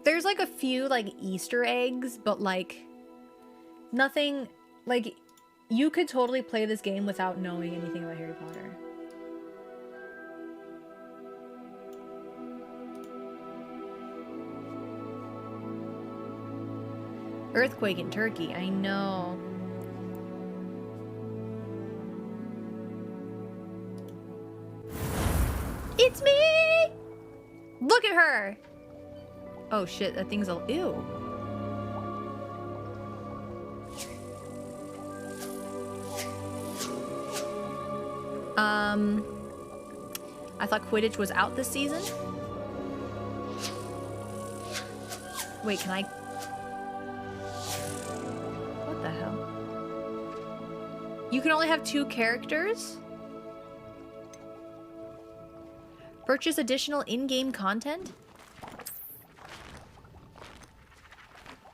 There's like a few like Easter eggs, but like nothing, like you could totally play this game without knowing anything about Harry Potter. Earthquake in Turkey, I know. It's me! Look at her! Oh shit, that thing's a... Ew. I thought Quidditch was out this season. Wait, can I... What the hell? You can only have 2 characters? Purchase additional in-game content?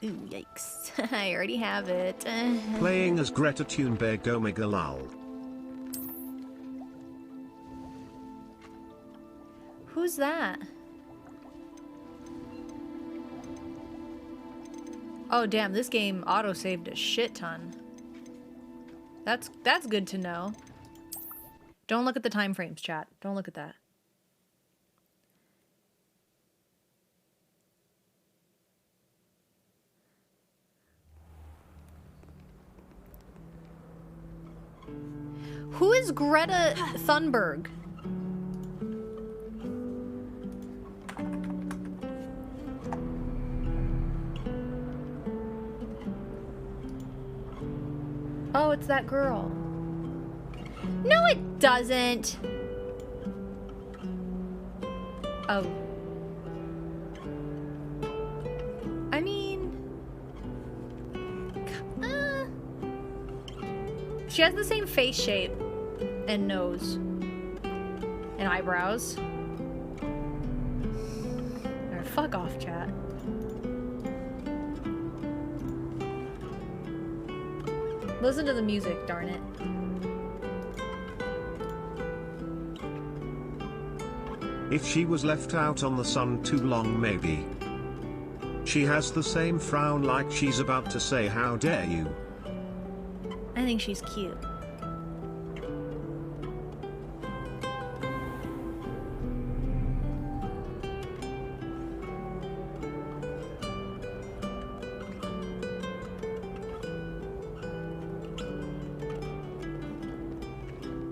Ooh, yikes. I already have it. Playing as Greta Thunberg Omega lol. Who's that? Oh damn, this game auto-saved a shit ton. That's good to know. Don't look at the time frames, chat. Don't look at that. Who is Greta Thunberg? Oh, it's that girl. No, it doesn't. Oh. I mean... She has the same face shape and nose and eyebrows. Alright, fuck off, chat. Listen to the music, darn it. If she was left out on the sun too long, maybe. She has the same frown like she's about to say, "How dare you?" I think she's cute.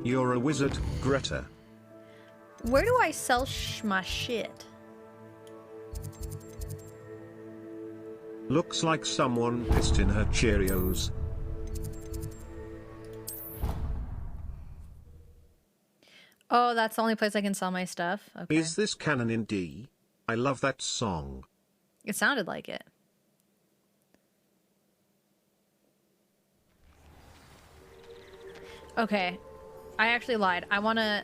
You're a wizard, Greta. Where do I sell my shit? Looks like someone pissed in her Cheerios. Oh, that's the only place I can sell my stuff? Okay. Is this canon in D? I love that song. It sounded like it. Okay. I actually lied. I wanna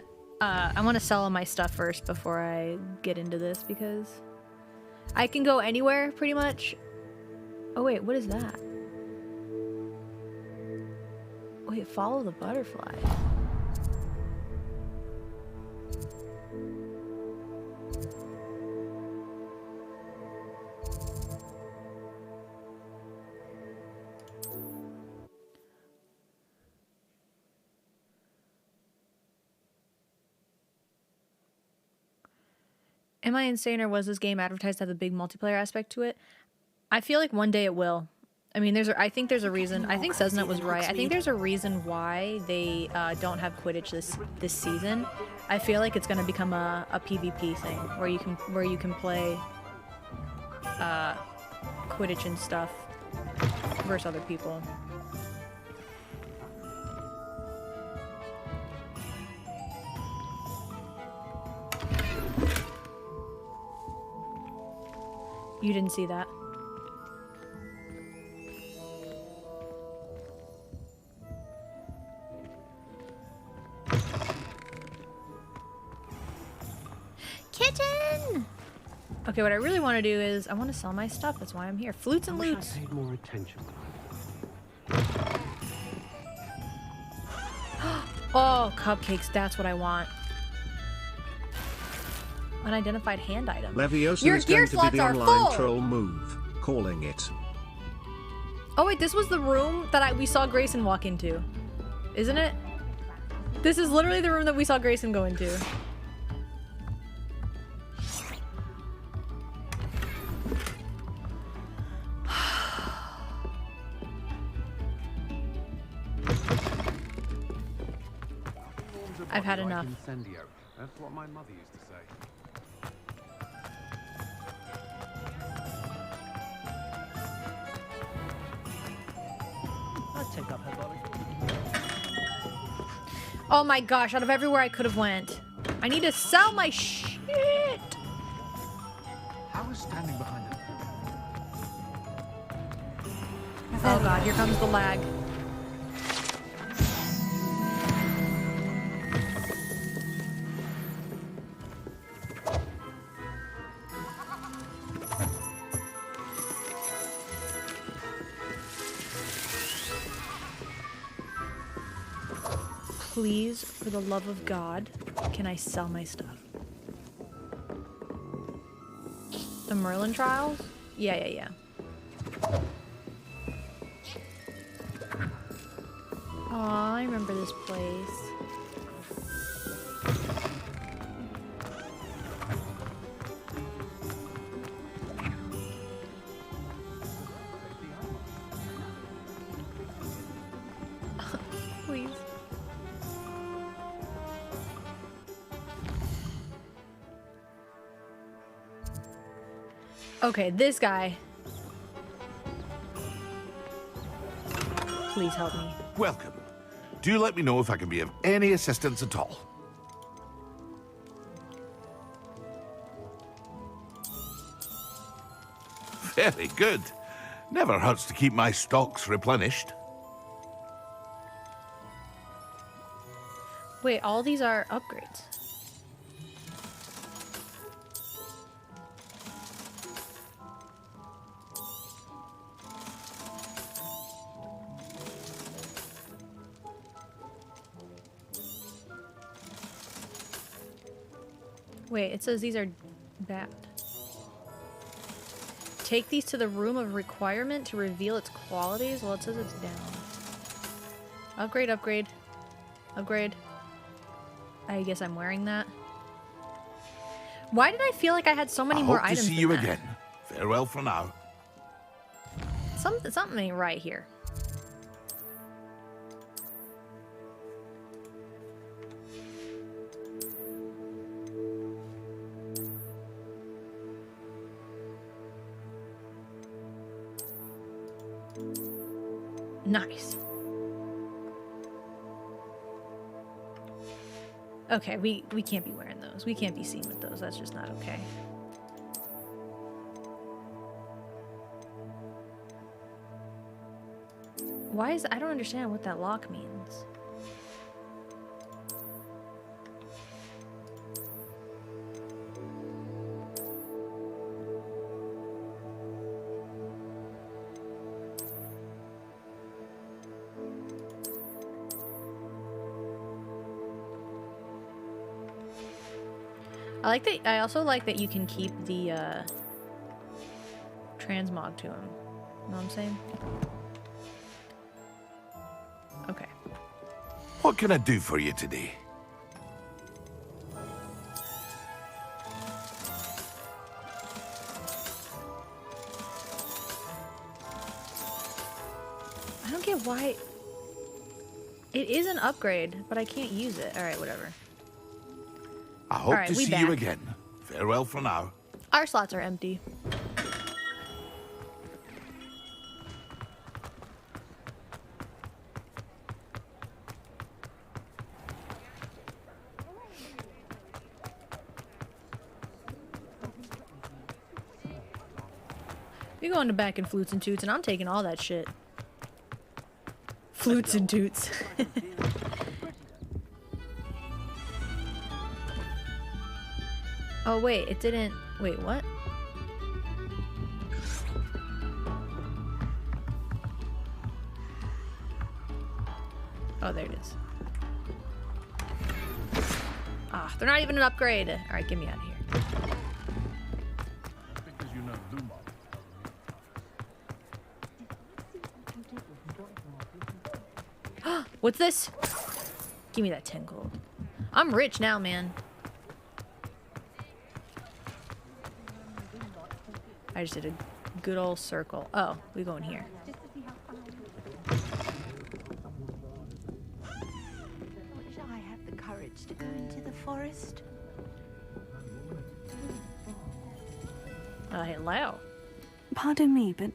sell all my stuff first before I get into this because I can go anywhere pretty much. Oh wait, what is that? Wait, follow the butterfly. Am I insane, or was this game advertised to have a big multiplayer aspect to it? I feel like one day it will. I mean, I think there's a reason. I think Cesnut was right. I think there's a reason why they don't have Quidditch this season. I feel like it's going to become a PvP thing where you can play Quidditch and stuff versus other people. You didn't see that. Kitten! Okay, what I really want to do is I want to sell my stuff. That's why I'm here. Flutes and loots. I paid more attention. Oh, cupcakes. That's what I want. Unidentified hand item. Leviosa Your is gear going to be slots the are online full! troll move, calling it. Oh wait, this was the room that we saw Grayson walk into. Isn't it? This is literally the room that we saw Grayson go into. I've had enough. That's what my mother used to say. I'd take up her body. Oh my gosh, out of everywhere I could have went. I need to sell my shit. I was standing behind her. Oh god, here comes the lag. Please, for the love of God, can I sell my stuff? The Merlin Trials? Yeah. Aw, I remember this place. Please. Okay, this guy. Please help me. Welcome. Do let me know if I can be of any assistance at all. Very good. Never hurts to keep my stocks replenished. Wait, all these are upgrades. Wait, it says these are bad. Take these to the room of requirement to reveal its qualities. Well, it says it's down. Upgrade, upgrade. Upgrade. I guess I'm wearing that. Why did I feel like I had so many more items? Hope to see you again. Farewell for now. Something ain't right here. Nice. Okay, we can't be wearing those. We can't be seen with those. That's just not okay. Why is... I don't understand what that lock means. I like that. I also like that you can keep the transmog to him. You know what I'm saying? Okay. What can I do for you today? I don't get why... It is an upgrade, but I can't use it. Alright, whatever. I hope Alright, to we see back. you again. Farewell for now. Our slots are empty. We going to back in flutes and toots, and I'm taking all that shit. Flutes and toots. Oh wait, it didn't... Wait, what? Oh, there it is. Ah, they're not even an upgrade. Alright, get me out of here. What's this? Give me that 10 gold. I'm rich now, man. I just did a good old circle. Oh, we go in here. Shall I have the courage to go into the forest? Hello. Pardon me, but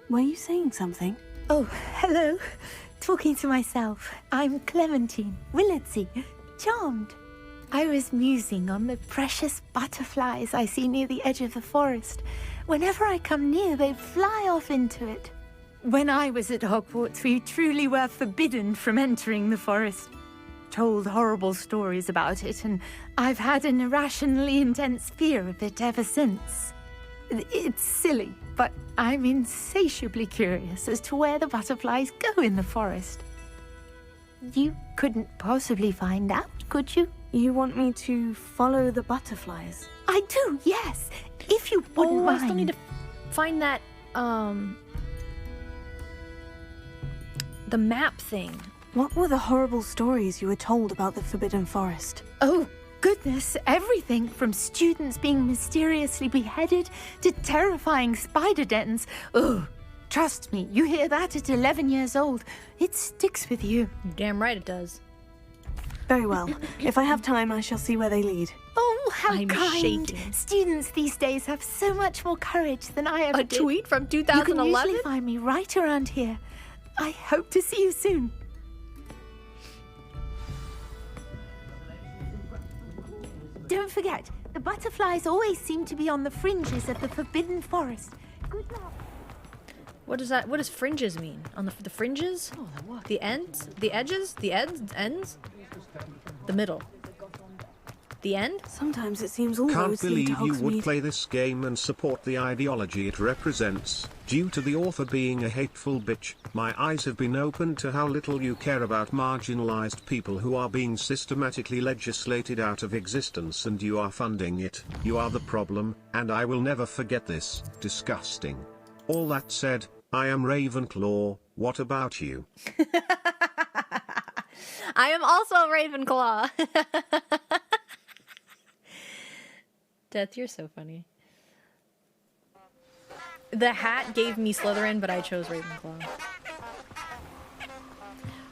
were you saying something? Oh, hello. Talking to myself. I'm Clementine, Willardsey, charmed. I was musing on the precious butterflies I see near the edge of the forest. Whenever I come near, they fly off into it. When I was at Hogwarts, we truly were forbidden from entering the forest. Told horrible stories about it, and I've had an irrationally intense fear of it ever since. It's silly, but I'm insatiably curious as to where the butterflies go in the forest. You couldn't possibly find out, could you? You want me to follow the butterflies? I do, yes. If you wouldn't mind. I still need to find that, the map thing. What were the horrible stories you were told about the Forbidden Forest? Oh, goodness, everything from students being mysteriously beheaded to terrifying spider dens. Ugh, trust me, you hear that at 11 years old, it sticks with you. Damn right it does. Very well. If I have time, I shall see where they lead. Oh, how I'm kind. shaking. Students these days have so much more courage than I ever A did. tweet from You can 2011? usually find me right around here. I hope to see you soon. Don't forget, the butterflies always seem to be on the fringes of the Forbidden Forest. Good luck. What does that? What does fringes mean? On the fringes? The ends? The edges? The ends? The middle? The end? Sometimes it seems all Can't roads lead to believe you would Hogsmeade. play this game and support the ideology it represents. Due to the author being a hateful bitch, my eyes have been opened to how little you care about marginalized people who are being systematically legislated out of existence, and you are funding it. You are the problem, and I will never forget this. Disgusting. All that said, I am Ravenclaw. What about you? I am also a Ravenclaw. Death, you're so funny. The hat gave me Slytherin, but I chose Ravenclaw.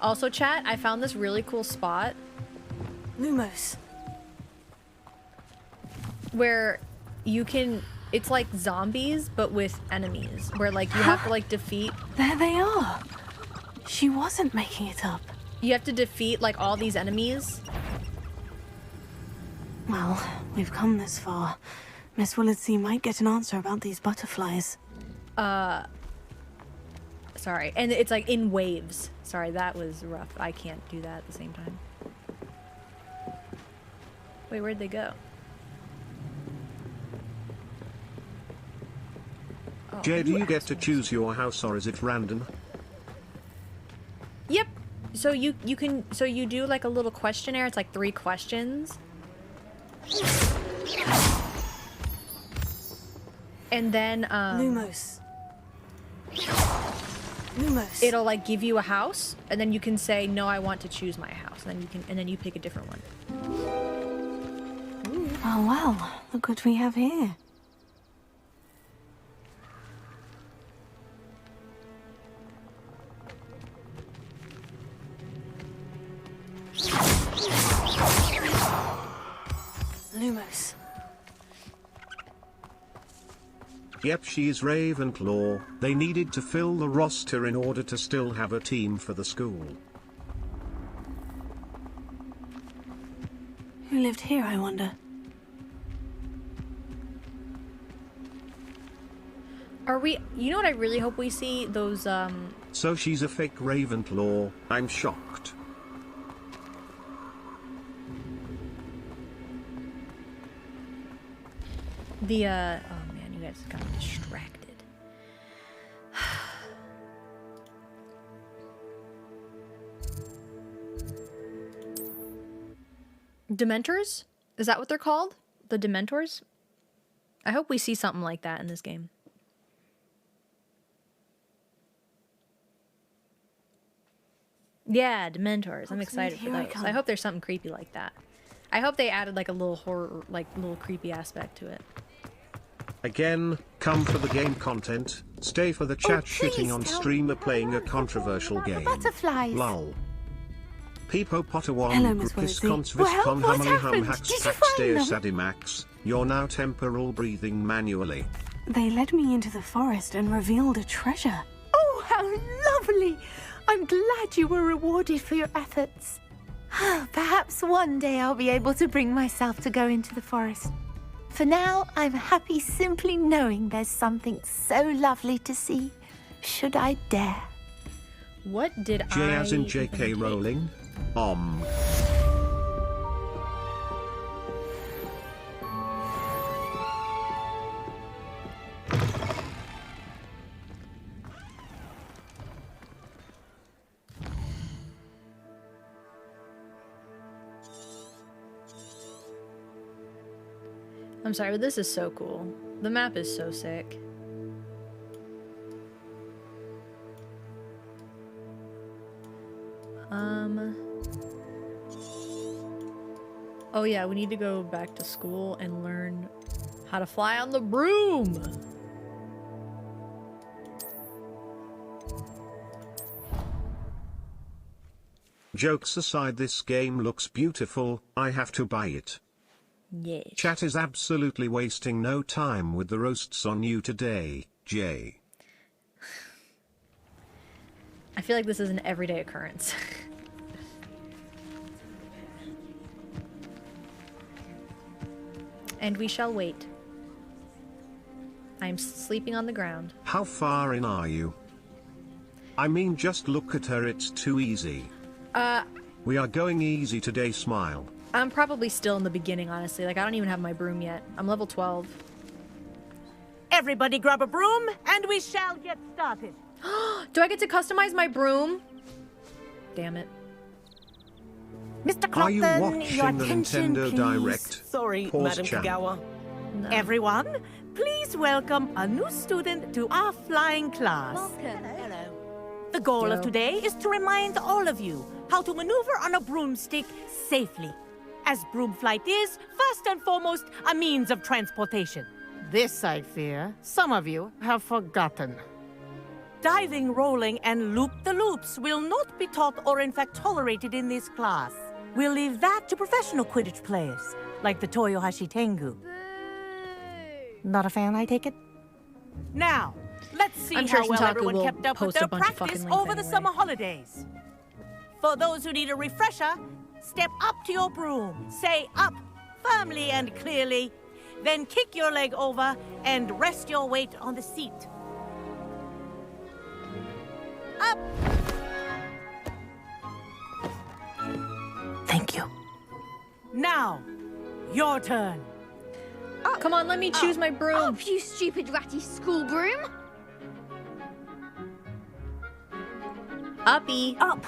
Also, chat, I found this really cool spot Lumos. where you can... It's like zombies, but with enemies. Where, like, you have to, like, defeat... There they are. She wasn't making it up. You have to defeat, like, all these enemies. Well, we've come this far. Miss Willardsey might get an answer about these butterflies. Sorry. And it's, like, in waves. Sorry, that was rough. I can't do that at the same time. Wait, where'd they go? Oh, Jay, do you get to choose your house or is it random? Yep. So you do like a little questionnaire. It's like 3 questions. And then Lumos. Lumos. it'll like give you a house, and then you can say no, I want to choose my house, and then you pick a different one. Oh well, look what we have here. Lumos. Yep, she is Ravenclaw. They needed to fill the roster in order to still have a team for the school. Who lived here, I wonder? Are we? You know what I really hope we see? Those So she's a fake Ravenclaw. I'm shocked. oh man, you guys got me distracted. Dementors? Is that what they're called? The Dementors? I hope we see something like that in this game. Yeah, Dementors. I'm Hogsmeade, excited for here I those. come. I hope there's something creepy like that. I hope they added like a little horror, like little creepy aspect to it. Again, come for the game content, stay for the chat shitting please on tell streamer me playing a about controversial the game. butterflies. Lol. Peepo Hello, Potter1 Miss Grupis Willitsy. Consvis Well, Con what Hamily Hum happened? Hax Did you Pax find Dea them? Sadimax. You're now temporal breathing manually. They led me into the forest and revealed a treasure. Oh, how lovely! I'm glad you were rewarded for your efforts. Perhaps one day I'll be able to bring myself to go into the forest. For now, I'm happy simply knowing there's something so lovely to see, should I dare. What did J I as in even JK take? rolling. I'm sorry, but this is so cool. The map is so sick. Oh yeah, we need to go back to school and learn how to fly on the broom. Jokes aside, this game looks beautiful, I have to buy it. Yes. Chat is absolutely wasting no time with the roasts on you today, Jay. I feel like this is an everyday occurrence. And we shall wait. I am sleeping on the ground. How far in are you? I mean, just look at her, it's too easy. We are going easy today, smile. I'm probably still in the beginning, honestly. Like, I don't even have my broom yet. I'm level 12. Everybody grab a broom, and we shall get started. Do I get to customize my broom? Damn it. Mr. Are you Clopton, your watching the attention, Nintendo please. Direct? Sorry, Pause Madam channel. Kagawa. No. Everyone, please welcome a new student to our flying class. Hello. The goal of Yo. today is to remind all of you how to maneuver on a broomstick safely, as broom flight is, first and foremost, a means of transportation. This, I fear, some of you have forgotten. Diving, rolling, and loop-the-loops will not be taught or in fact tolerated in this class. We'll leave that to professional Quidditch players, like the Toyohashi Tengu. Not a fan, I take it? Now, let's see I'm sure how well Shintaku everyone will kept up with post a their bunch of practice fucking links over the anyway. summer holidays. For those who need a refresher, step up to your broom, say up firmly and clearly, then kick your leg over and rest your weight on the seat. Up! Thank you. Now, your turn. Come on, let me choose my broom. Up, you stupid ratty school broom! Uppy. Up!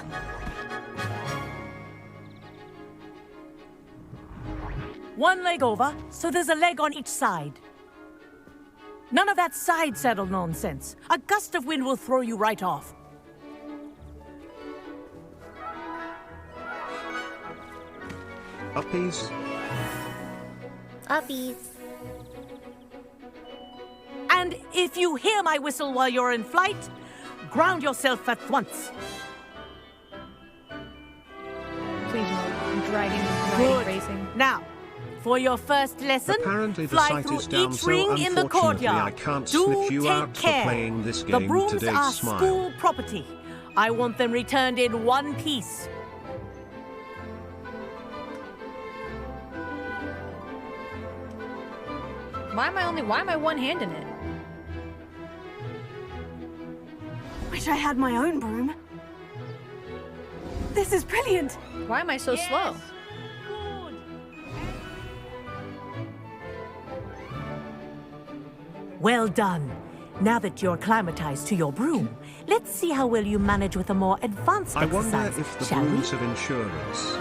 One leg over, so there's a leg on each side. None of that side saddle nonsense. A gust of wind will throw you right off. Uppies? Uppies. And if you hear my whistle while you're in flight, ground yourself at once. Please no. Dragon Good. racing. Now, for your first lesson, Apparently the fly site through is down, each so ring in the unfortunately courtyard. I can't Do sniff you take out for care. playing this The game brooms today, are smile. school property. I want them returned in one piece. Why am I one-handing it? Wish I had my own broom. This is brilliant. Why am I so slow? Good. Well done. Now that you're acclimatized to your broom, let's see how well you manage with a more advanced I wonder exercise, if the shall we? brooms have insurance.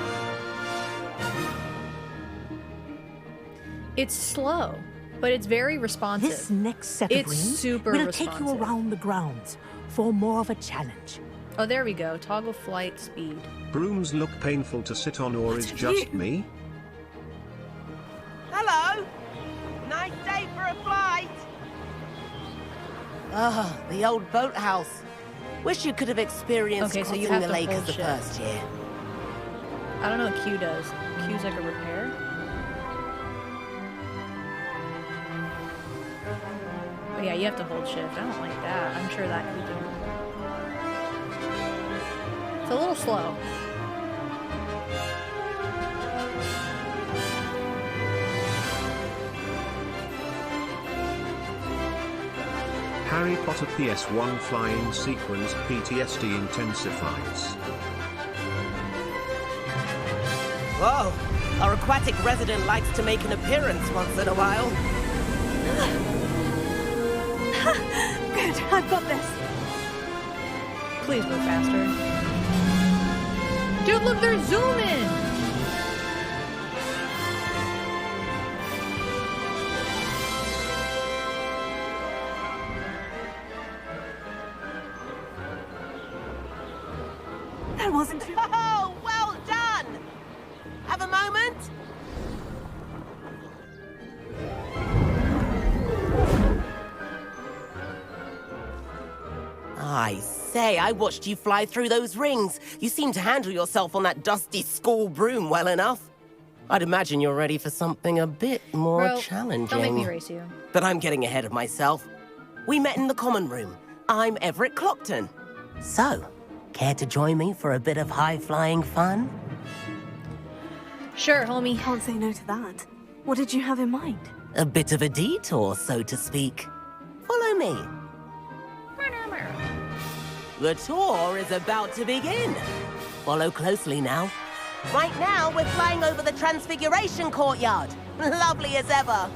It's slow, but it's very responsive. This next set It's of rings super will take you responsive. around the grounds for more of a challenge. Oh, there we go. Toggle flight speed. Brooms look painful to sit on, or is just me? Hello! Nice day for a flight! Ah, the old boathouse. Wish you could have experienced Okay, so you crossing have the to lake hold as the shift. first year. I don't know what Q does. Q's like a repair? Oh yeah, you have to hold shift. I don't like that. I'm sure that could do. It's a little slow. Harry Potter PS1 flying sequence PTSD intensifies. Whoa! Our aquatic resident likes to make an appearance once in a while. Good, I've got this. Please go faster. Dude, look, they're zooming! That wasn't too... Oh, well done! Have a moment? I say, I watched you fly through those rings. You seem to handle yourself on that dusty school broom well enough. I'd imagine you're ready for something a bit more Bro, challenging. don't make me race you. But I'm getting ahead of myself. We met in the common room. I'm Everett Clockton. So, care to join me for a bit of high-flying fun? Sure, homie. Can't say no to that. What did you have in mind? A bit of a detour, so to speak. Follow me. The tour is about to begin. Follow closely now. Right now, we're flying over the Transfiguration Courtyard. Lovely as ever.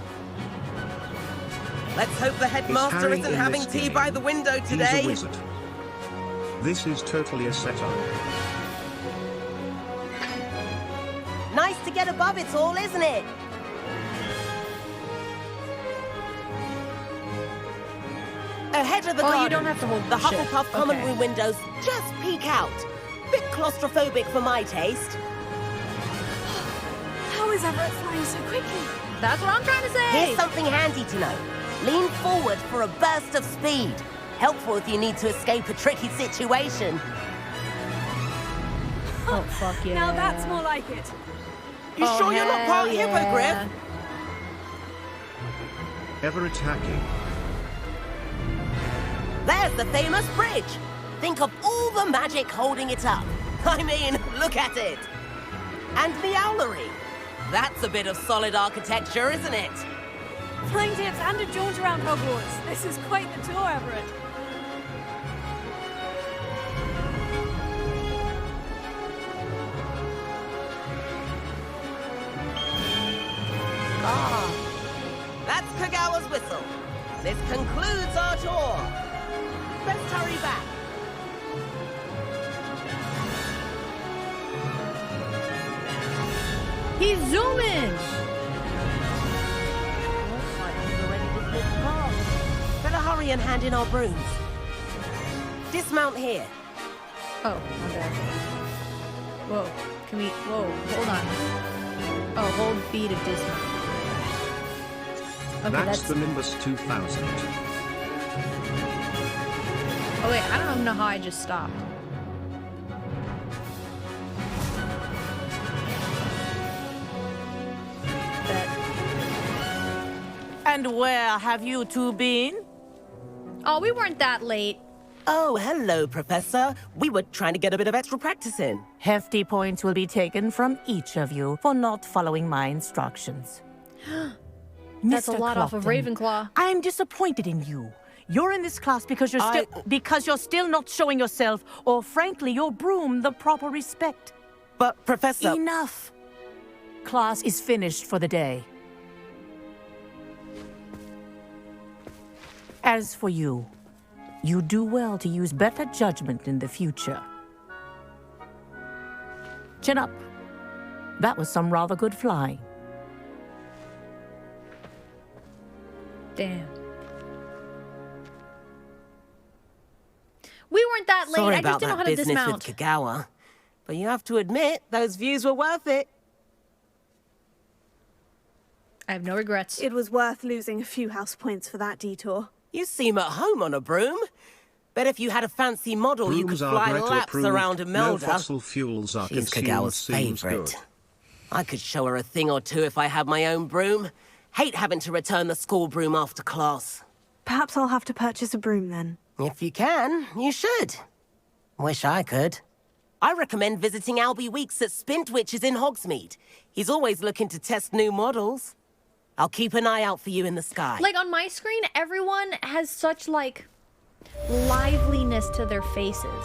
Let's hope the headmaster Harry isn't in having this tea game? by the window He's today. a wizard. This is totally a setup. Nice to get above it all, isn't it? Ahead of the Oh, garden. you don't have to hold the shift. Hufflepuff common Okay. room windows just peek out. Bit claustrophobic for my taste. How is Everett flying so quickly? That's what I'm trying to say! Here's something handy to know. Lean forward for a burst of speed. Helpful if you need to escape a tricky situation. Oh, fuck yeah. Now that's more like it. You Oh, sure you're not part hell yeah. hippogriff? Everett hacking. There's the famous bridge. Think of all the magic holding it up. I mean, look at it. And the owlery. That's a bit of solid architecture, isn't it? Flying tips and a jaunt around Hogwarts. This is quite the tour, Everett. Ah, that's Kagawa's whistle. This concludes our tour. Let's hurry back. He's zooming! Better hurry and hand in our brooms. Dismount here. Oh, my bad. Whoa. Can we... Whoa, hold on. Oh, hold B to dismount. Okay, That's the Nimbus 2000. Oh wait, I don't even know how I just stopped. And where have you two been? Oh, we weren't that late. Oh, hello, Professor. We were trying to get a bit of extra practice in. Hefty points will be taken from each of you for not following my instructions. That's a Mr. lot off of Clopton, Ravenclaw. I'm disappointed in you. You're in this class because you're still not showing yourself, or frankly, your broom the proper respect. But, Professor... Enough. Class is finished for the day. As for you, you do well to use better judgment in the future. Chin up. That was some rather good flying. Damn. We weren't that late. Sorry I just about didn't know that how to business dismount. with Kagawa, but you have to admit, those views were worth it. I have no regrets. It was worth losing a few house points for that detour. You seem at home on a broom. Bet if you had a fancy model, you could Brooms are fly Gretel laps approved. around No Imelda. fossil fuels are She's consumed. Kagawa's Seems favourite. good. I could show her a thing or two if I had my own broom. Hate having to return the school broom after class. Perhaps I'll have to purchase a broom then. If you can, you should. Wish I could. I recommend visiting Albie Weeks at Spintwitches in Hogsmeade. He's always looking to test new models. I'll keep an eye out for you in the sky. Like, on my screen, everyone has such, like, liveliness to their faces.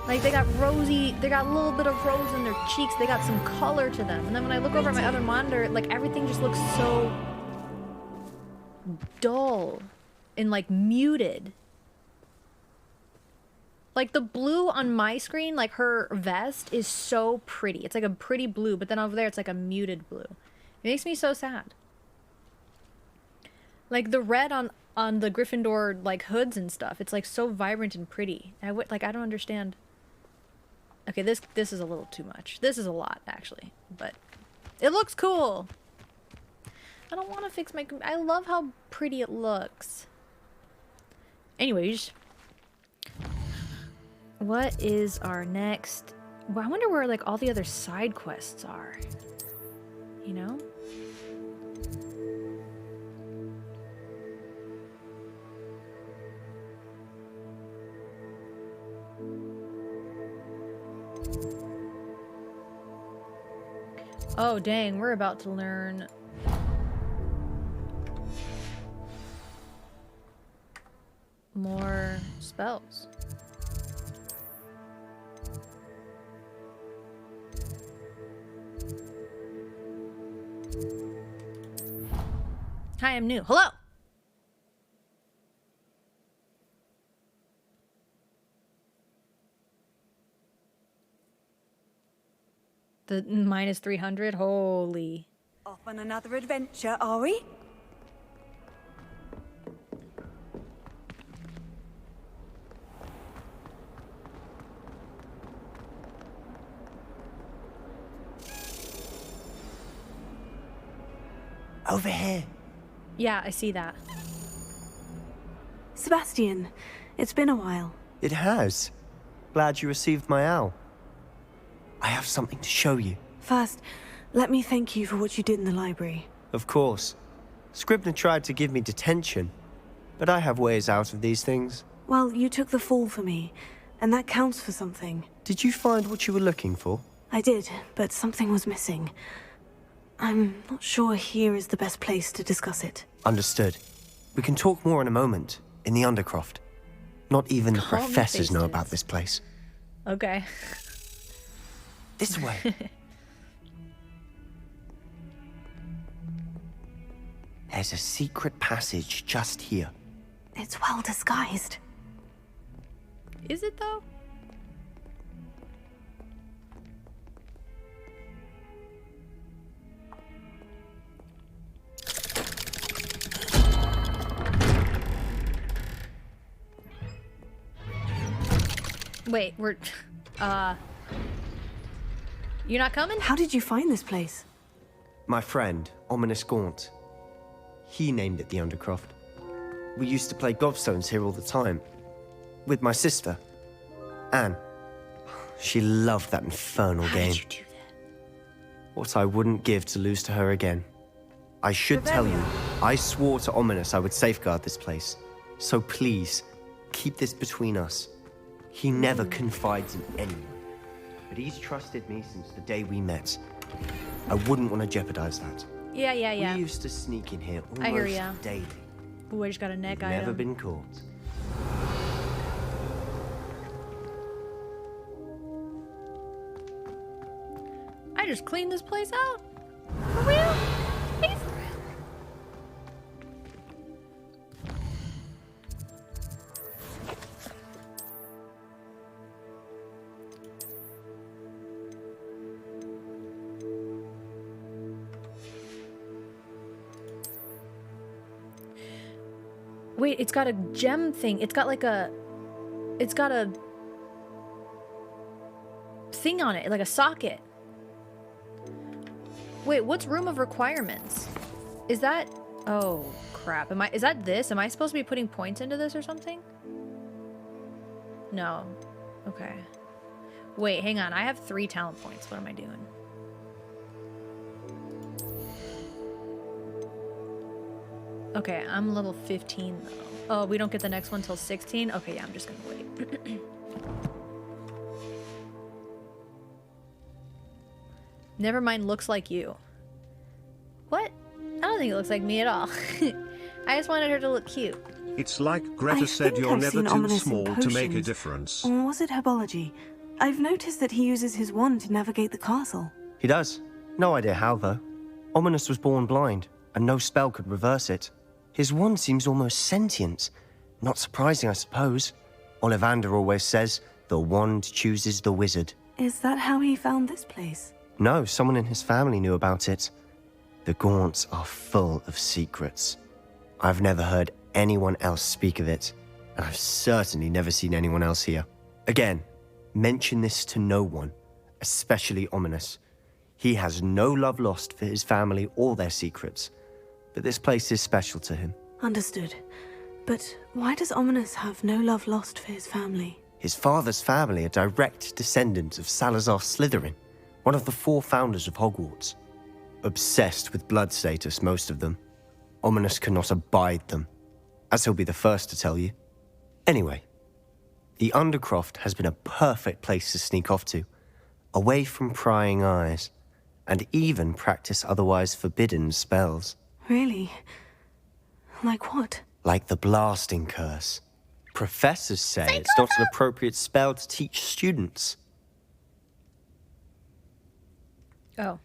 Like, they got rosy, they got a little bit of rose in their cheeks, they got some color to them. And then when I look over at my other monitor, like, everything just looks so dull and, like, muted. Like, the blue on my screen, like, her vest is so pretty. It's like a pretty blue, but then over there, it's like a muted blue. It makes me so sad. Like, the red on the Gryffindor, like, hoods and stuff, it's, like, so vibrant and pretty. I don't understand. Okay, this is a little too much. This is a lot, actually. But it looks cool. I don't want to fix my... I love how pretty it looks. Anyways. What is our next... Well, I wonder where, like, all the other side quests are. You know? Oh, dang, we're about to learn... more spells. Hi, I'm new. Hello! The minus 300? Holy. Off on another adventure, are we? Over here. Yeah, I see that. Sebastian, it's been a while. It has. Glad you received my owl. I have something to show you. First, let me thank you for what you did in the library. Of course. Scribner tried to give me detention, but I have ways out of these things. Well, you took the fall for me, and that counts for something. Did you find what you were looking for? I did, but something was missing. I'm not sure here is the best place to discuss it. Understood. We can talk more in a moment, in the Undercroft. Not even the professors know about this place. Okay. This way. There's a secret passage just here. It's well disguised. Is it though? Wait, we're... You're not coming? How did you find this place? My friend, Ominous Gaunt. He named it the Undercroft. We used to play gobstones here all the time. With my sister, Anne. She loved that infernal game. How did you do that? What I wouldn't give to lose to her again. I should tell you, I swore to Ominous I would safeguard this place. So please, keep this between us. He never confides in anyone. But he's trusted me since the day we met. I wouldn't want to jeopardize that. Yeah. We used to sneak in here I hear almost ya. daily. Ooh, I just got a neck item. Never been caught. I just cleaned this place out. For real? He's... Wait, it's got a gem thing. It's got like a... It's got a thing on it, like a socket. Wait, what's room of requirements? Is that... Oh, crap. Is that this? Am I supposed to be putting points into this or something? No. Okay. Wait, hang on. I have 3 talent points. What am I doing? Okay, I'm level 15 though. Oh, we don't get the next one till 16? Okay, yeah, I'm just gonna wait. Never mind, looks like you. What? I don't think it looks like me at all. I just wanted her to look cute. It's like Greta said, you're never too small to make a difference. Or was it herbology? I've noticed that he uses his wand to navigate the castle. He does. No idea how, though. Ominous was born blind, and no spell could reverse it. His wand seems almost sentient. Not surprising, I suppose. Ollivander always says, the wand chooses the wizard. Is that how he found this place? No, someone in his family knew about it. The Gaunts are full of secrets. I've never heard anyone else speak of it, and I've certainly never seen anyone else here. Again, mention this to no one, especially Ominous. He has no love lost for his family or their secrets, but this place is special to him. Understood. But why does Ominous have no love lost for his family? His father's family are direct descendants of Salazar Slytherin, one of the 4 founders of Hogwarts. Obsessed with blood status, most of them. Ominous cannot abide them, as he'll be the first to tell you. Anyway, the Undercroft has been a perfect place to sneak off to, away from prying eyes, and even practice otherwise forbidden spells. Really? Like what? Like the blasting curse. Professors say it's not an appropriate spell to teach students. Oh.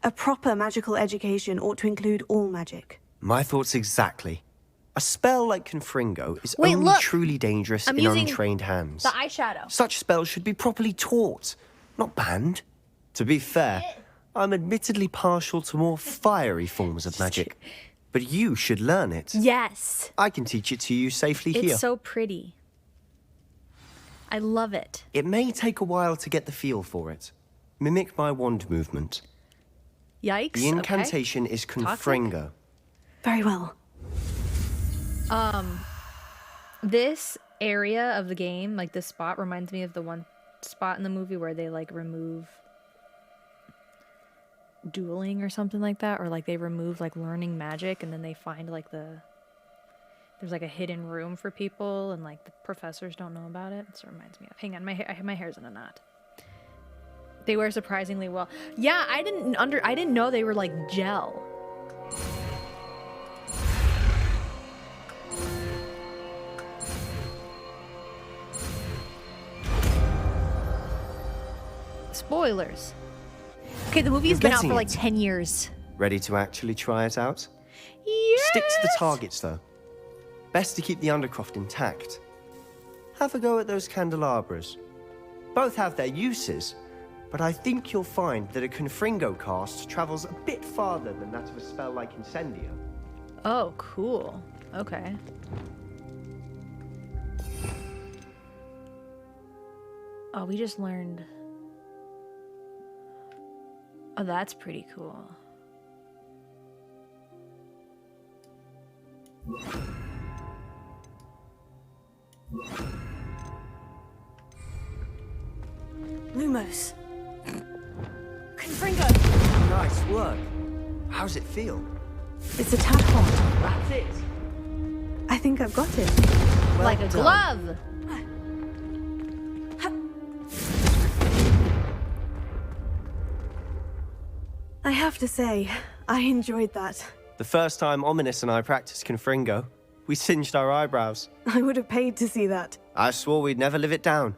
A proper magical education ought to include all magic. My thoughts exactly. A spell like Confringo is Wait, only look. truly dangerous I'm in using untrained hands. the eyeshadow. Such spells should be properly taught, not banned. To be fair, I'm admittedly partial to more fiery forms of magic, but you should learn it. Yes. I can teach it to you safely here. It's so pretty. I love it. It may take a while to get the feel for it. Mimic my wand movement. Yikes. The incantation is Confringo. Very well. This area of the game, like this spot, reminds me of the one spot in the movie where they like remove dueling or something like that, or like they remove like learning magic, and then they find like there's like a hidden room for people, and like the professors don't know about it. So it reminds me of. Hang on, my hair's in a knot. They wear surprisingly well. Yeah, I didn't know they were like gel. Spoilers. Okay, the movie has been out for like 10 years. Ready to actually try it out? Yes! Stick to the targets, though. Best to keep the Undercroft intact. Have a go at those candelabras. Both have their uses, but I think you'll find that a Confringo cast travels a bit farther than that of a spell like Incendio. Oh, cool. Okay. Oh, we just learned... Oh, that's pretty cool. Lumos. Confringo! Nice work. How's it feel? It's a tad hot. That's it. I think I've got it. Well like a done. glove! I have to say, I enjoyed that. The first time Ominous and I practiced Confringo, we singed our eyebrows. I would have paid to see that. I swore we'd never live it down.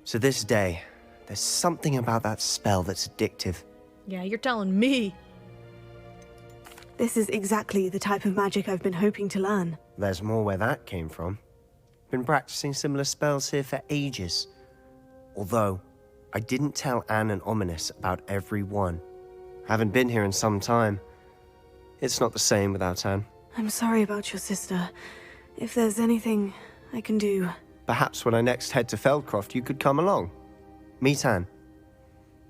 To this day, there's something about that spell that's addictive. Yeah, you're telling me. This is exactly the type of magic I've been hoping to learn. There's more where that came from. Been practicing similar spells here for ages. Although, I didn't tell Anne and Ominous about every one. Haven't been here in some time. It's not the same without Anne. I'm sorry about your sister. If there's anything I can do... Perhaps when I next head to Feldcroft, you could come along. Meet Anne.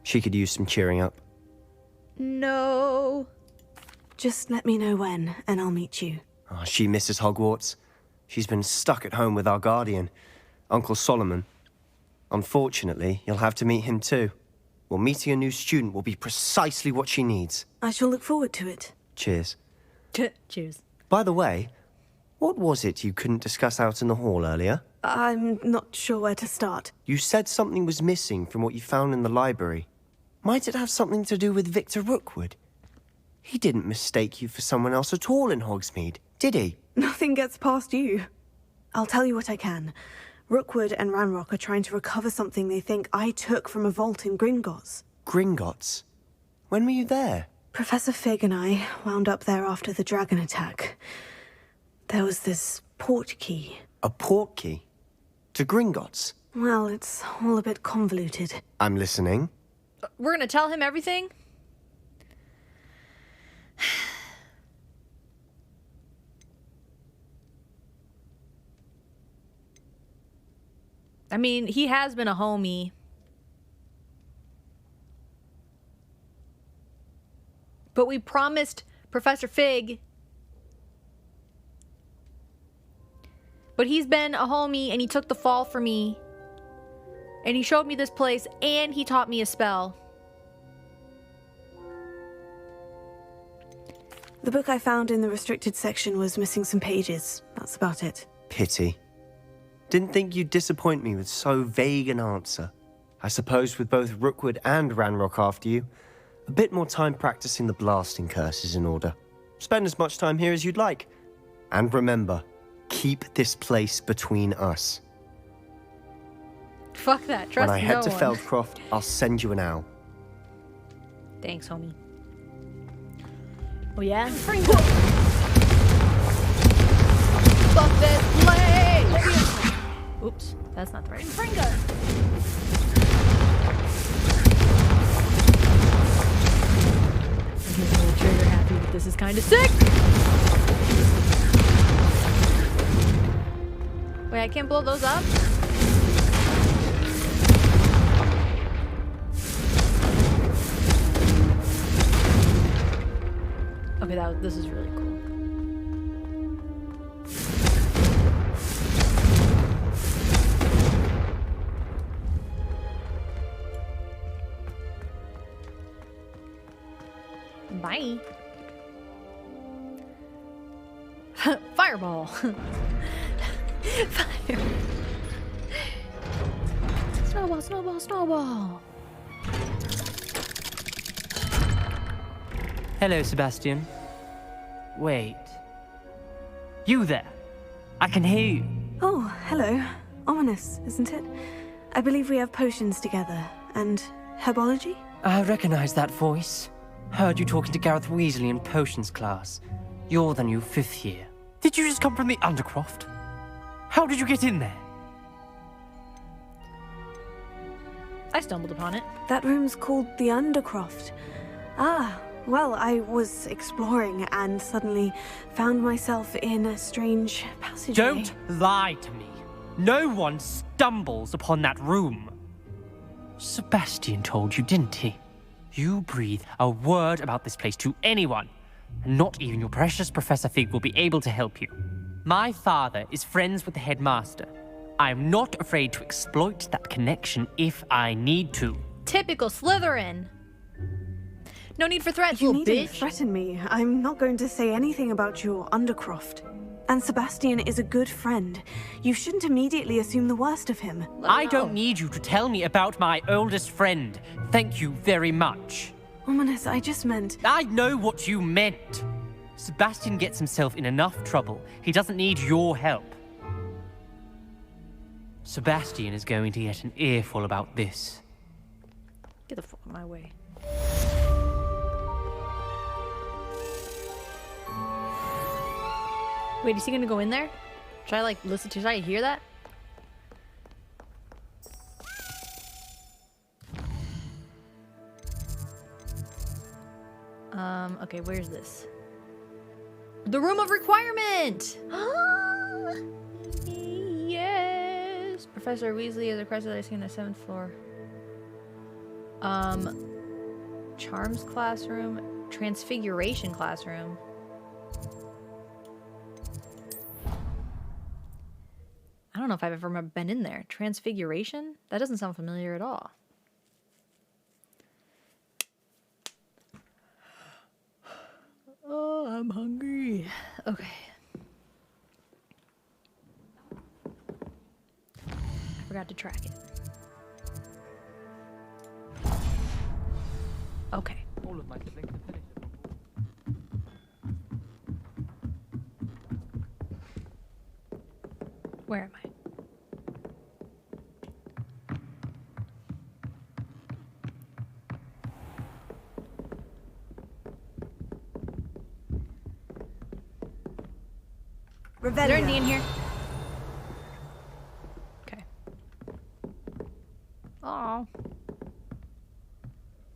She could use some cheering up. No. Just let me know when, and I'll meet you. Oh, she misses Hogwarts. She's been stuck at home with our guardian, Uncle Solomon. Unfortunately, you'll have to meet him too. Well, meeting a new student will be precisely what she needs. I shall look forward to it. Cheers. Cheers. By the way, what was it you couldn't discuss out in the hall earlier? I'm not sure where to start. You said something was missing from what you found in the library. Might it have something to do with Victor Rookwood? He didn't mistake you for someone else at all in Hogsmeade, did he? Nothing gets past you. I'll tell you what I can. Rookwood and Ranrock are trying to recover something they think I took from a vault in Gringotts. Gringotts? When were you there? Professor Fig and I wound up there after the dragon attack. There was this port key. A port key? To Gringotts? Well, it's all a bit convoluted. I'm listening. We're gonna tell him everything? I mean, he has been a homie. But we promised Professor Fig. But he's been a homie and he took the fall for me. And he showed me this place and he taught me a spell. The book I found in the restricted section was missing some pages. That's about it. Pity. Didn't think you'd disappoint me with so vague an answer. I suppose with both Rookwood and Ranrock after you, a bit more time practicing the blasting curse is in order. Spend as much time here as you'd like. And remember, keep this place between us. Fuck that. Trust when I head to one. Feldcroft, I'll send you an owl. Thanks, homie. Oh yeah? Fuck this place! Oops, that's not the right. Fringa! I'm a little trigger happy, but this is kind of sick! Wait, I can't blow those up? Okay, this is really cool. Bye. Fireball. Fire. Snowball, snowball, snowball. Hello, Sebastian. Wait. You there? I can hear you. Oh, hello. Ominous, isn't it? I believe we have potions together. And herbology? I recognize that voice. Heard you talking to Gareth Weasley in potions class. You're the new 5th year. Did you just come from the Undercroft? How did you get in there? I stumbled upon it. That room's called the Undercroft. Ah, well, I was exploring and suddenly found myself in a strange passageway. Don't lie to me. No one stumbles upon that room. Sebastian told you, didn't he? You breathe a word about this place to anyone, and not even your precious Professor Fig will be able to help you. My father is friends with the headmaster. I am not afraid to exploit that connection if I need to. Typical Slytherin. No need for threats, You little needn't bitch. threaten me. I'm not going to say anything about your Undercroft. And Sebastian is a good friend. You shouldn't immediately assume the worst of him. I don't need you to tell me about my oldest friend. Thank you very much. Ominous, I just meant... I know what you meant. Sebastian gets himself in enough trouble. He doesn't need your help. Sebastian is going to get an earful about this. Get the fuck out of my way. Wait, is he gonna go in there? Should I like listen to? Should I hear that? Okay, where's this? The room of requirement! Yes! Professor Weasley is requested that I see on the 7th floor. Charms classroom, transfiguration classroom. I don't know if I've ever been in there. Transfiguration? That doesn't sound familiar at all. Oh, I'm hungry. Okay. I forgot to track it. Okay. All of my siblings have finished. Where am I? Is there any in here? Okay. Oh.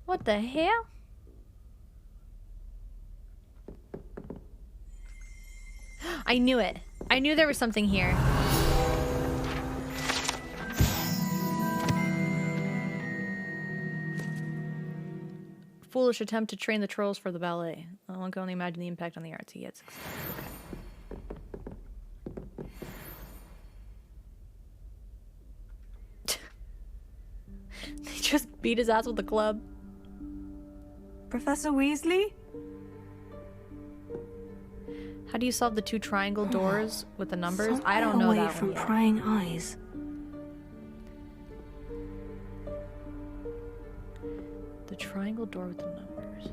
What the hell? I knew it. I knew there was something here. Foolish attempt to train the trolls for the ballet. One can only imagine the impact on the arts he gets. Okay. They just beat his ass with a club. Professor Weasley? How do you solve the 2 triangle doors with the numbers? I don't know that one from yet. prying eyes. The triangle door with the numbers.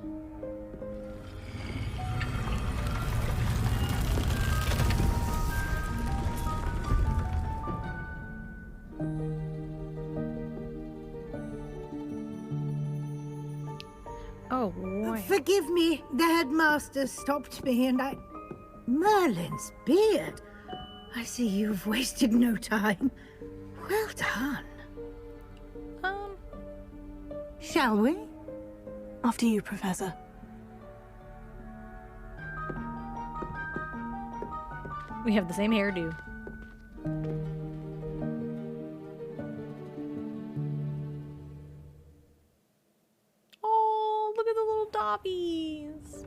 Oh, boy. Forgive me, the headmaster stopped me and I... Merlin's beard. I see you've wasted no time. Well done. Shall we? After you, Professor. We have the same hairdo. Oh, look at the little Dobbies.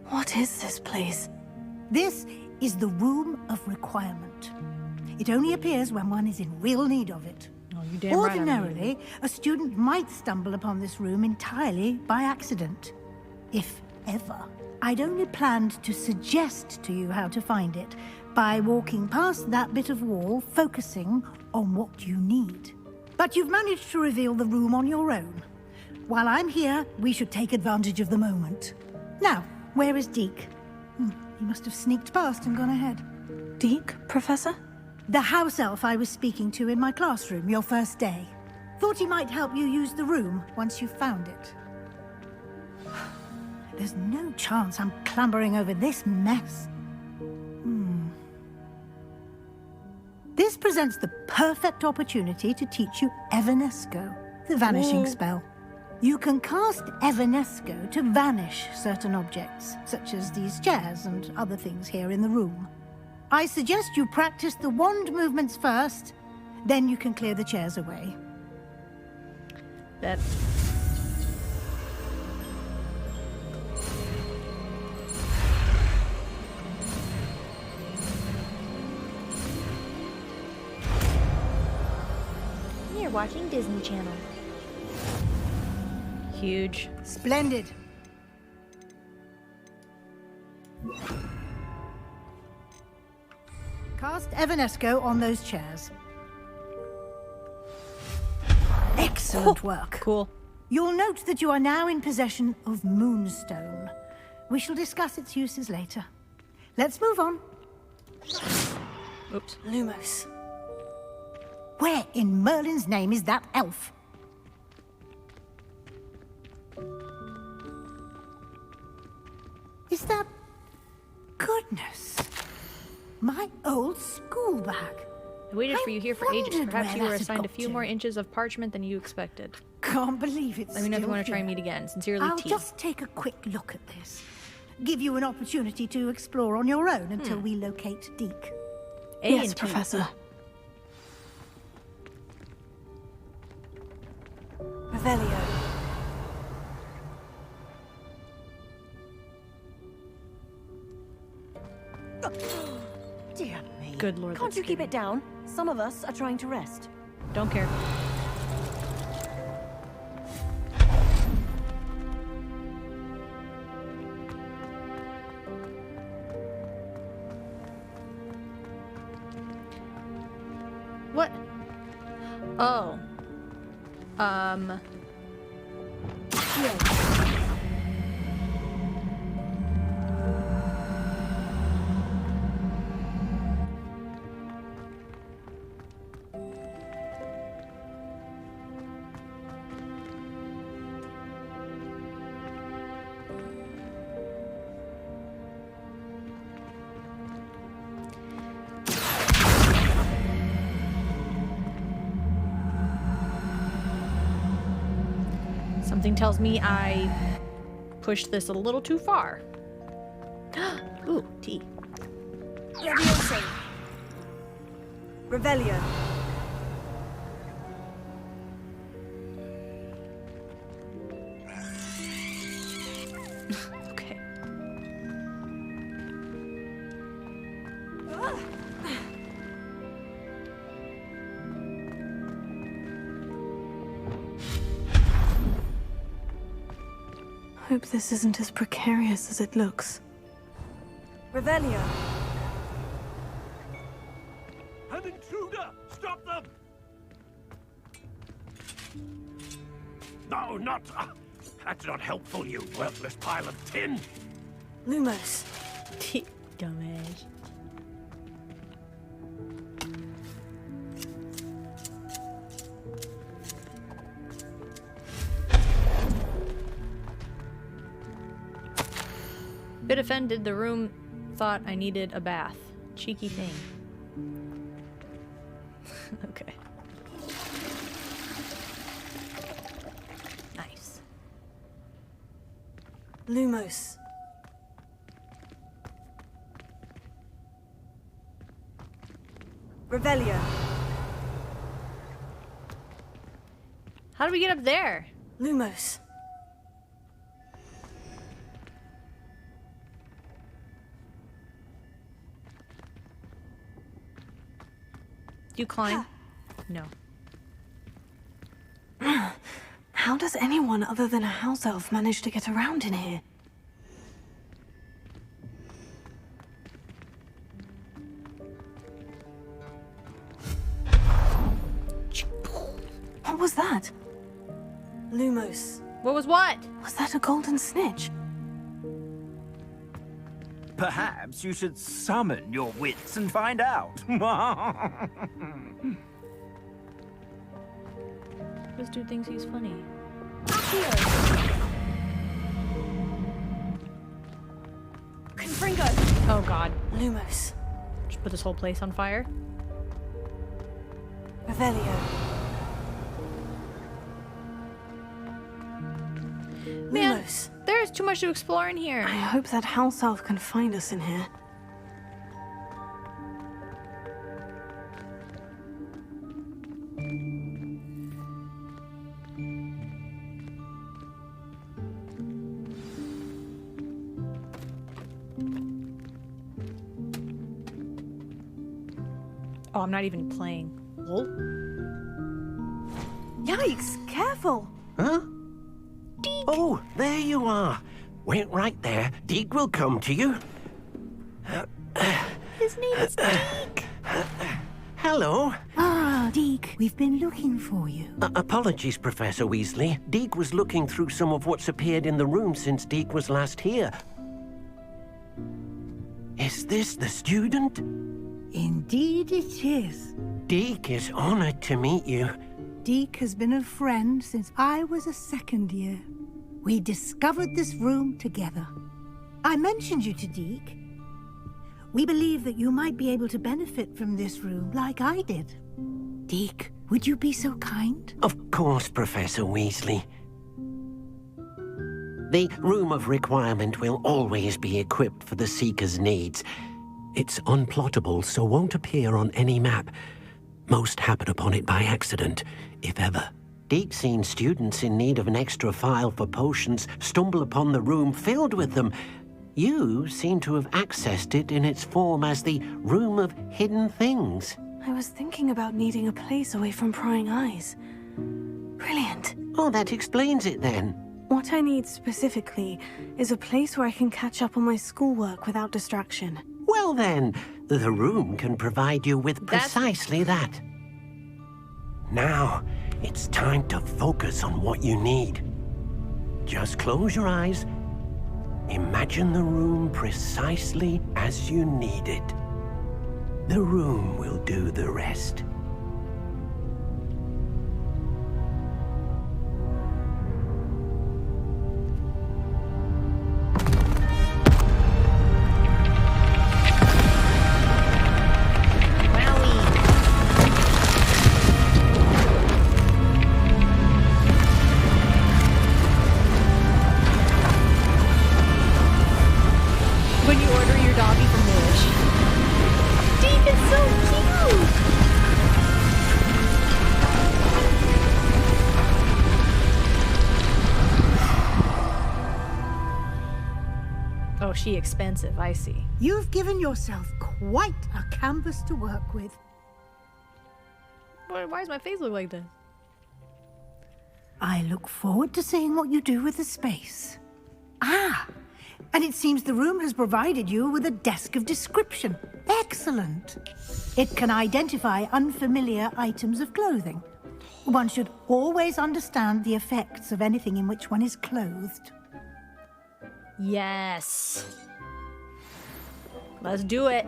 What is this place? This is the Room of Requirement. It only appears when one is in real need of it. Oh, you damn right I'm in Ordinarily, a student might stumble upon this room entirely by accident. If ever. I'd only planned to suggest to you how to find it by walking past that bit of wall, focusing on what you need. But you've managed to reveal the room on your own. While I'm here, we should take advantage of the moment. Now, where is Deke? He must have sneaked past and gone ahead. Deke, Professor? The house elf I was speaking to in my classroom your first day. Thought he might help you use the room once you found it. There's no chance I'm clambering over this mess. This presents the perfect opportunity to teach you Evanesco, the vanishing spell. You can cast Evanesco to vanish certain objects, such as these chairs and other things here in the room. I suggest you practice the wand movements first, then you can clear the chairs away. Bet. You're watching Disney Channel. Huge. Splendid. Cast Evanesco on those chairs. Excellent work. Cool. You'll note that you are now in possession of Moonstone. We shall discuss its uses later. Let's move on. Oops. Lumos. Where in Merlin's name is that elf? Is that... Goodness. My old school bag. I waited for you here for ages. wondered Perhaps where you were that had assigned a got few to. more inches of parchment than you expected. Can't believe it's Let me know if you still want to try and here. meet again. Sincerely, I'll T. just take a quick look at this. Give you an opportunity to explore on your own until we locate Deke. A Yes, and T. Professor. Revelio. Dear me. Good lord. Can't you keep it down? Some of us are trying to rest. Don't care. What? Oh. Something tells me I pushed this a little too far. Ooh, tea. Leviosa. Revelio. Okay. Hope this isn't as precarious as it looks. Revelio. An intruder! Stop them! No, not... that's not helpful, you worthless pile of tin! Lumos. Dumbass. Bit offended, the room thought I needed a bath. Cheeky thing. Okay. Nice. Lumos. Revelio. How do we get up there? Lumos. Do you climb? No. How does anyone other than a house elf manage to get around in here? What was that? Lumos. What was what? Was that a golden snitch? Perhaps you should summon your wits and find out. This dude thinks he's funny. Confringo. Oh god. Lumos. Just put this whole place on fire. Revelio. Man, Lumos. there's too much to explore in here. I hope that house elf can find us in here. Oh, I'm not even playing. Lol. Yikes! Careful! Huh? Deek. Oh, there you are. Wait right there. Deek will come to you. His name is Deek. Hello. Ah, Deek, we've been looking for you. Apologies, Professor Weasley. Deek was looking through some of what's appeared in the room since Deek was last here. Is this the student? Indeed it is. Deek is honored to meet you. Deek has been a friend since I was a second year. We discovered this room together. I mentioned you to Deek. We believe that you might be able to benefit from this room like I did. Deek, would you be so kind? Of course, Professor Weasley. The Room of Requirement will always be equipped for the Seeker's needs. It's unplottable, so won't appear on any map. Most happen upon it by accident, if ever. Deep-seen students in need of an extra file for potions stumble upon the room filled with them. You seem to have accessed it in its form as the Room of Hidden Things. I was thinking about needing a place away from prying eyes. Brilliant. Oh, that explains it then. What I need specifically is a place where I can catch up on my schoolwork without distraction. Well then, the room can provide you with precisely that. Now, it's time to focus on what you need. Just close your eyes. Imagine the room precisely as you need it. The room will do the rest. When you order your doggy from Wish. Deep is so cute! Oh, she expensive, I see. You've given yourself quite a canvas to work with. Why does my face look like this? I look forward to seeing what you do with the space. Ah! And it seems the room has provided you with a desk of description. Excellent. It can identify unfamiliar items of clothing. One should always understand the effects of anything in which one is clothed. Yes. Let's do it.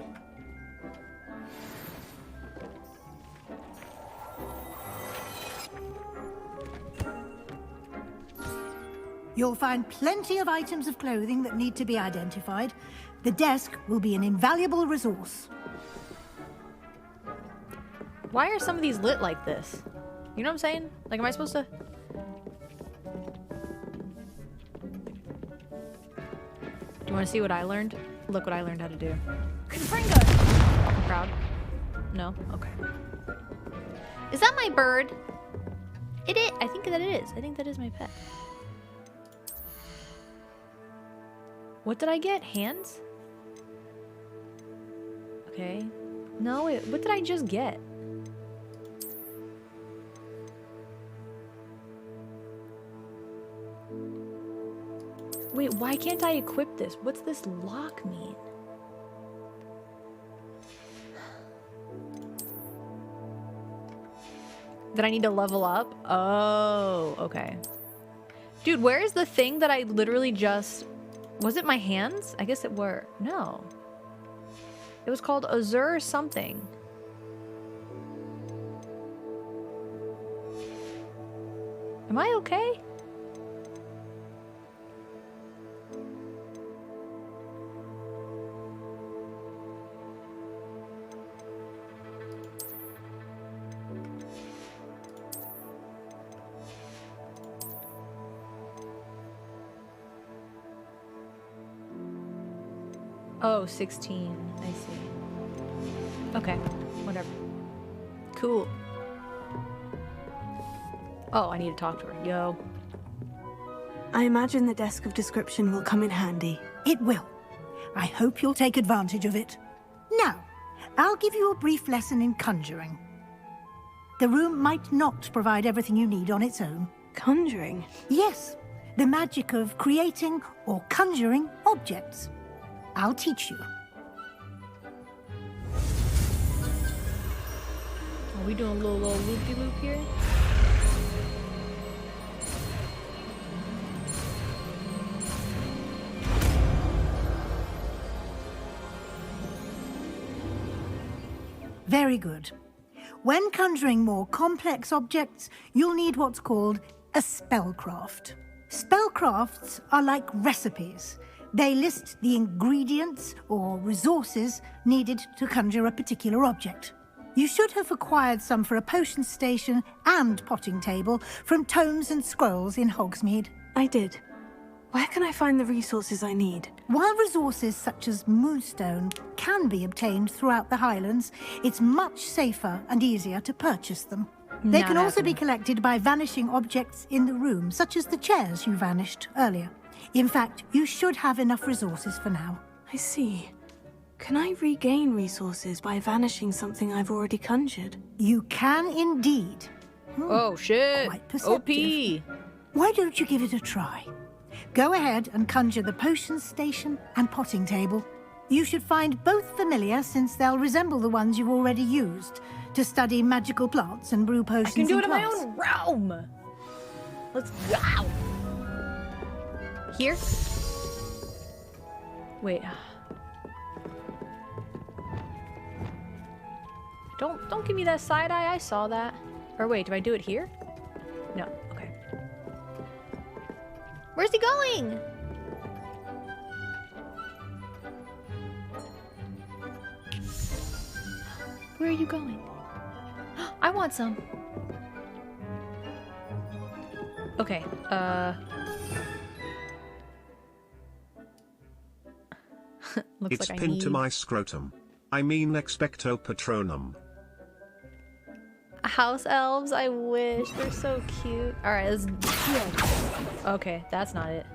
You'll find plenty of items of clothing that need to be identified. The desk will be an invaluable resource. Why are some of these lit like this? You know what I'm saying? Like, am I supposed to... Do you want to see what I learned? Look what I learned how to do. Confringo! I'm proud. No? Okay. Is that my bird? It is. I think that it is. I think that is my pet. What did I get? Hands? Okay. No, what did I just get? Wait, why can't I equip this? What's this lock mean? Did I need to level up? Oh, okay. Dude, where is the thing that I literally just... Was it my hands? I guess it were. No. It was called Azure something. Am I okay? Oh, 16. I see. Okay, whatever. Cool. Oh, I need to talk to her. Yo. I imagine the desk of description will come in handy. It will. I hope you'll take advantage of it. Now, I'll give you a brief lesson in conjuring. The room might not provide everything you need on its own. Conjuring? Yes, the magic of creating or conjuring objects. I'll teach you. Are we doing a little loop-de-loop here? Very good. When conjuring more complex objects, you'll need what's called a spellcraft. Spellcrafts are like recipes. They list the ingredients or resources needed to conjure a particular object. You should have acquired some for a potion station and potting table from tomes and scrolls in Hogsmeade. I did. Where can I find the resources I need? While resources such as moonstone can be obtained throughout the Highlands, it's much safer and easier to purchase them. They Not can also be happening. collected by vanishing objects in the room, such as the chairs you vanished earlier. In fact, you should have enough resources for now. I see. Can I regain resources by vanishing something I've already conjured? You can indeed. Oh shit! Quite perceptive. OP. Why don't you give it a try? Go ahead and conjure the potions station and potting table. You should find both familiar, since they'll resemble the ones you've already used to study magical plants and brew potions. I can do it in my class. own realm. Let's go. Here. Wait. Don't give me that side eye. I saw that. Or wait, do I do it here? No. Okay. Where's he going? Where are you going? I want some. Okay. Looks It's like I pinned need to my scrotum. I mean expecto patronum. house elves. I wish they're so cute. All right, let's. Okay, that's not it.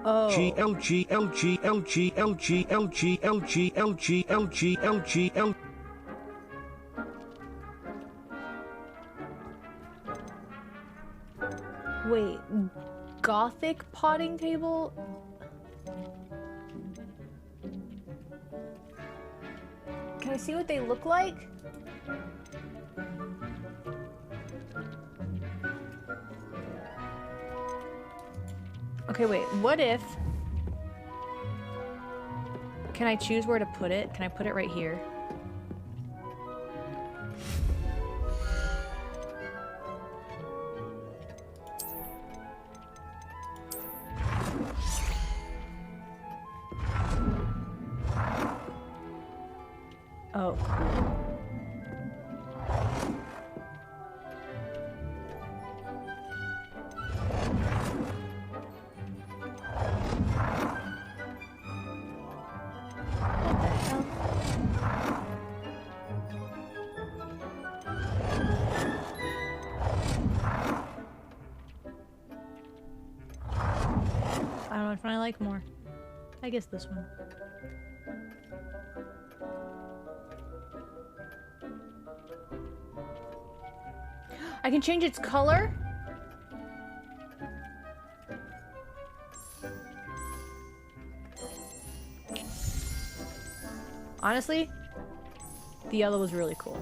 Oh. GLGLGLGLGLGLGLGLGLGL. Wait, Gothic potting table? Can I see what they look like? Okay, wait, what if... Can I choose where to put it? Can I put it right here? Oh. I don't know which one I like more. I guess this one. I can change its color? Honestly, the yellow was really cool.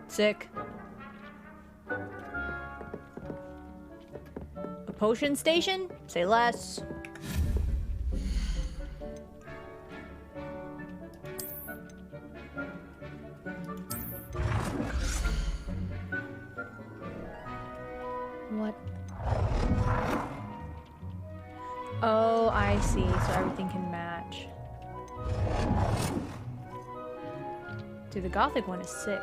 Sick. A potion station? Say less. What? Oh, I see. So everything can match. Dude, the Gothic one is sick.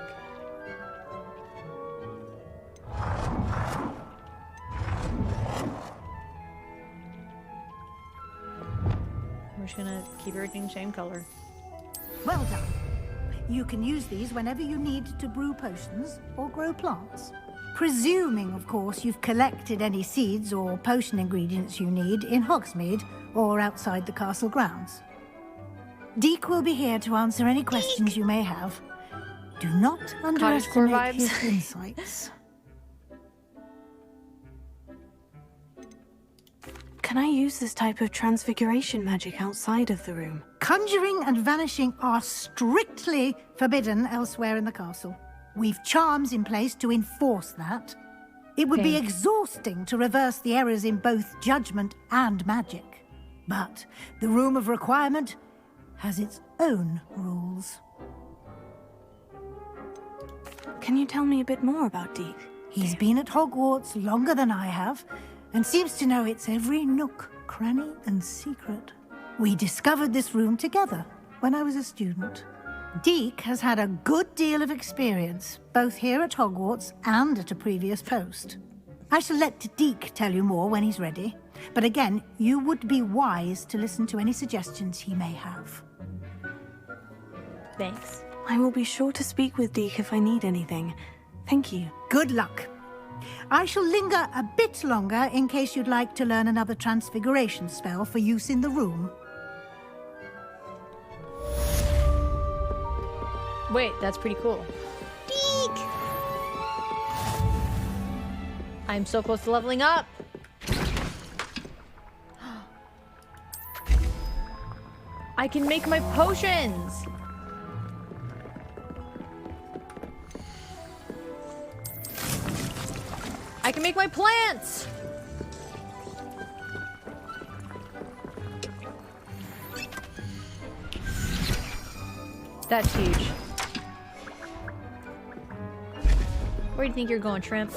We're just gonna keep everything same color. Well done. You can use these whenever you need to brew potions or grow plants. Presuming, of course, you've collected any seeds or potion ingredients you need in Hogsmeade or outside the castle grounds. Deek will be here to answer any questions you may have. Do not Cottagecore underestimate vibes. his insights. Can I use this type of transfiguration magic outside of the room? Conjuring and vanishing are strictly forbidden elsewhere in the castle. We've charms in place to enforce that. It would be Pink. exhausting to reverse the errors in both judgment and magic. But the Room of Requirement has its own rules. Can you tell me a bit more about Deek? He's been at Hogwarts longer than I have, and seems to know its every nook, cranny, and secret. We discovered this room together when I was a student. Deke has had a good deal of experience, both here at Hogwarts and at a previous post. I shall let Deke tell you more when he's ready, but again, you would be wise to listen to any suggestions he may have. Thanks. I will be sure to speak with Deke if I need anything. Thank you. Good luck. I shall linger a bit longer in case you'd like to learn another transfiguration spell for use in the room. Wait, that's pretty cool. Deke! I'm so close to leveling up. I can make my potions. I can make my plants. That's huge. Where do you think you're going, Shrimp?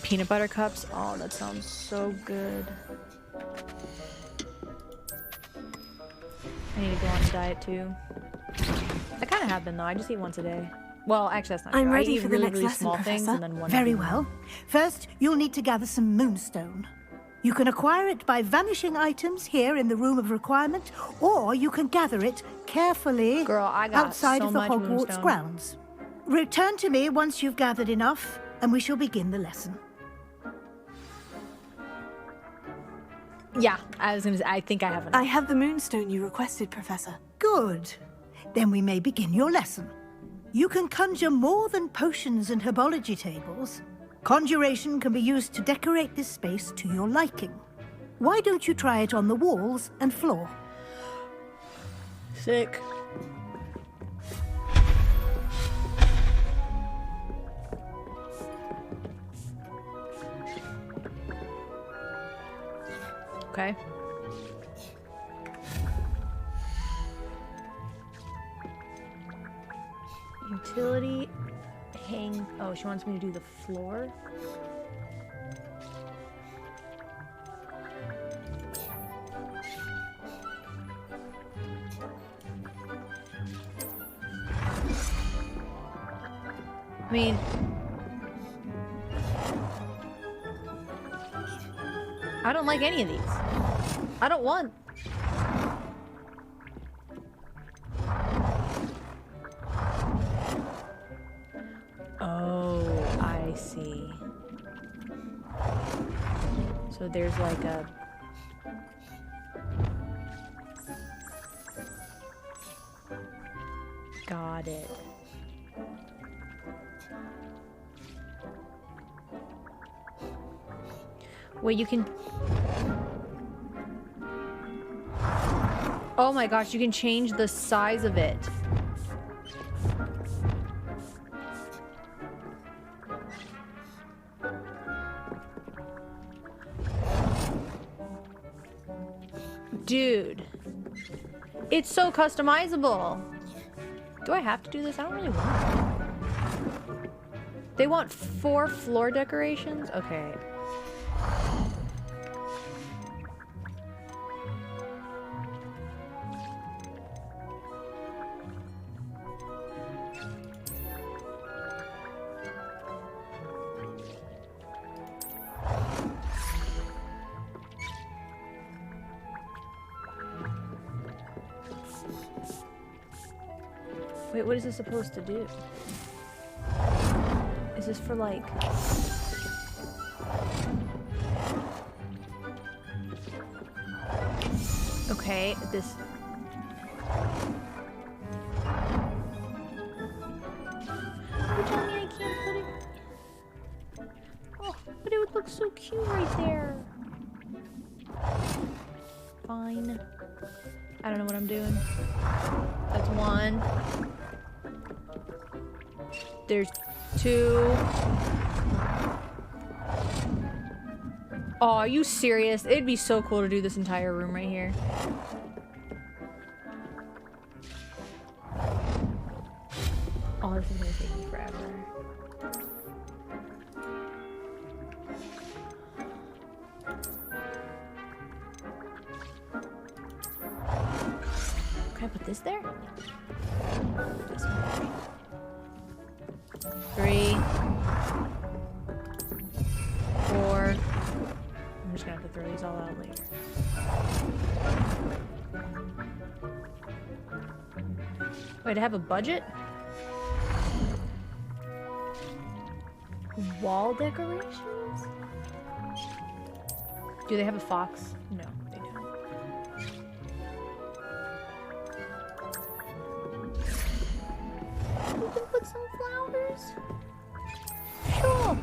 Peanut butter cups? Oh, that sounds so good. I need to go on a diet too. I kind of have been though. I just eat once a day. Well, actually, that's not true. I'm ready I eat for the really, next really lesson, small things Professor. and then one. Very every well. First, you'll need to gather some moonstone. You can acquire it by vanishing items here in the Room of Requirement, or you can gather it carefully outside so of the much Hogwarts moonstone. grounds. Return to me once you've gathered enough, and we shall begin the lesson. Yeah, I was gonna say, I think I have enough. I have the moonstone you requested, Professor. Good. Then we may begin your lesson. You can conjure more than potions and herbology tables. Conjuration can be used to decorate this space to your liking. Why don't you try it on the walls and floor? Sick. Okay. Utility hang. Oh, she wants me to do the floor. I mean, I don't like any of these. I don't want. Oh, I see. So there's like a... Got it. Wait, you can... Oh my gosh, you can change the size of it. Dude. It's so customizable. Do I have to do this? I don't really want to. They want 4 floor decorations? Okay. Wait, what is this supposed to do? Is this for like... Okay, this... You're telling me I can't put it... Oh, but it would look so cute right there. Fine. I don't know what I'm doing. That's 1. There's 2. Oh, are you serious? It'd be so cool to do this entire room right here. whatever. Can I put this there? This one. 3, 4. I'm just gonna have to throw these all out later. Wait, I have a budget? Wall decorations? Do they have a fox? No, they don't. We can put some flowers. Sure.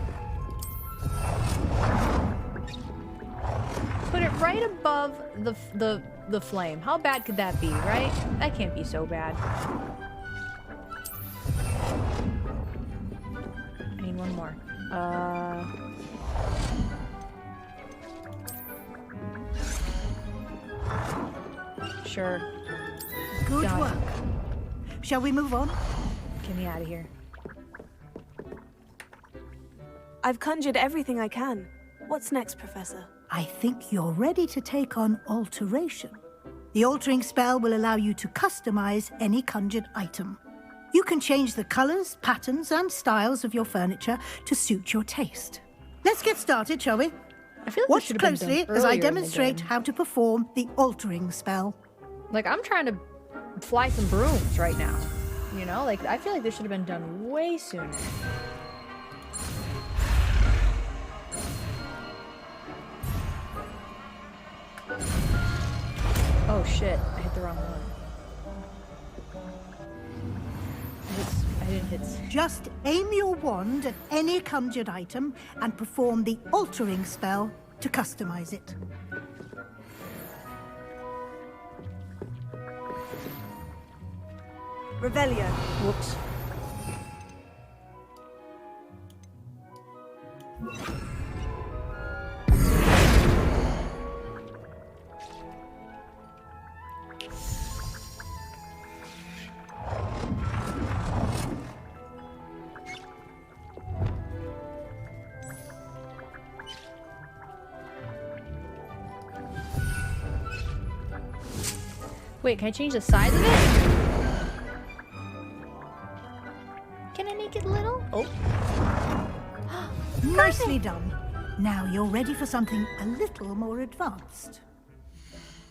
Put it right above the flame. How bad could that be, right? That can't be so bad. I need one more. Sure. Good Done. work. Shall we move on? Get me out of here. I've conjured everything I can. What's next, Professor? I think you're ready to take on alteration. The altering spell will allow you to customize any conjured item. You can change the colors, patterns, and styles of your furniture to suit your taste. Let's get started, shall we? I feel like Watch closely as I demonstrate how to perform the altering spell. Like, I'm trying to fly some brooms right now. You know, like, I feel like this should have been done way sooner. Oh shit, I hit the wrong one. I didn't hit. Just aim your wand at any conjured item and perform the altering spell to customize it. Revelio. Whoops. Wait, can I change the size of it? Can I make it little? Oh. Nicely done. Now you're ready for something a little more advanced.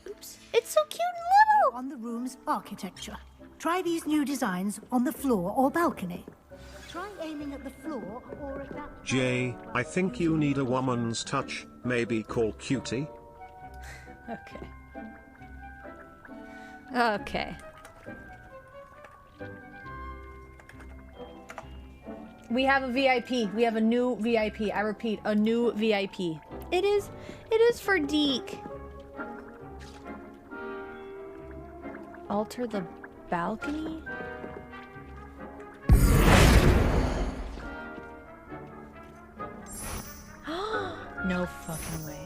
Oops. It's so cute and little! On the room's architecture. Try these new designs on the floor or balcony. Try aiming at the floor or at that... Jay, I think you need a woman's touch, maybe call Cutie. Okay. Okay. We have a VIP. We have a new VIP. I repeat, a new VIP. It is for Deke. Alter the balcony? No fucking way.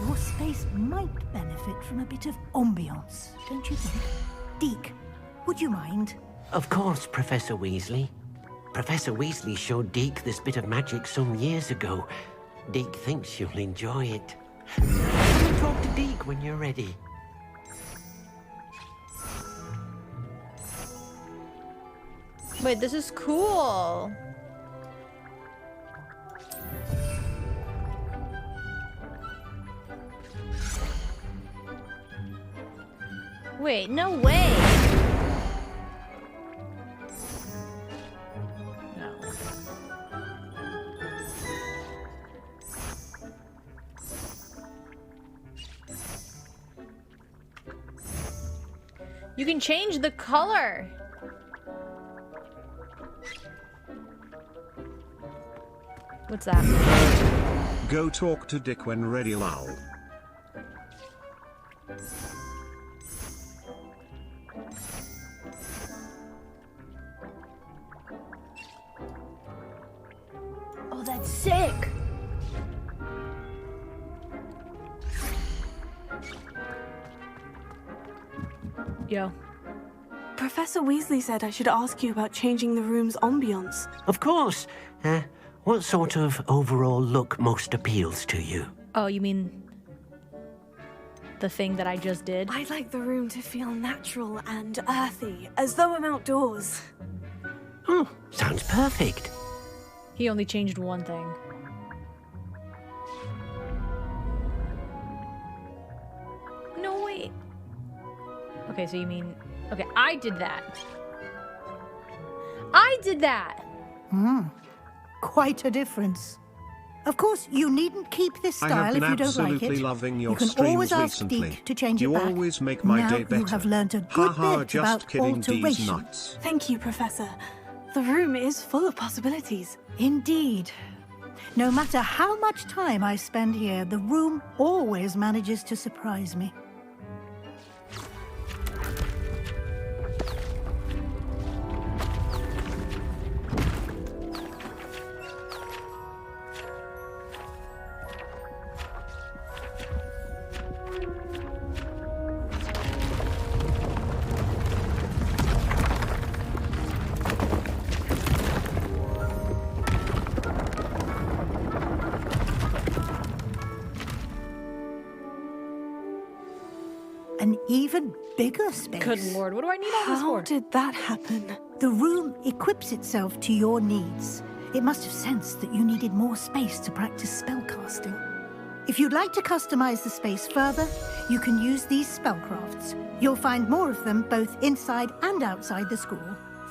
Your space might benefit from a bit of ambiance, don't you think? Deke, would you mind? Of course, Professor Weasley. Professor Weasley showed Deke this bit of magic some years ago. Deke thinks you'll enjoy it. Come and talk to Deke when you're ready. Wait, this is cool. Wait, no way. No. You can change the color. What's that? Go talk to Dick when ready, lol. sick. Yo. Professor Weasley said I should ask you about changing the room's ambience. Of course. What sort of overall look most appeals to you? Oh, you mean the thing that I just did? I'd like the room to feel natural and earthy, as though I'm outdoors. Oh, sounds perfect. He only changed one thing. No, wait. Okay, so you mean... Okay, I did that. I did that! Quite a difference. Of course, you needn't keep this I style have if been you don't like absolutely it. loving your You can streams always ask recently. Deke to change You it back. always make my now day better. you have learned a good Haha, bit just about kidding, D's alteration. nuts. Thank you, Professor. The room is full of possibilities. Indeed. No matter how much time I spend here, the room always manages to surprise me. An even bigger space. Good lord, what do I need all this for? How did that happen? The room equips itself to your needs. It must have sensed that you needed more space to practice spellcasting. If you'd like to customize the space further, you can use these spellcrafts. You'll find more of them both inside and outside the school.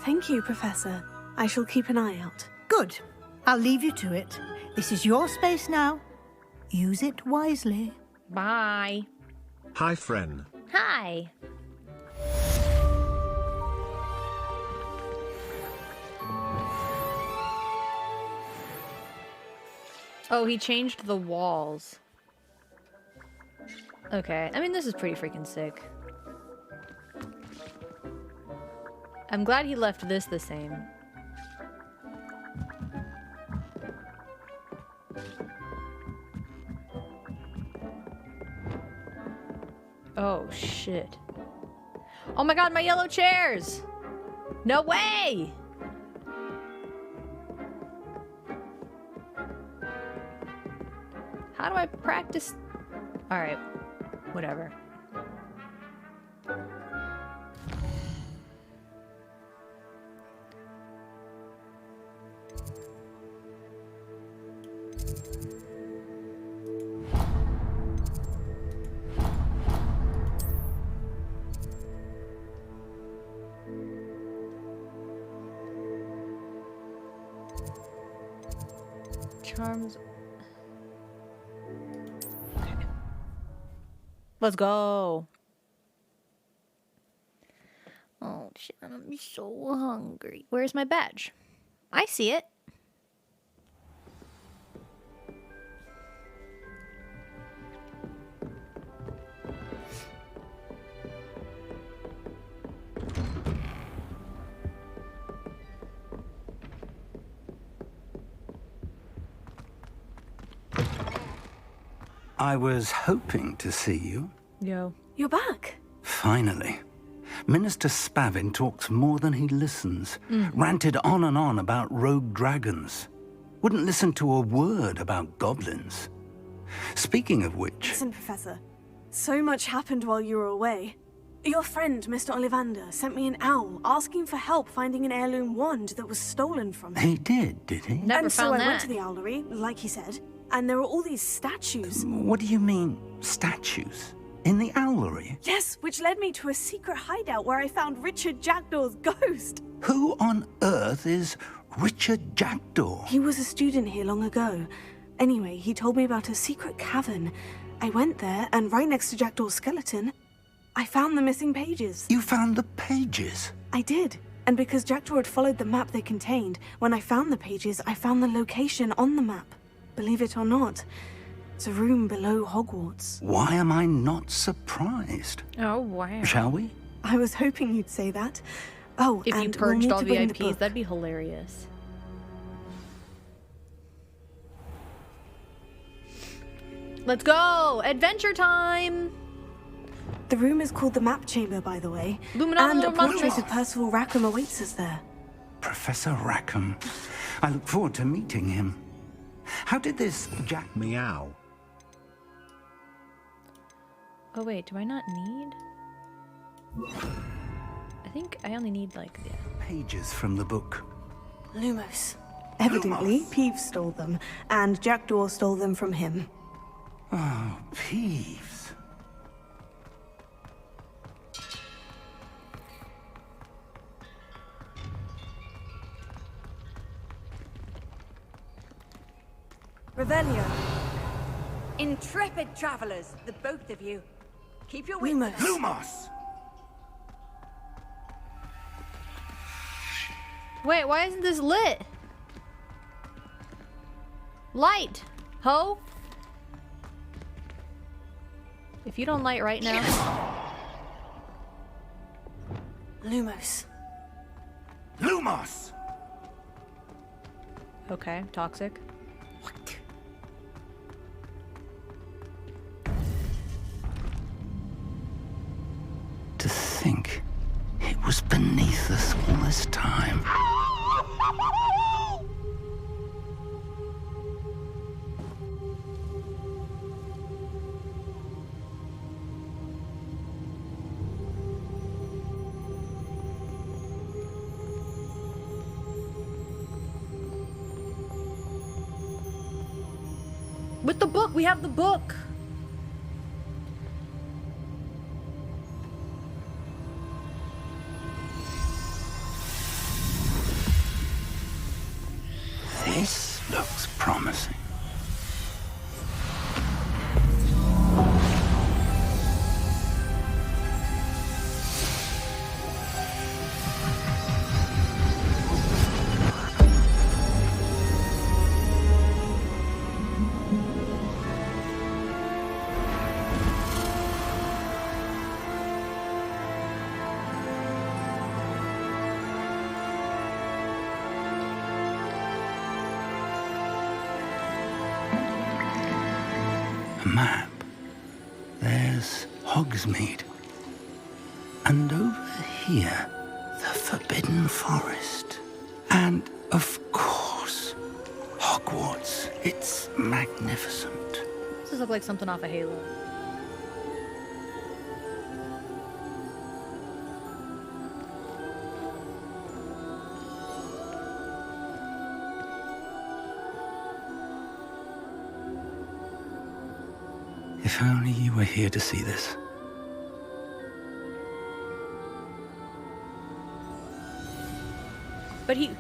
Thank you, Professor. I shall keep an eye out. Good. I'll leave you to it. This is your space now. Use it wisely. Bye. Hi, friend. Hi. Oh, he changed the walls. Okay, I mean, this is pretty freaking sick. I'm glad he left this the same. Oh, shit. Oh my god, my yellow chairs! No way! How do I practice? Alright, whatever. Charms. Okay. Let's go. Oh shit, I'm so hungry. Where's my badge? I see it. I was hoping to see you. Yo. You're back. Finally. Minister Spavin talks more than he listens. Ranted on and on about rogue dragons. Wouldn't listen to a word about goblins. Speaking of which... Listen, Professor. So much happened while you were away. Your friend, Mr. Ollivander, sent me an owl asking for help finding an heirloom wand that was stolen from him. He did he? Never and so found I that. went to the owlery, like he said, and there were all these statues. What do you mean, statues? In the owlery? Yes, which led me to a secret hideout where I found Richard Jackdaw's ghost. Who on earth is Richard Jackdaw? He was a student here long ago. Anyway, he told me about a secret cavern. I went there, and right next to Jackdaw's skeleton, I found the missing pages. You found the pages? I did. And because Jackdaw had followed the map they contained, when I found the pages, I found the location on the map. Believe it or not, it's a room below Hogwarts. Why am I not surprised? Oh, wow. Shall we? I was hoping you'd say that. Oh, If you and we'll purged need all to bring the VIPs, book. that'd be hilarious. Let's go! Adventure time! The room is called the Map Chamber, by the way. And a portrait of Percival Rackham awaits us there. Professor Rackham. I look forward to meeting him. How did this Jack... Meow. Oh wait, do I not need? I think I only need like pages from the book. Lumos. Evidently, Peeves stole them, and Jackdaw stole them from him. Oh, Peeves. Revelio. Intrepid travelers, the both of you. Keep your wits. Lumos! Wait, why isn't this lit? Light! Ho! If you don't light right now... Lumos. Lumos! Okay, toxic. To think it was beneath us all this time. With the book! We have the book! This looks promising. Map. There's Hogsmeade. And over here, the Forbidden Forest. And, of course, Hogwarts. It's magnificent. This does look like something off of Halo. If only you were here to see this. But he...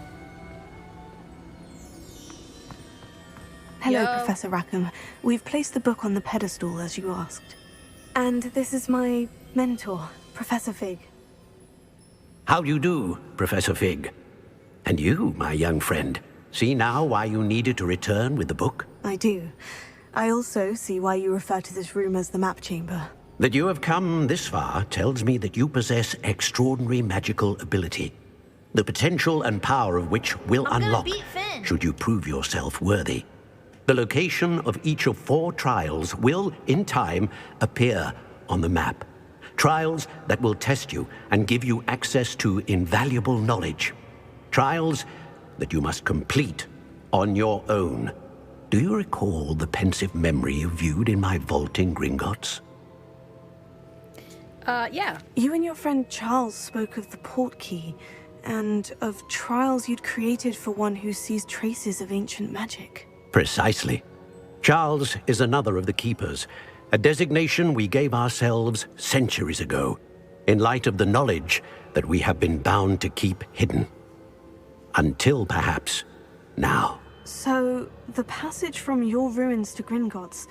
Hello, Yo. Professor Rackham. We've placed the book on the pedestal, as you asked. And this is my mentor, Professor Fig. How do you do, Professor Fig? And you, my young friend, see now why you needed to return with the book? I do. I also see why you refer to this room as the Map Chamber. That you have come this far tells me that you possess extraordinary magical ability, the potential and power of which will unlock should you prove yourself worthy. The location of each of 4 trials will, in time, appear on the map. Trials that will test you and give you access to invaluable knowledge. Trials that you must complete on your own. Do you recall the pensive memory you viewed in my vault in Gringotts? Yeah. You and your friend Charles spoke of the portkey, and of trials you'd created for one who sees traces of ancient magic. Precisely. Charles is another of the Keepers, a designation we gave ourselves centuries ago, in light of the knowledge that we have been bound to keep hidden. Until, perhaps, now. So, the passage from your ruins to Gringotts,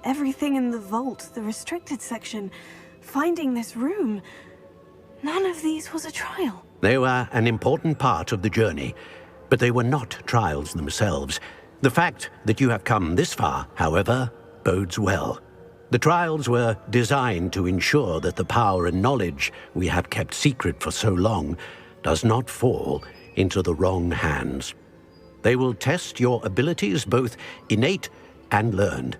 everything in the vault, the restricted section, finding this room, none of these was a trial. They were an important part of the journey, but they were not trials themselves. The fact that you have come this far, however, bodes well. The trials were designed to ensure that the power and knowledge we have kept secret for so long does not fall into the wrong hands. They will test your abilities, both innate and learned.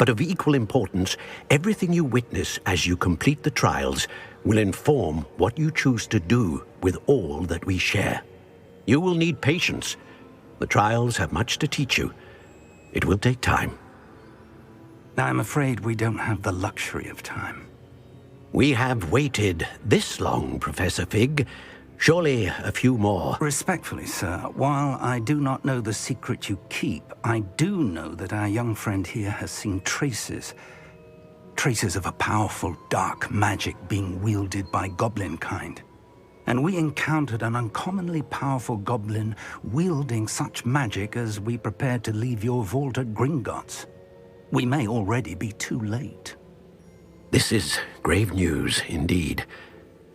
But of equal importance, everything you witness as you complete the trials will inform what you choose to do with all that we share. You will need patience. The trials have much to teach you. It will take time. I'm afraid we don't have the luxury of time. We have waited this long, Professor Fig. Surely a few more. Respectfully, sir, while I do not know the secret you keep, I do know that our young friend here has seen traces. Traces of a powerful dark magic being wielded by goblin kind. And we encountered an uncommonly powerful goblin wielding such magic as we prepared to leave your vault at Gringotts. We may already be too late. This is grave news indeed.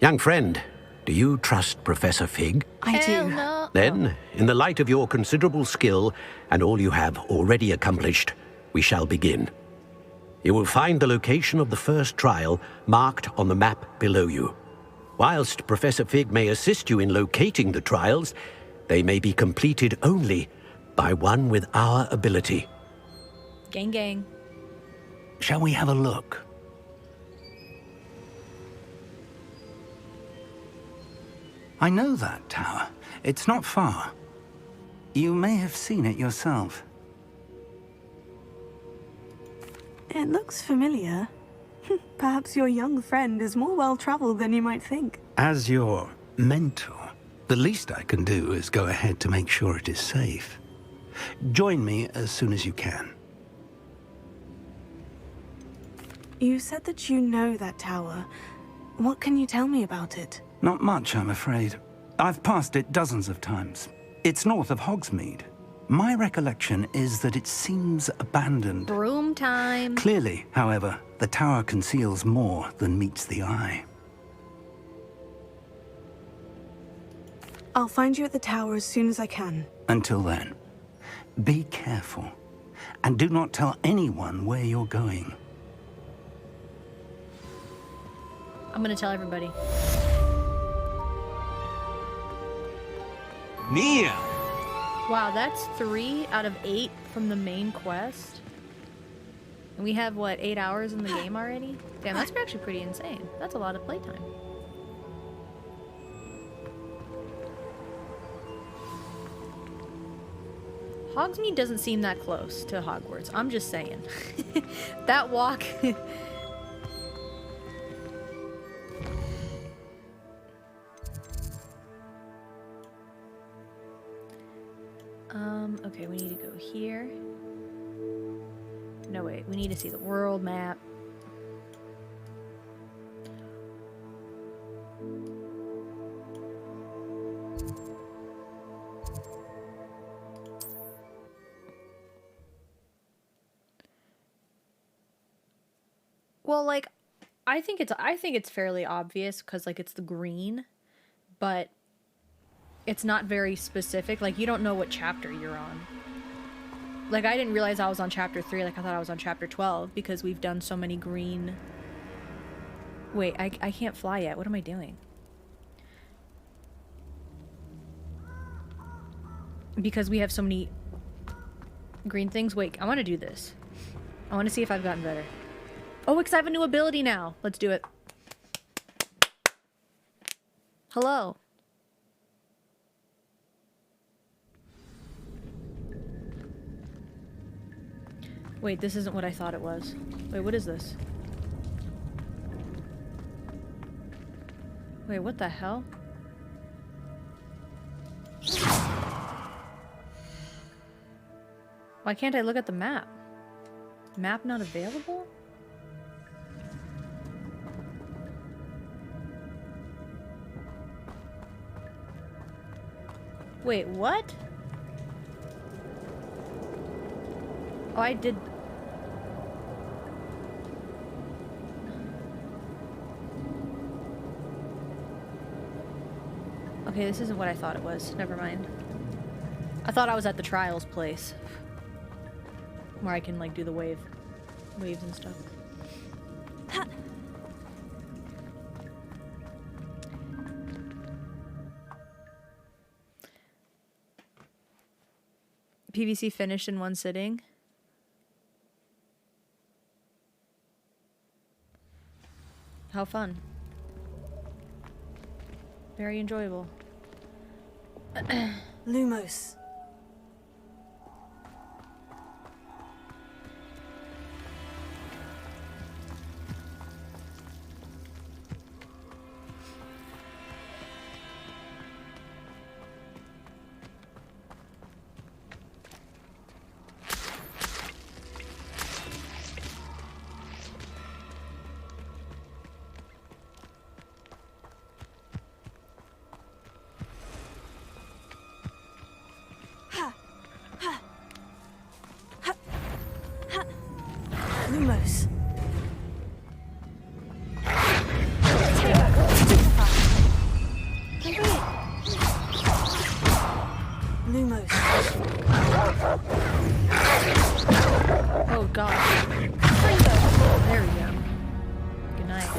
Young friend, do you trust Professor Fig? I do. No. Then, in the light of your considerable skill and all you have already accomplished, we shall begin. You will find the location of the first trial marked on the map below you. Whilst Professor Fig may assist you in locating the trials, they may be completed only by one with our ability. Gang, gang. Shall we have a look? I know that tower. It's not far. You may have seen it yourself. It looks familiar. Perhaps your young friend is more well-traveled than you might think. As your mentor, the least I can do is go ahead to make sure it is safe. Join me as soon as you can. You said that you know that tower. What can you tell me about it? Not much, I'm afraid. I've passed it dozens of times. It's north of Hogsmeade. My recollection is that it seems abandoned. Broom time. Clearly, however, the tower conceals more than meets the eye. I'll find you at the tower as soon as I can. Until then, be careful. And do not tell anyone where you're going. I'm gonna tell everybody. Nia! Wow, that's 3 out of 8 from the main quest. And we have, what, 8 hours in the game already? Damn, that's actually pretty insane. That's a lot of playtime. Hogsmeade doesn't seem that close to Hogwarts. I'm just saying. That walk... Okay, we need to go here. No, wait, we need to see the world map. Well, like, I think it's fairly obvious because, like, it's the green, but it's not very specific. Like, you don't know what chapter you're on. Like, I didn't realize I was on chapter 3. Like, I thought I was on chapter 12 because we've done so many green... Wait, I can't fly yet. What am I doing? Because we have so many green things. Wait, I want to do this. I want to see if I've gotten better. Oh, because I have a new ability now. Let's do it. Hello. Wait, this isn't what I thought it was. Wait, what is this? Wait, what the hell? Why can't I look at the map? Map not available? Wait, what? Oh, I did... Okay, this isn't what I thought it was. Never mind. I thought I was at the trials place. Where I can, like, do the waves and stuff. PVC finished in one sitting. How fun. Very enjoyable. Lumos. Lumos. Lumos. Oh god. There we go. Good night.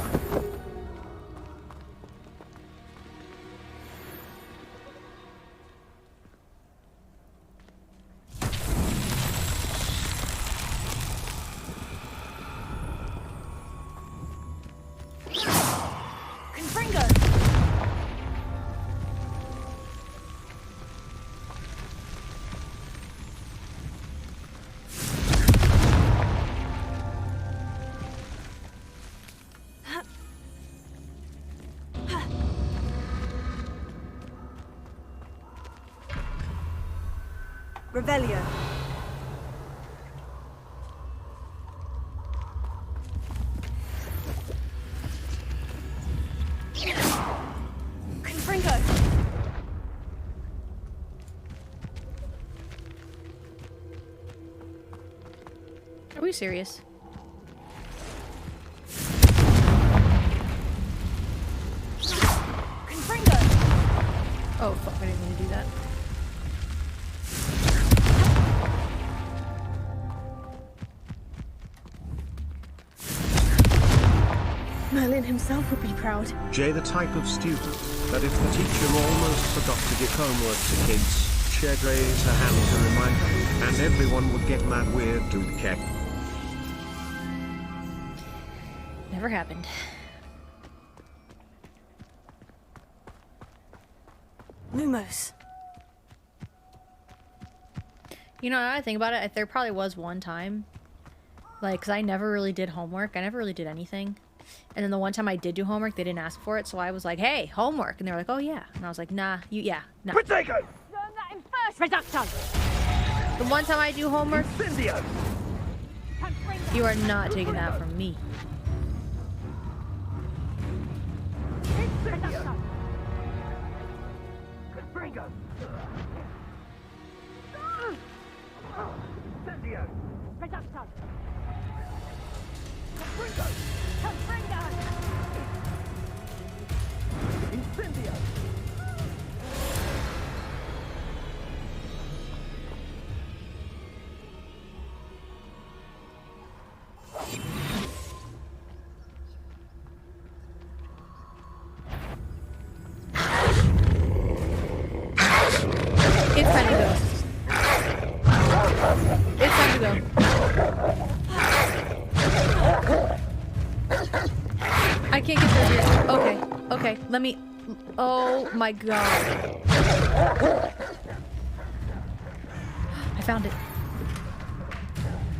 Revelio. Confringo. Are we serious? Confringo. Oh fuck, I didn't mean to do that. Merlin himself would be proud. Jay the type of student that if the teacher almost forgot to give homework to kids, she'd raise her hand to remind them, and everyone would get mad weird dude kept. Never happened. Lumos. You know, now that I think about it, there probably was one time, like, because I never really did homework. I never really did anything. And then the one time I did do homework, they didn't ask for it, so I was like, hey, homework. And they were like, oh, yeah. And I was like, nah, nah. Potato! Learn that in first reduction! The one time I do homework, Incendio! you are not taking that from me. Incendio! Confringo! Incendio! Reduction! Confringo! Confringo! Incendio! It's time to go. It's time to go. I can't get through here. Okay, okay, let me... Oh my god. I found it.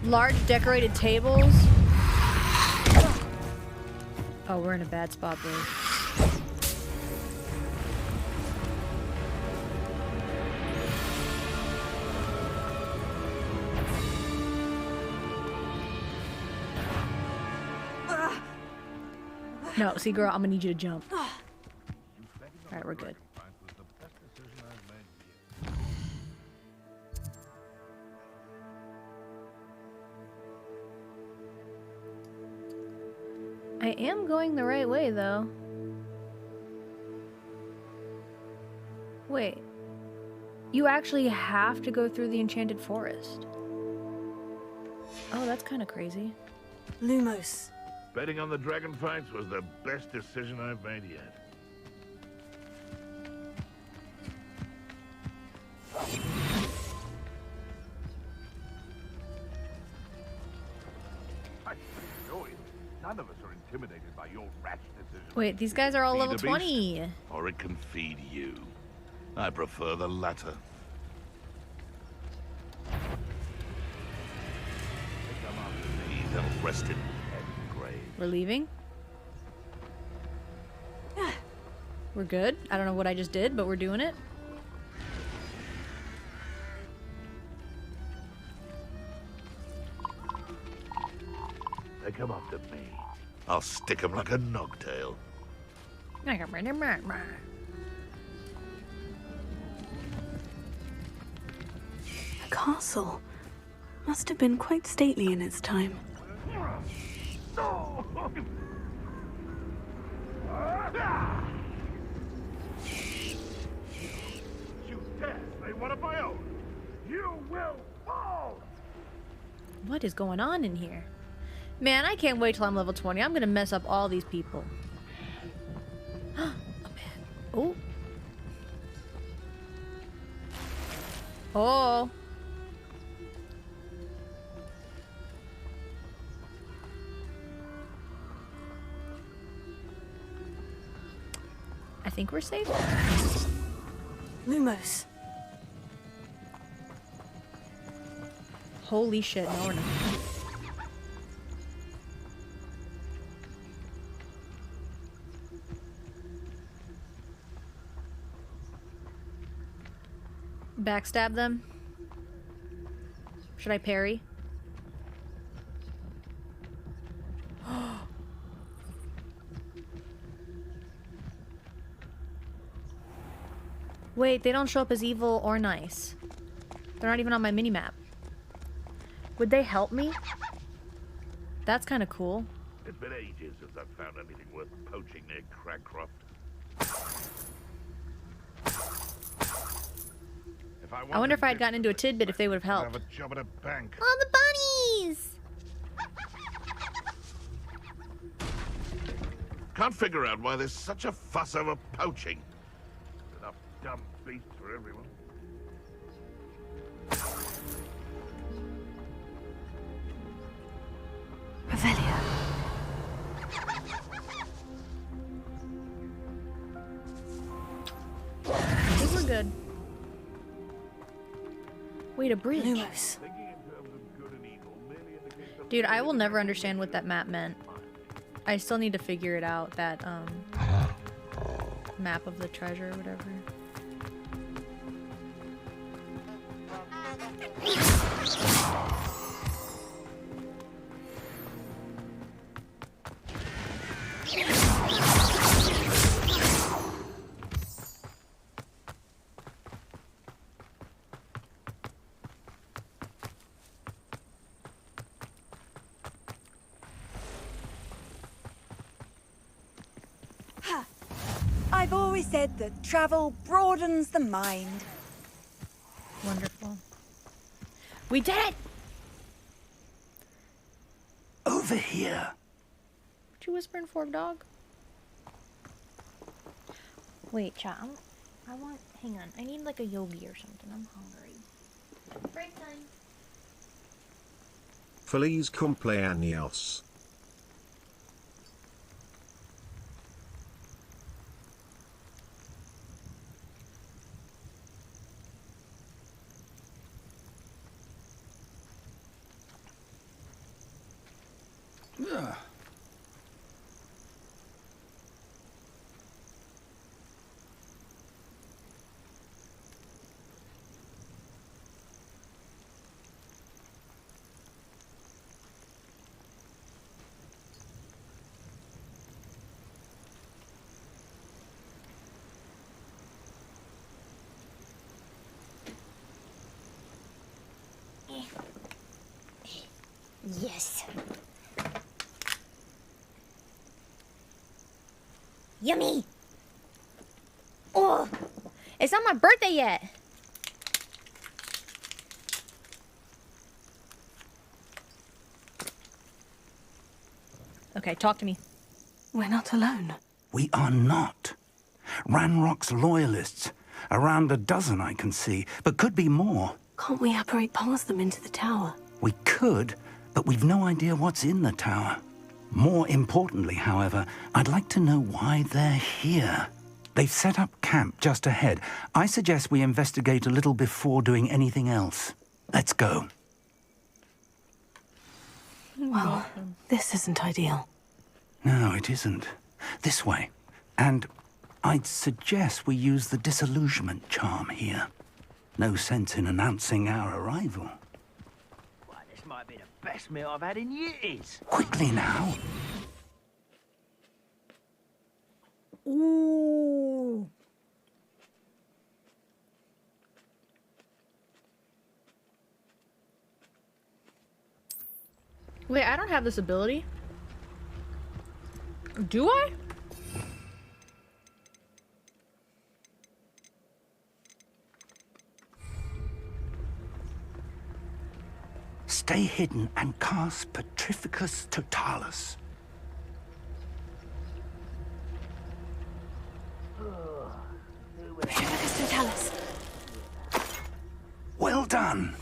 Large decorated tables. Oh, we're in a bad spot, bro. No, see, girl, I'm gonna need you to jump. Alright, we're good. I am going the right way, though. Wait. You actually have to go through the Enchanted Forest. Oh, that's kind of crazy. Lumos. Betting on the dragon fights was the best decision I've made yet. I enjoy it. None of us are intimidated by your rash decision. Wait, these guys are all Feed level a beast, 20. Or it can feed you. I prefer the latter. Come after me, they'll rest in Ed's grave. We're leaving? We're good. I don't know what I just did, but we're doing it. They come after me. I'll stick 'em like a nogtail. The castle must have been quite stately in its time. You dare say one of my own? You will fall! What is going on in here? Man, I can't wait till I'm level 20. I'm gonna mess up all these people. Oh, man. Oh. Oh. I think we're safe. Lumos. Holy shit, no we're not. Backstab them? Should I parry? Wait, they don't show up as evil or nice. They're not even on my minimap. Would they help me? That's kind of cool. It's been ages since I've found anything worth poaching near Cragcroft. I wonder if I had gotten into a tidbit if they would have helped. Have a job at a bank. All the bunnies! Can't figure out why there's such a fuss over poaching. Enough dumb beasts for everyone. Revelia. I think we're good. Wait, a bridge. Lumos. Dude, I will never understand what that map meant. I still need to figure it out, that, map of the treasure or whatever. I've always said that travel broadens the mind. Wonderful. We did it! Over here. What you whispering for, dog? Wait, chat. I want... Hang on. I need like a yogi or something. I'm hungry. Break time. Feliz cumpleaños. Yes. Yummy! Oh! It's not my birthday yet! Okay, talk to me. We're not alone. We are not. Ranrock's loyalists. Around a dozen I can see, but could be more. Can't we apparate past them into the tower? We could, but we've no idea what's in the tower. More importantly, however, I'd like to know why they're here. They've set up camp just ahead. I suggest we investigate a little before doing anything else. Let's go. Well, this isn't ideal. No, it isn't. This way. And I'd suggest we use the disillusionment charm here. No sense in announcing our arrival. Well, this might be the best meal I've had in years. Quickly now. Ooh. Wait, I don't have this ability. Do I? Stay hidden and cast Petrificus Totalis. Petrificus Totalis. Well done.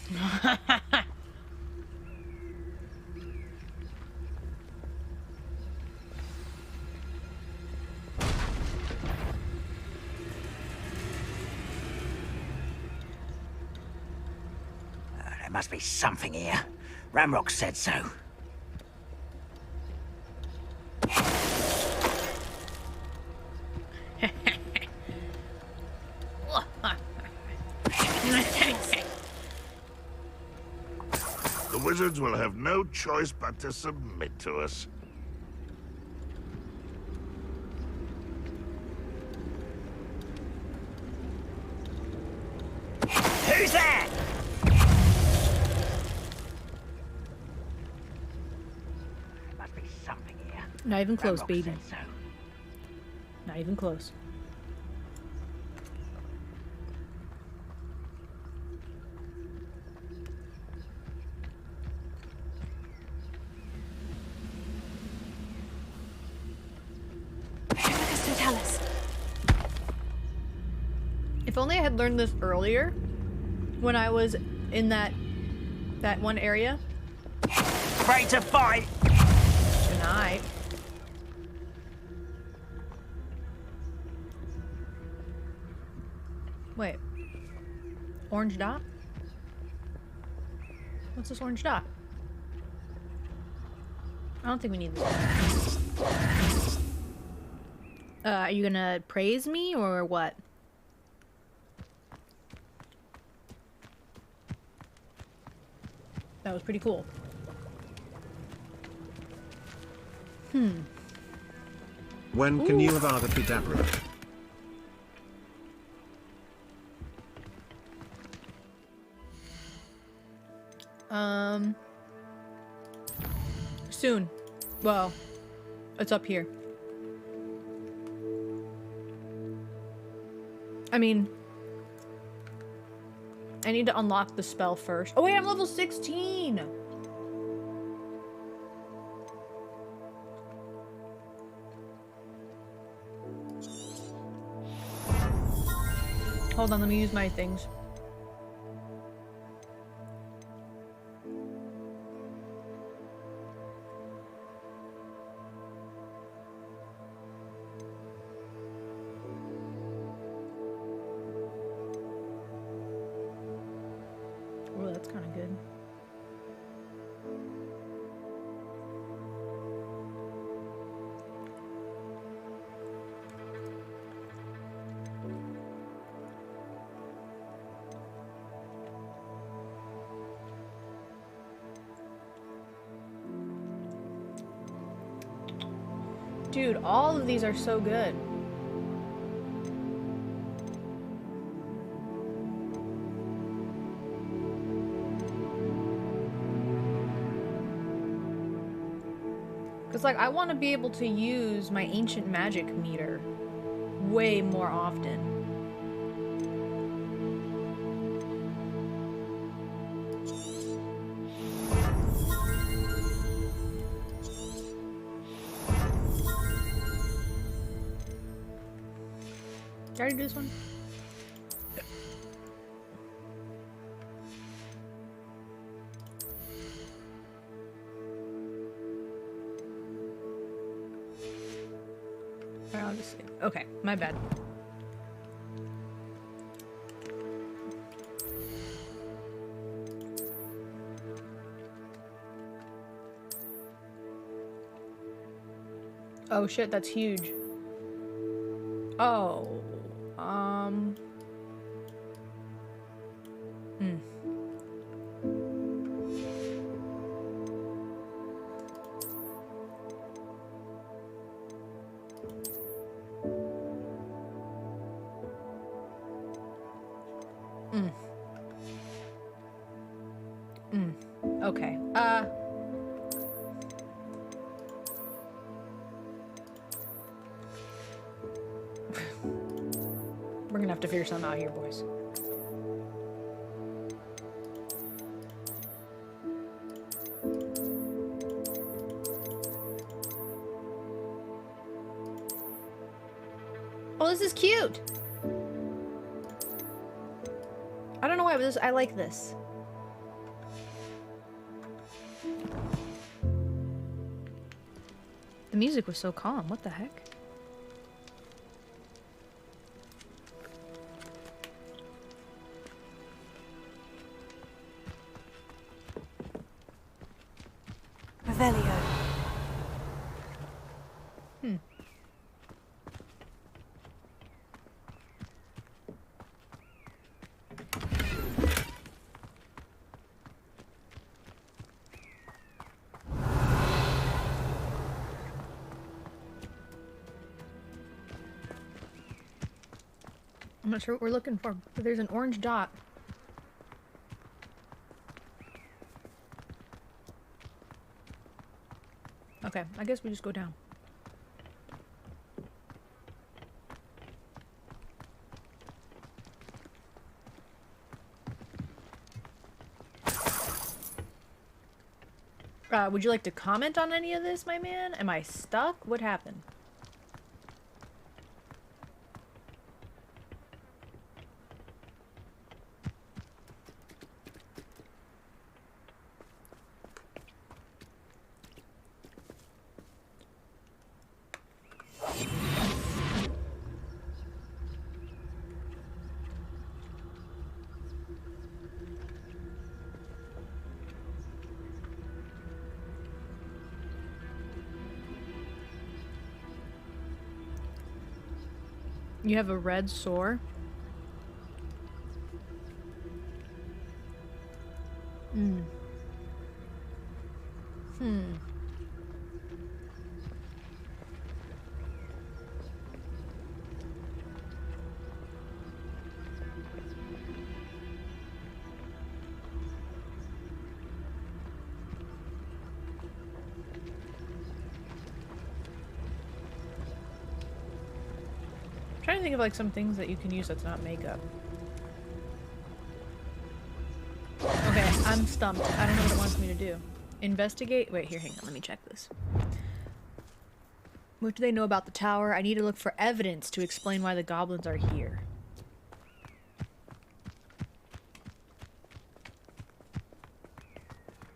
There must be something here. Ramrock said so. The wizards will have no choice but to submit to us. Who's that? Must be something here. Not even close, Ramrock baby. said so. Not even close. Petrificus Totalis. If only I had learned this earlier, when I was in that one area. Ready to fight. Tonight. Wait. Orange dot? What's this orange dot? I don't think we need this. Are you gonna praise me or what? That was pretty cool. When can you Avada Kedavra? Soon. Well, it's up here. I mean, I need to unlock the spell first. Oh wait, I'm level 16! Hold on, let me use my things. Oh, that's kind of good. Dude, all of these are so good. Because, like, I want to be able to use my ancient magic meter way more often. Did I already do this one? My bad. Oh shit, that's huge. Oh, Okay. We're gonna have to figure something out here, boys. Oh, this is cute. I don't know why, but I like this. The music was so calm. What the heck? Revelio. I'm not sure what we're looking for, but there's an orange dot. Okay, I guess we just go down. Would you like to comment on any of this, my man? Am I stuck? What happened? You have a red sore? Trying to think of like some things that you can use that's not makeup. Okay, I'm stumped. I don't know what it wants me to do. Investigate? Wait, here, hang on. Let me check this. What do they know about the tower? I need to look for evidence to explain why the goblins are here.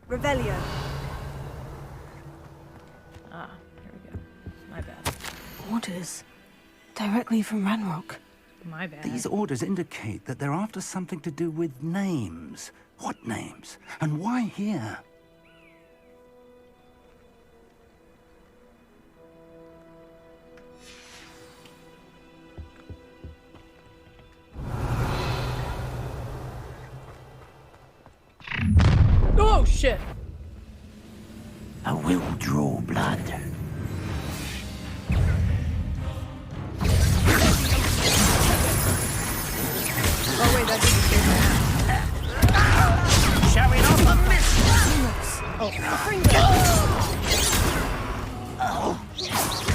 Revelio. Ah, here we go. My bad. Orders. Directly from Ranrock. My bad. These orders indicate that they're after something to do with names. What names? And why here? Oh, shit! I will draw blood. Oh wait, that didn't save my ass. Showing off a miss. Oh.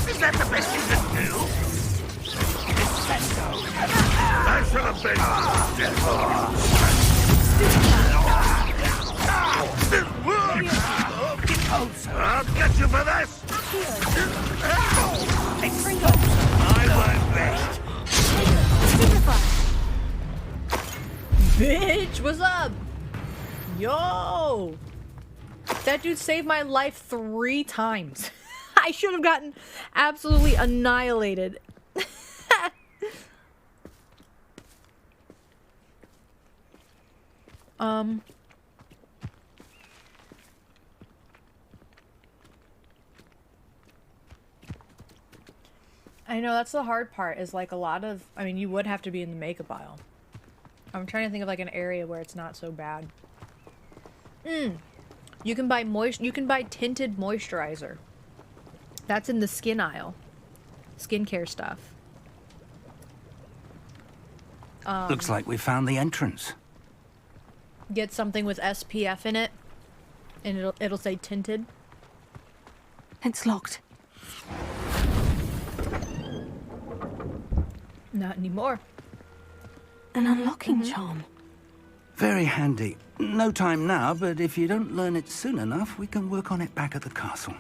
Is that the best you can do? I should have been. I'll get you for this. I work best. Bitch, what's up? Yo! That dude saved my life 3 times. I should have gotten absolutely annihilated. I know that's the hard part is like a lot of, I mean, you would have to be in the makeup aisle. I'm trying to think of like an area where it's not so bad. You can buy tinted moisturizer. That's in the skin aisle. Skincare stuff. Looks like we found the entrance. Get something with SPF in it, and it'll say tinted. It's locked. Not anymore. An unlocking charm. Very handy. No time now, but if you don't learn it soon enough, we can work on it back at the castle.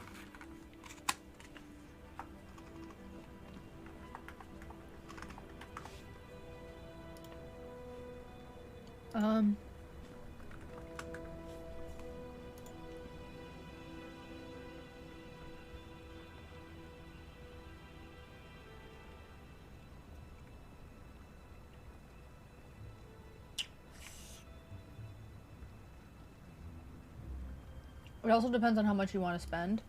It also depends on how much you want to spend.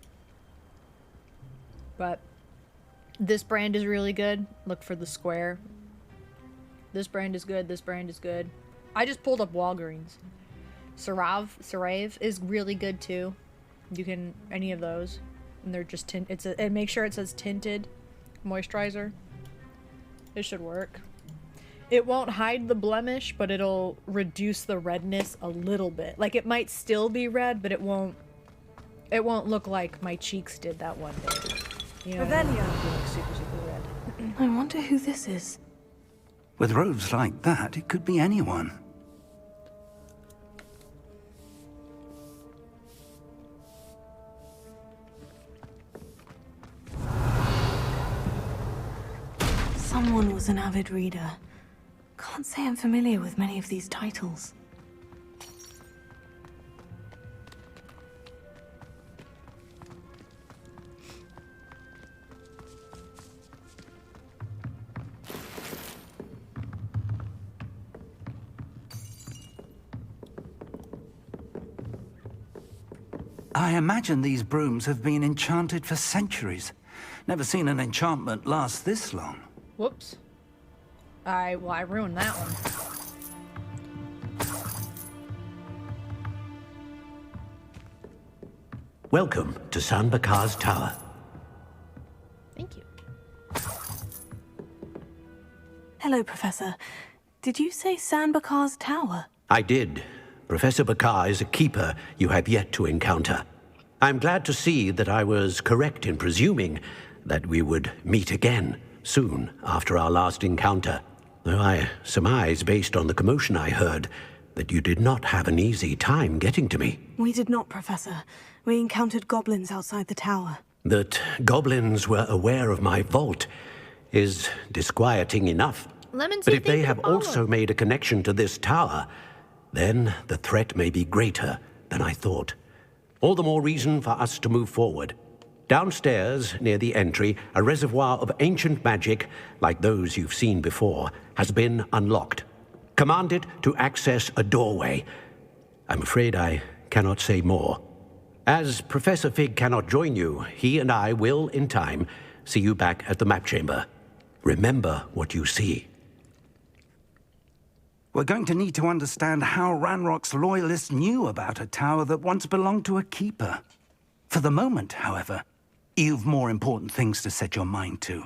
But this brand is really good. Look for the square. This brand is good. This brand is good. I just pulled up Walgreens. CeraVe is really good too. You can any of those, and they're just and make sure it says tinted moisturizer. It should work. It won't hide the blemish, but it'll reduce the redness a little bit. Like it might still be red, but it won't look like my cheeks did that one day. You know, Revelio. Like super red. I wonder who this is. With robes like that, it could be anyone. Someone was an avid reader. Can't say I'm familiar with many of these titles. I imagine these brooms have been enchanted for centuries. Never seen an enchantment last this long. Whoops. I ruined that one. Welcome to San Bakar's Tower. Thank you. Hello, Professor. Did you say San Bakar's Tower? I did. Professor Bakar is a keeper you have yet to encounter. I'm glad to see that I was correct in presuming that we would meet again soon after our last encounter. Though I surmise, based on the commotion I heard, that you did not have an easy time getting to me. We did not, Professor. We encountered goblins outside the tower. That goblins were aware of my vault is disquieting enough. Lemons, but if they have also made a connection to this tower, then the threat may be greater than I thought. All the more reason for us to move forward. Downstairs, near the entry, a reservoir of ancient magic, like those you've seen before, has been unlocked. Command it to access a doorway. I'm afraid I cannot say more. As Professor Fig cannot join you, he and I will, in time, see you back at the map chamber. Remember what you see. We're going to need to understand how Ranrock's loyalists knew about a tower that once belonged to a keeper. For the moment, however, you've more important things to set your mind to.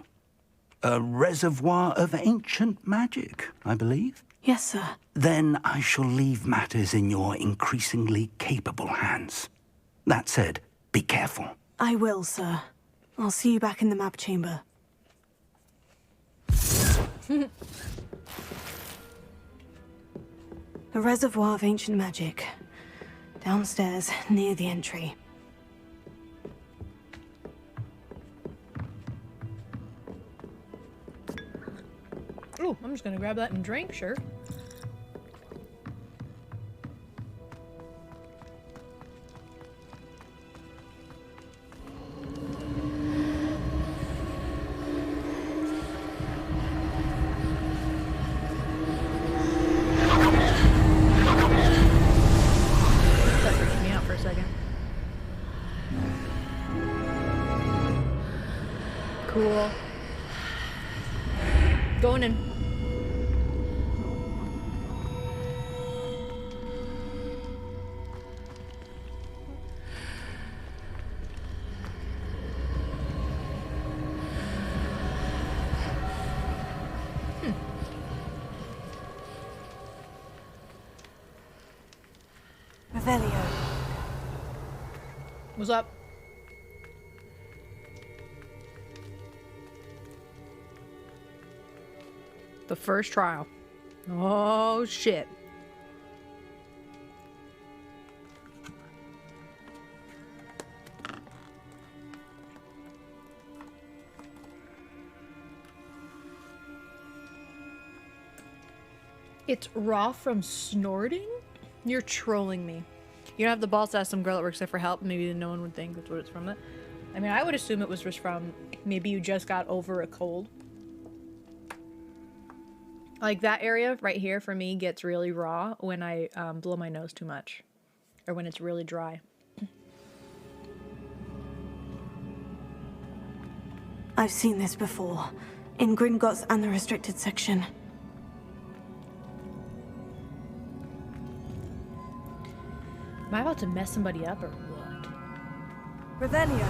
A reservoir of ancient magic, I believe? Yes, sir. Then I shall leave matters in your increasingly capable hands. That said, be careful. I will, sir. I'll see you back in the map chamber. A reservoir of ancient magic. Downstairs, near the entry. Oh, I'm just gonna grab that and drink, sure. Revelio. What's up? The first trial. Oh, shit. It's raw from snorting? You're trolling me. You don't have the balls to ask some girl that works there for help. Maybe no one would think that's what it's from. I mean, I would assume it was just from maybe you just got over a cold. Like that area right here for me gets really raw when I blow my nose too much. Or when it's really dry. I've seen this before. In Gringotts and the restricted section. Am I about to mess somebody up or what? Revelio.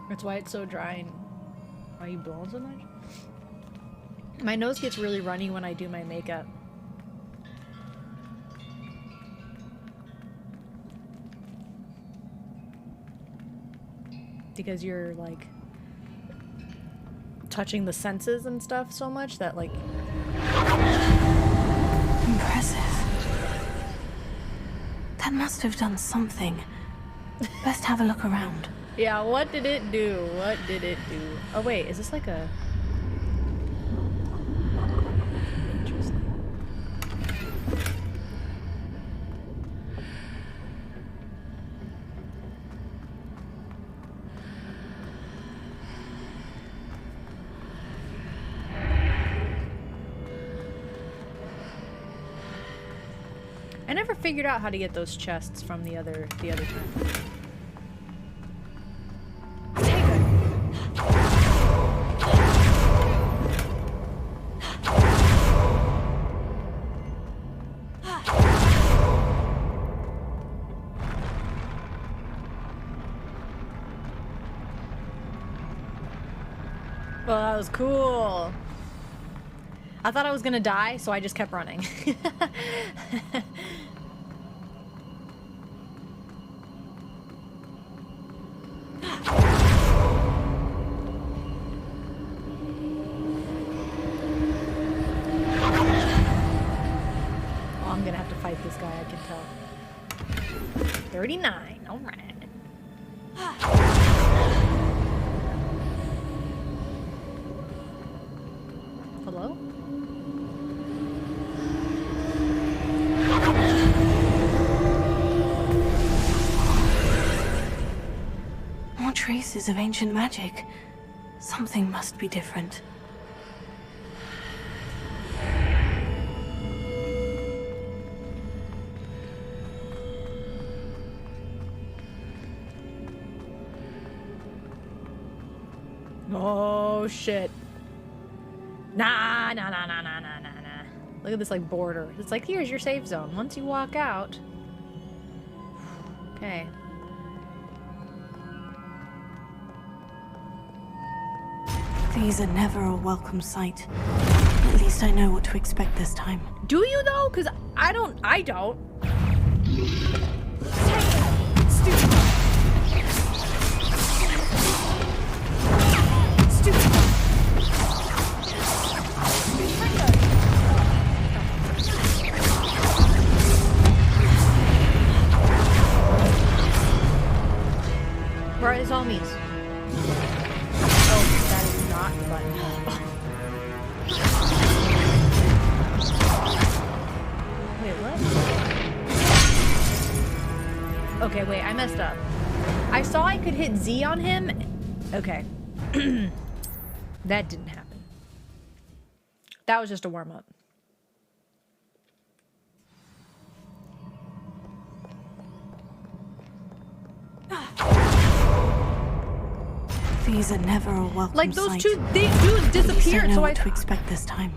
That's why it's so dry and why are you blowing so much? My nose gets really runny when I do my makeup. Because you're like touching the senses and stuff so much that like impressive. That must have done something. Best have a look around. Yeah, what did it do? What did it do? Oh wait, is this like a I never figured out how to get those chests from the other time. Well, that was cool. I thought I was gonna die, so I just kept running. Oh, I'm gonna have to fight this guy, I can tell. 39, alright. Hello? More traces of ancient magic. Something must be different. Oh shit. Nah. Look at this like border. It's like, here's your safe zone. Once you walk out. Okay. These are never a welcome sight. At least I know what to expect this time. Do you though? Cause I don't. Where are his homies? Oh, that is not fun. Wait, what? Okay, wait, I messed up. I saw I could hit Z on him. Okay. That didn't happen. That was just a warm-up. These are never a welcome like those sight. two dudes disappeared, so I know what to expect this time.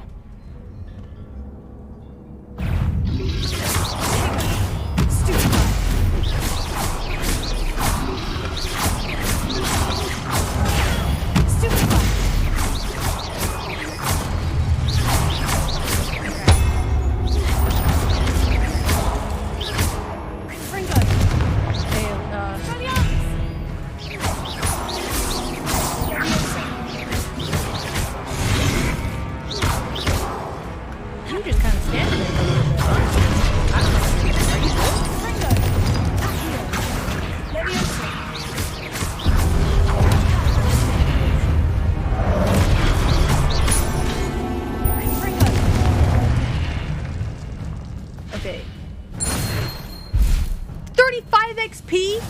35 XP?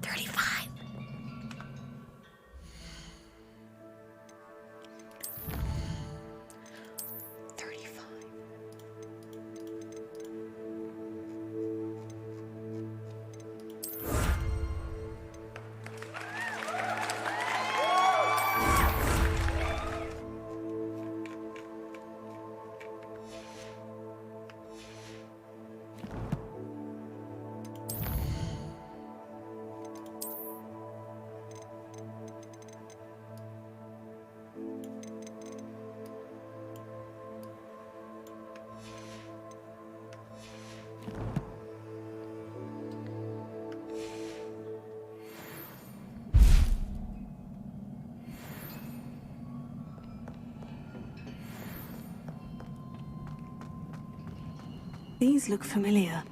35. These look familiar.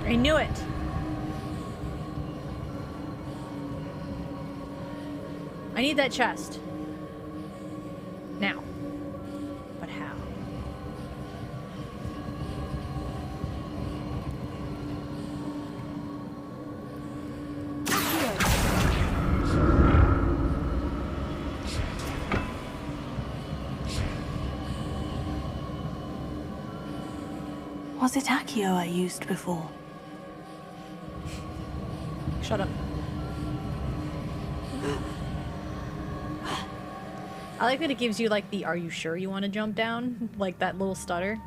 I knew it. I need that chest. Now. But how? Was it Accio I used before? Shut up. I like that it gives you like the "are you sure you want to jump down?" like that little stutter.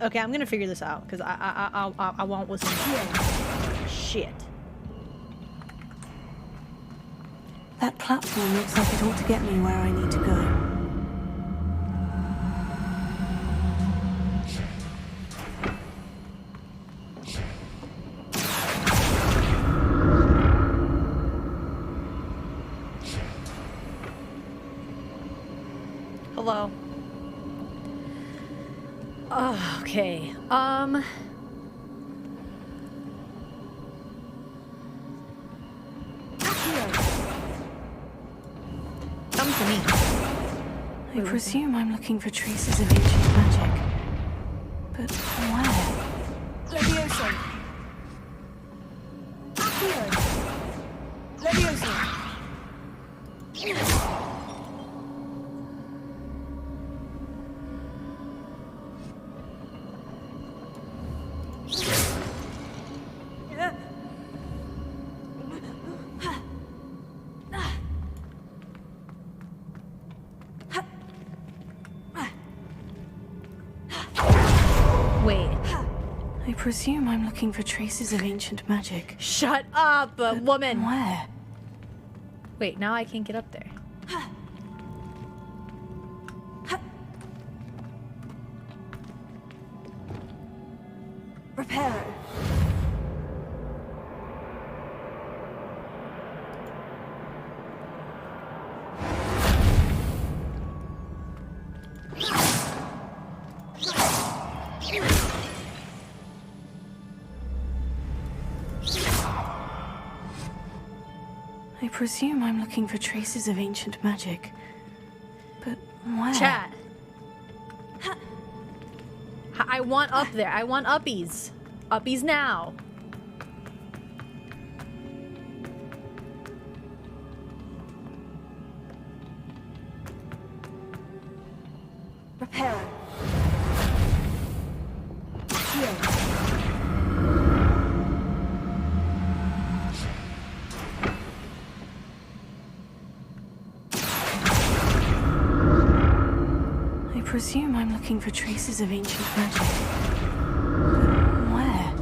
Okay, I'm gonna figure this out because I won't listen. Shit. That platform looks like it ought to get me where I need to go. Hello. Oh, okay. Come to me. I presume I'm looking for traces of ancient magic. But where? Levioso. Levioso. I presume I'm looking for traces of ancient magic. Shut up, woman. Where? Wait, now I can't get up there. Reparo. I presume I'm looking for traces of ancient magic. But where? Chat. I want up there. I want uppies. Uppies now. Reparo. I presume I'm looking for traces of ancient magic. But where?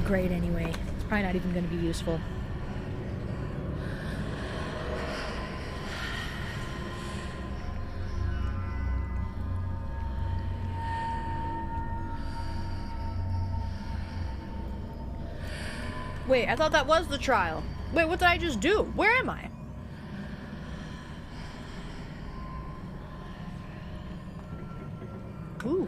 great anyway. It's probably not even going to be useful. Wait, I thought that was the trial. Wait, what did I just do? Where am I? Ooh.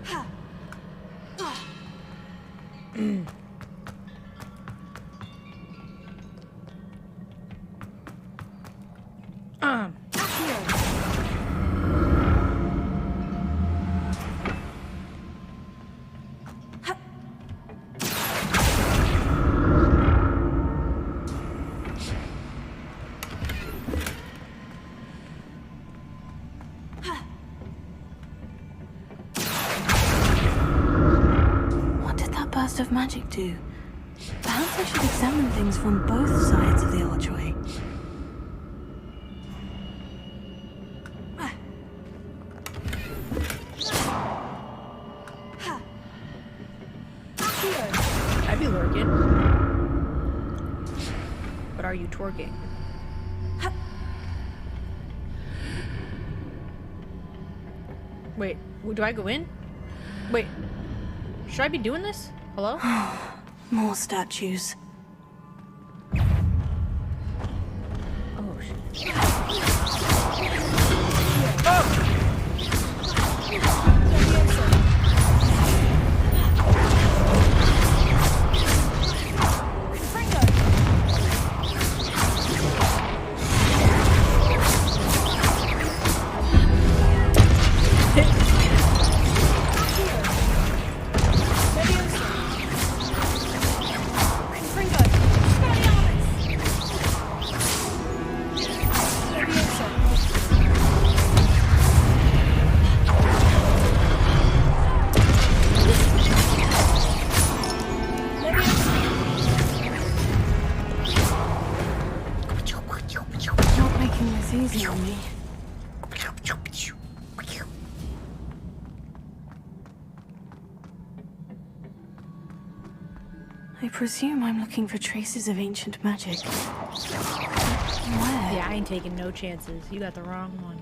What did that burst of magic do? Perhaps I should examine things from both sides of the archway. I'd be lurking. But are you twerking? Wait, do I go in? Wait, should I be doing this? Hello? More statues. Oh, shit. Not making this easy on me. I presume I'm looking for traces of ancient magic. Where? Yeah, I ain't taking no chances. You got the wrong one.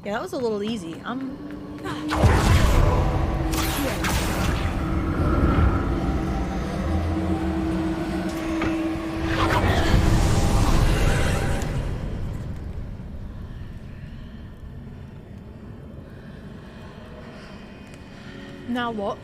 Yeah, that was a little easy. Now what?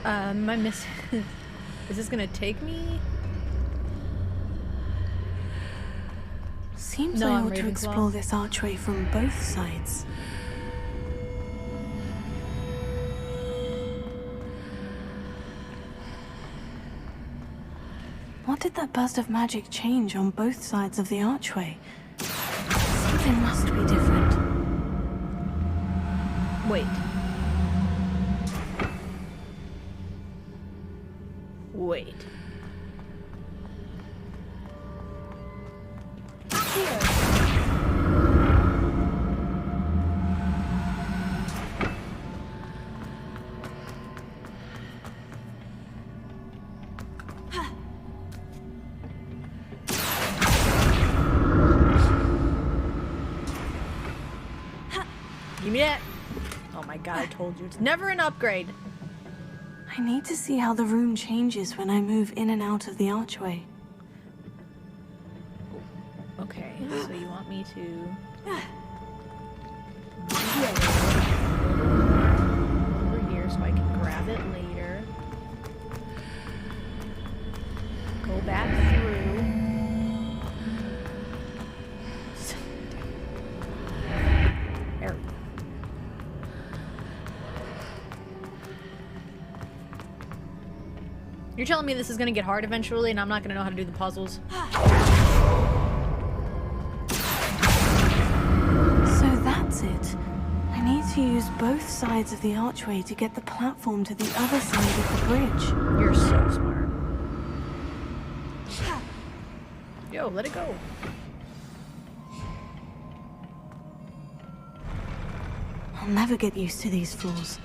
Am I missing? Is this gonna take me? Seems No, I I'm ought to Ravenclaw. explore this archway from both sides. What did that burst of magic change on both sides of the archway? Something must be different. Wait. Wait. Give me that. Oh my god, I told you. It's never an upgrade. I I need to see how the room changes when I move in and out of the archway. Okay, so you want me to... over here so I can grab it later. Go back through. There we go. You're telling me this is gonna get hard eventually and I'm not gonna know how to do the puzzles? So that's it. I need to use both sides of the archway to get the platform to the other side of the bridge. You're so smart. Yo, let it go. I'll never get used to these floors.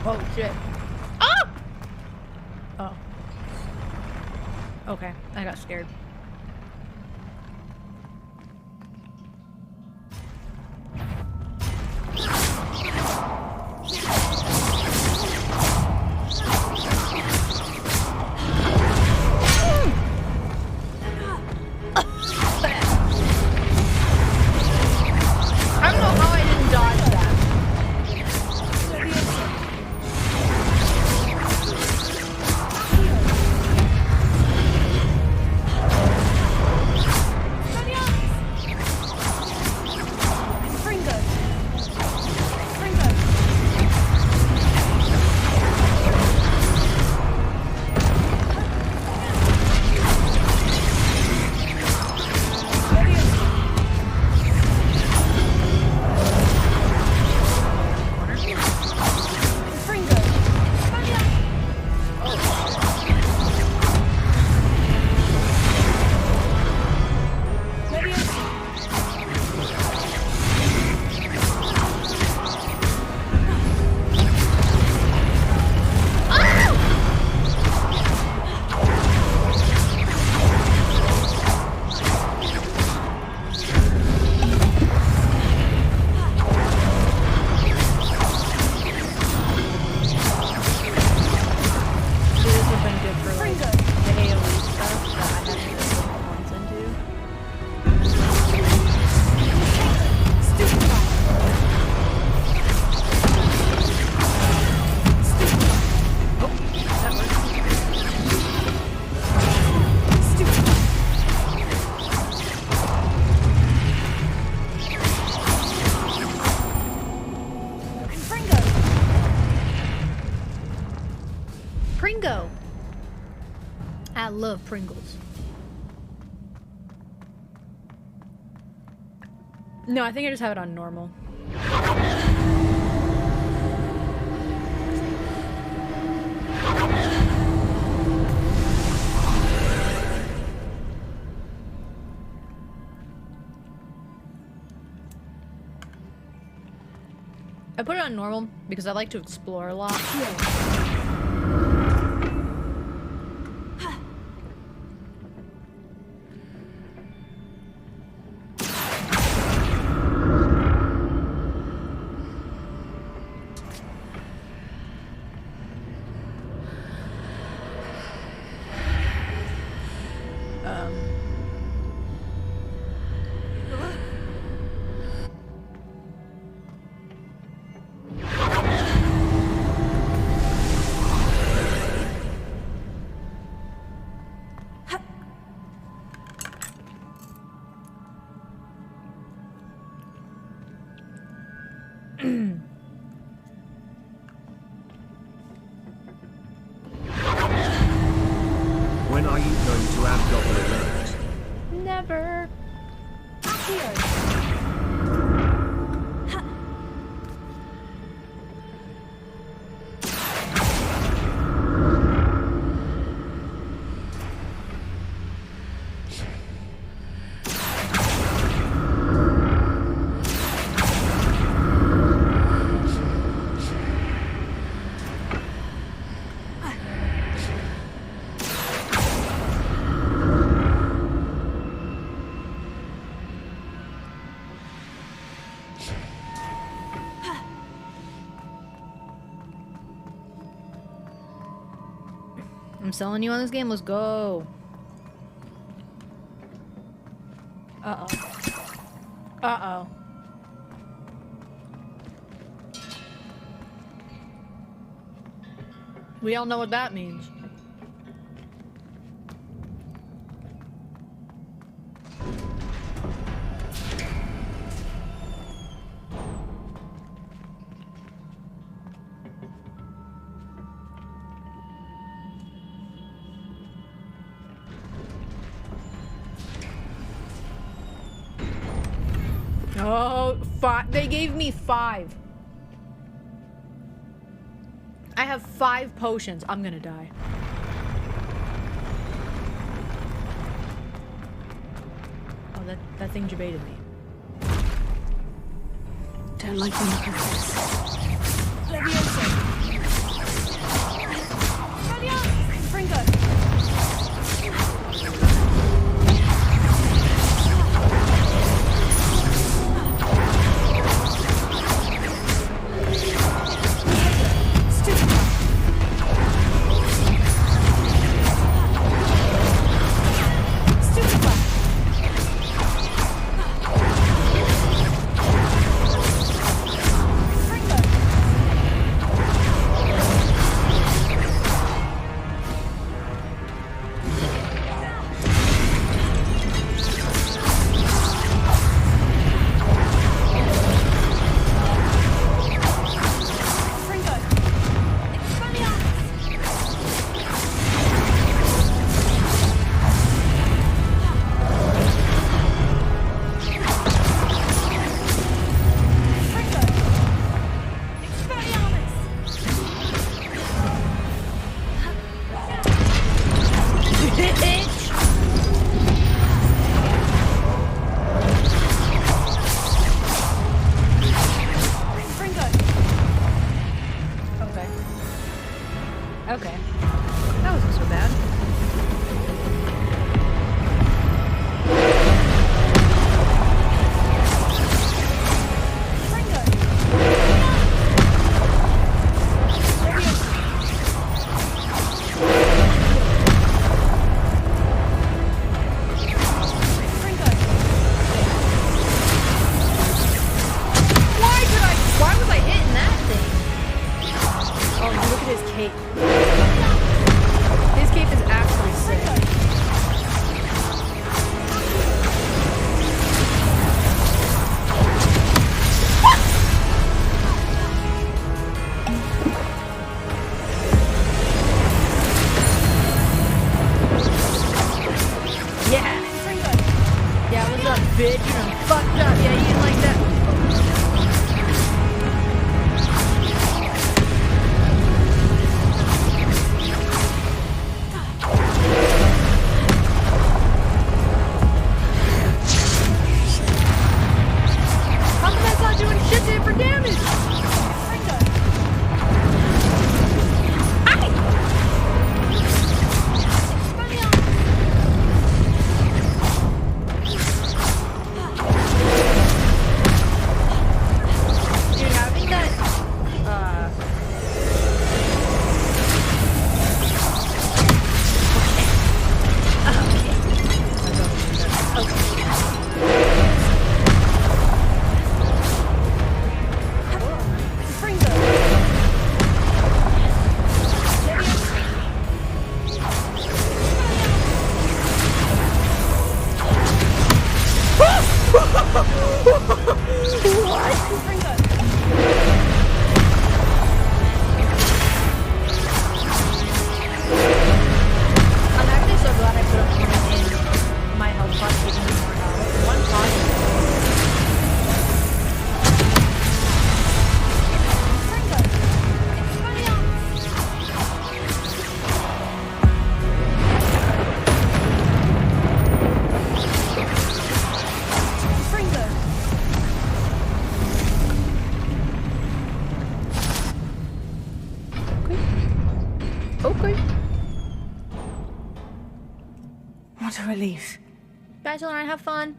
Oh shit. Ah! Oh. Okay, I got scared. I don't know how I didn't dodge that. Pringo! I love Pringles. No, I think I just have it on normal. I put it on normal because I like to explore a lot. When are you going to add Goblin Alert? Never. I'm selling you on this game. Let's go. Uh-oh. Uh-oh. We all know what that means. Oh, they gave me 5. I have 5 potions. I'm gonna die. Oh, that thing debated me. Don't like the look of this. Leviosa! Fringo! Okay. That wasn't so bad. Why was I hitting that thing? Oh, look at his cape. His cape is actually sick. Yeah! Yeah, what's up, bitch? You're fucked up. Yeah, you didn't like that. Combat's not doing shit to him for damage! Dude, having that, I'm actually so glad I put a point in my health pot to give me more health. One Okay. What a relief. Guys, alright, have fun.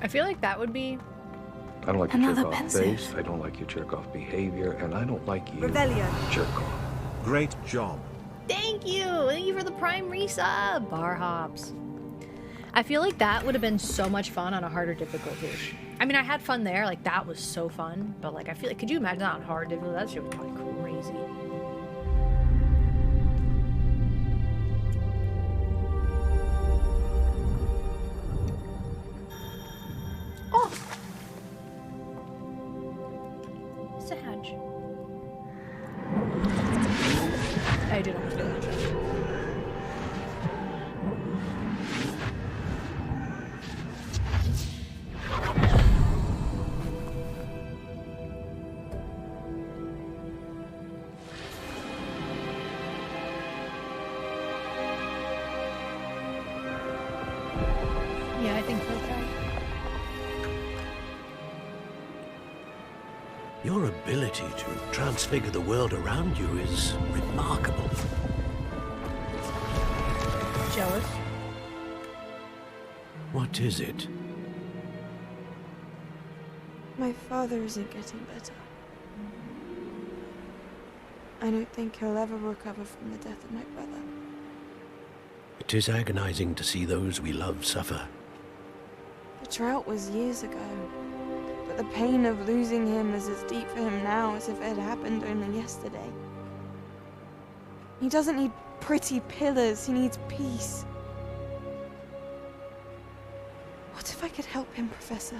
I feel like that would be... I don't like your Another jerk-off pensive. face, I don't like your jerk-off behavior, and I don't like you, Revelio. jerk-off. Great job. Thank you! Thank you for the prime resub! Bar hops. I feel like that would have been so much fun on a harder difficulty. I mean, I had fun there, like that was so fun, but like I feel like, could you imagine that on hard difficulty? That shit would be like crazy. Oh! Sag. I did almost get that. Yeah, I think so, okay. Your ability to transfigure the world around you is remarkable. Jealous? What is it? My father isn't getting better. I don't think he'll ever recover from the death of my brother. It is agonizing to see those we love suffer. The drought was years ago, but the pain of losing him is as deep for him now as if it had happened only yesterday. He doesn't need pretty pillars, he needs peace. What if I could help him, Professor?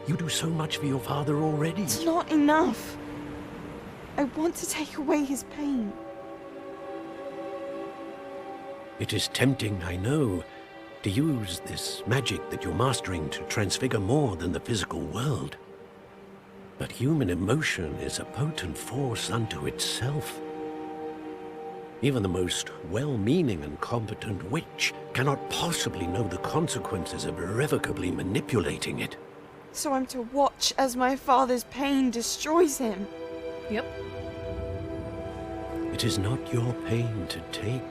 You do so much for your father already. It's not enough. I want to take away his pain. It is tempting, I know, to use this magic that you're mastering to transfigure more than the physical world. But human emotion is a potent force unto itself. Even the most well-meaning and competent witch cannot possibly know the consequences of irrevocably manipulating it. So I'm to watch as my father's pain destroys him. Yep. It is not your pain to take.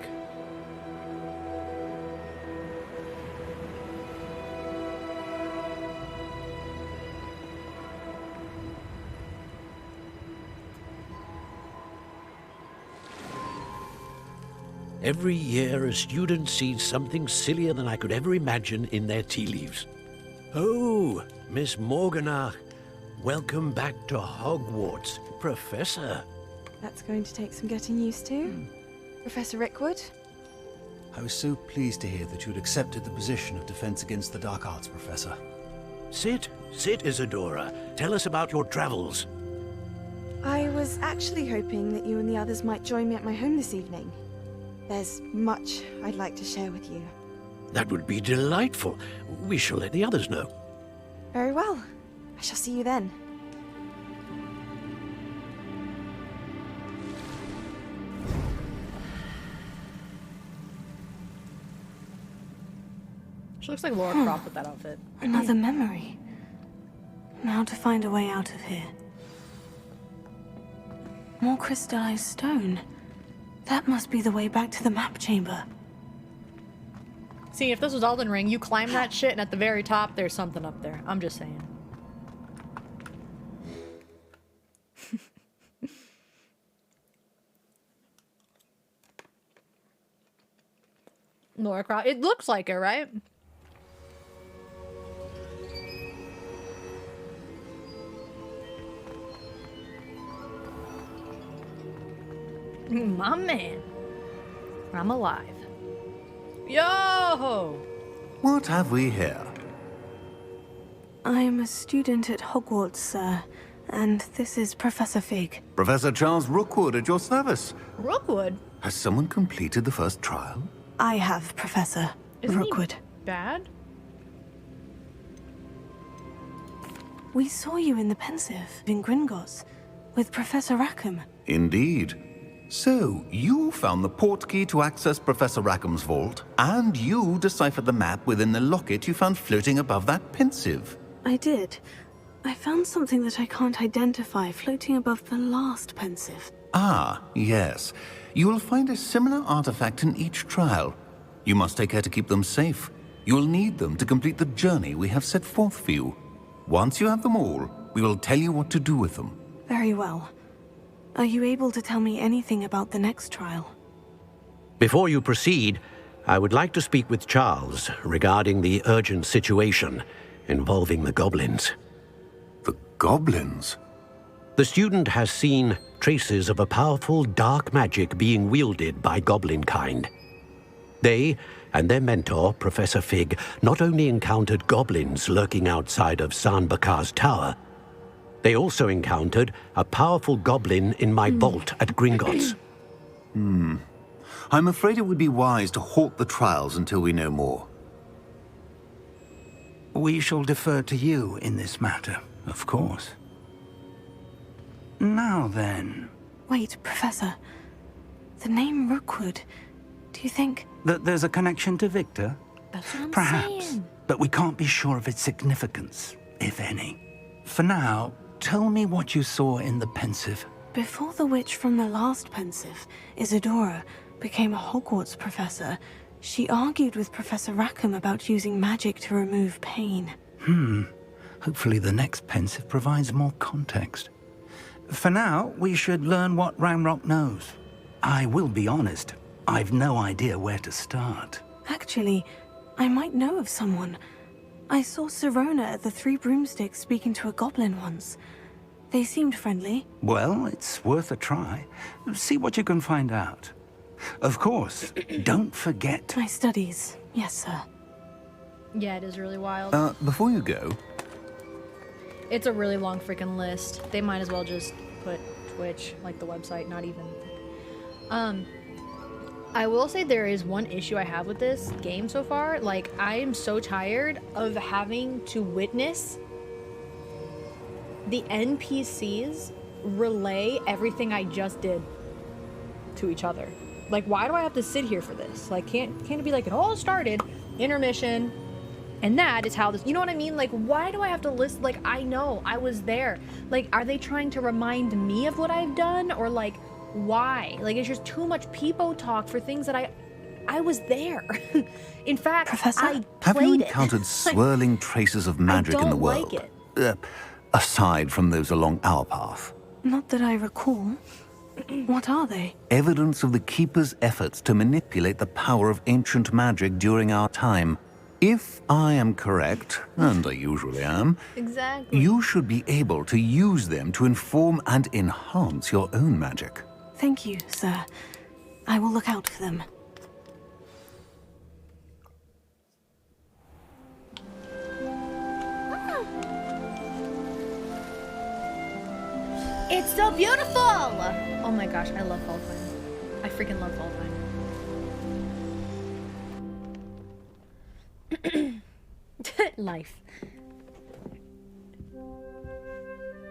Every year, a student sees something sillier than I could ever imagine in their tea leaves. Oh, Miss Morganach, welcome back to Hogwarts, Professor. That's going to take some getting used to. Professor Rickwood? I was so pleased to hear that you had accepted the position of Defense Against the Dark Arts, Professor. Sit, Isadora. Tell us about your travels. I was actually hoping that you and the others might join me at my home this evening. There's much I'd like to share with you. That would be delightful. We shall let the others know. Very well. I shall see you then. She looks like Laura Croft with that outfit. Another memory. Now to find a way out of here. More crystallized stone. That must be the way back to the map chamber. See, if this was Elden Ring, you climb that shit and at the very top there's something up there. I'm just saying. Laura Croft. It looks like it, right? My man. I'm alive. Yo! What have we here? I'm a student at Hogwarts, sir. And this is Professor Fig. Professor Charles Rookwood at your service. Rookwood? Has someone completed the first trial? I have, Professor Rookwood. Bad? We saw you in the Pensive in Gringotts with Professor Rackham. Indeed. So, you found the portkey to access Professor Rackham's vault, and you deciphered the map within the locket you found floating above that Pensive. I did. I found something that I can't identify floating above the last Pensive. Ah, yes. You will find a similar artifact in each trial. You must take care to keep them safe. You'll need them to complete the journey we have set forth for you. Once you have them all, we will tell you what to do with them. Very well. Are you able to tell me anything about the next trial? Before you proceed, I would like to speak with Charles regarding the urgent situation involving the goblins. The goblins? The student has seen traces of a powerful dark magic being wielded by goblin kind. They and their mentor, Professor Fig, not only encountered goblins lurking outside of San Bakar's tower, they also encountered a powerful goblin in my vault at Gringotts. I'm afraid it would be wise to halt the trials until we know more. We shall defer to you in this matter, of course. Now then... Wait, Professor. The name Rookwood. Do you think... That there's a connection to Victor? That's what I'm Perhaps, saying. but we can't be sure of its significance, if any. For now, tell me what you saw in the Pensive. Before the witch from the last Pensive, Isadora, became a Hogwarts professor, she argued with Professor Rackham about using magic to remove pain. Hopefully the next Pensive provides more context. For now, we should learn what Ramrock knows. I will be honest, I've no idea where to start. Actually, I might know of someone. I saw Sirona at the Three Broomsticks speaking to a goblin once. They seemed friendly. Well, it's worth a try. See what you can find out. Of course, don't forget... My studies. Yes, sir. Yeah, it is really wild. Before you go... It's a really long freaking list. They might as well just put Twitch, like the website, not even... I will say there is one issue I have with this game so far. Like, I am so tired of having to witness the NPCs relay everything I just did to each other. Like, why do I have to sit here for this? Like, can't it be like, it all started, intermission, and that is how this, you know what I mean? Like, why do I have to listen? Like, I know, I was there. Like, are they trying to remind me of what I've done? Or like, why? Like, it's just too much peepo talk for things that I was there. In fact, Professor? I Have you played it. encountered swirling traces of magic in the don't world? like it. Aside from those along our path. Not that I recall. What are they? Evidence of the Keeper's efforts to manipulate the power of ancient magic during our time. If I am correct, and I usually am, Exactly. you should be able to use them to inform and enhance your own magic. Thank you, sir. I will look out for them. It's so beautiful! Oh my gosh, I love Fall Time. I freaking love Fall Time. Life.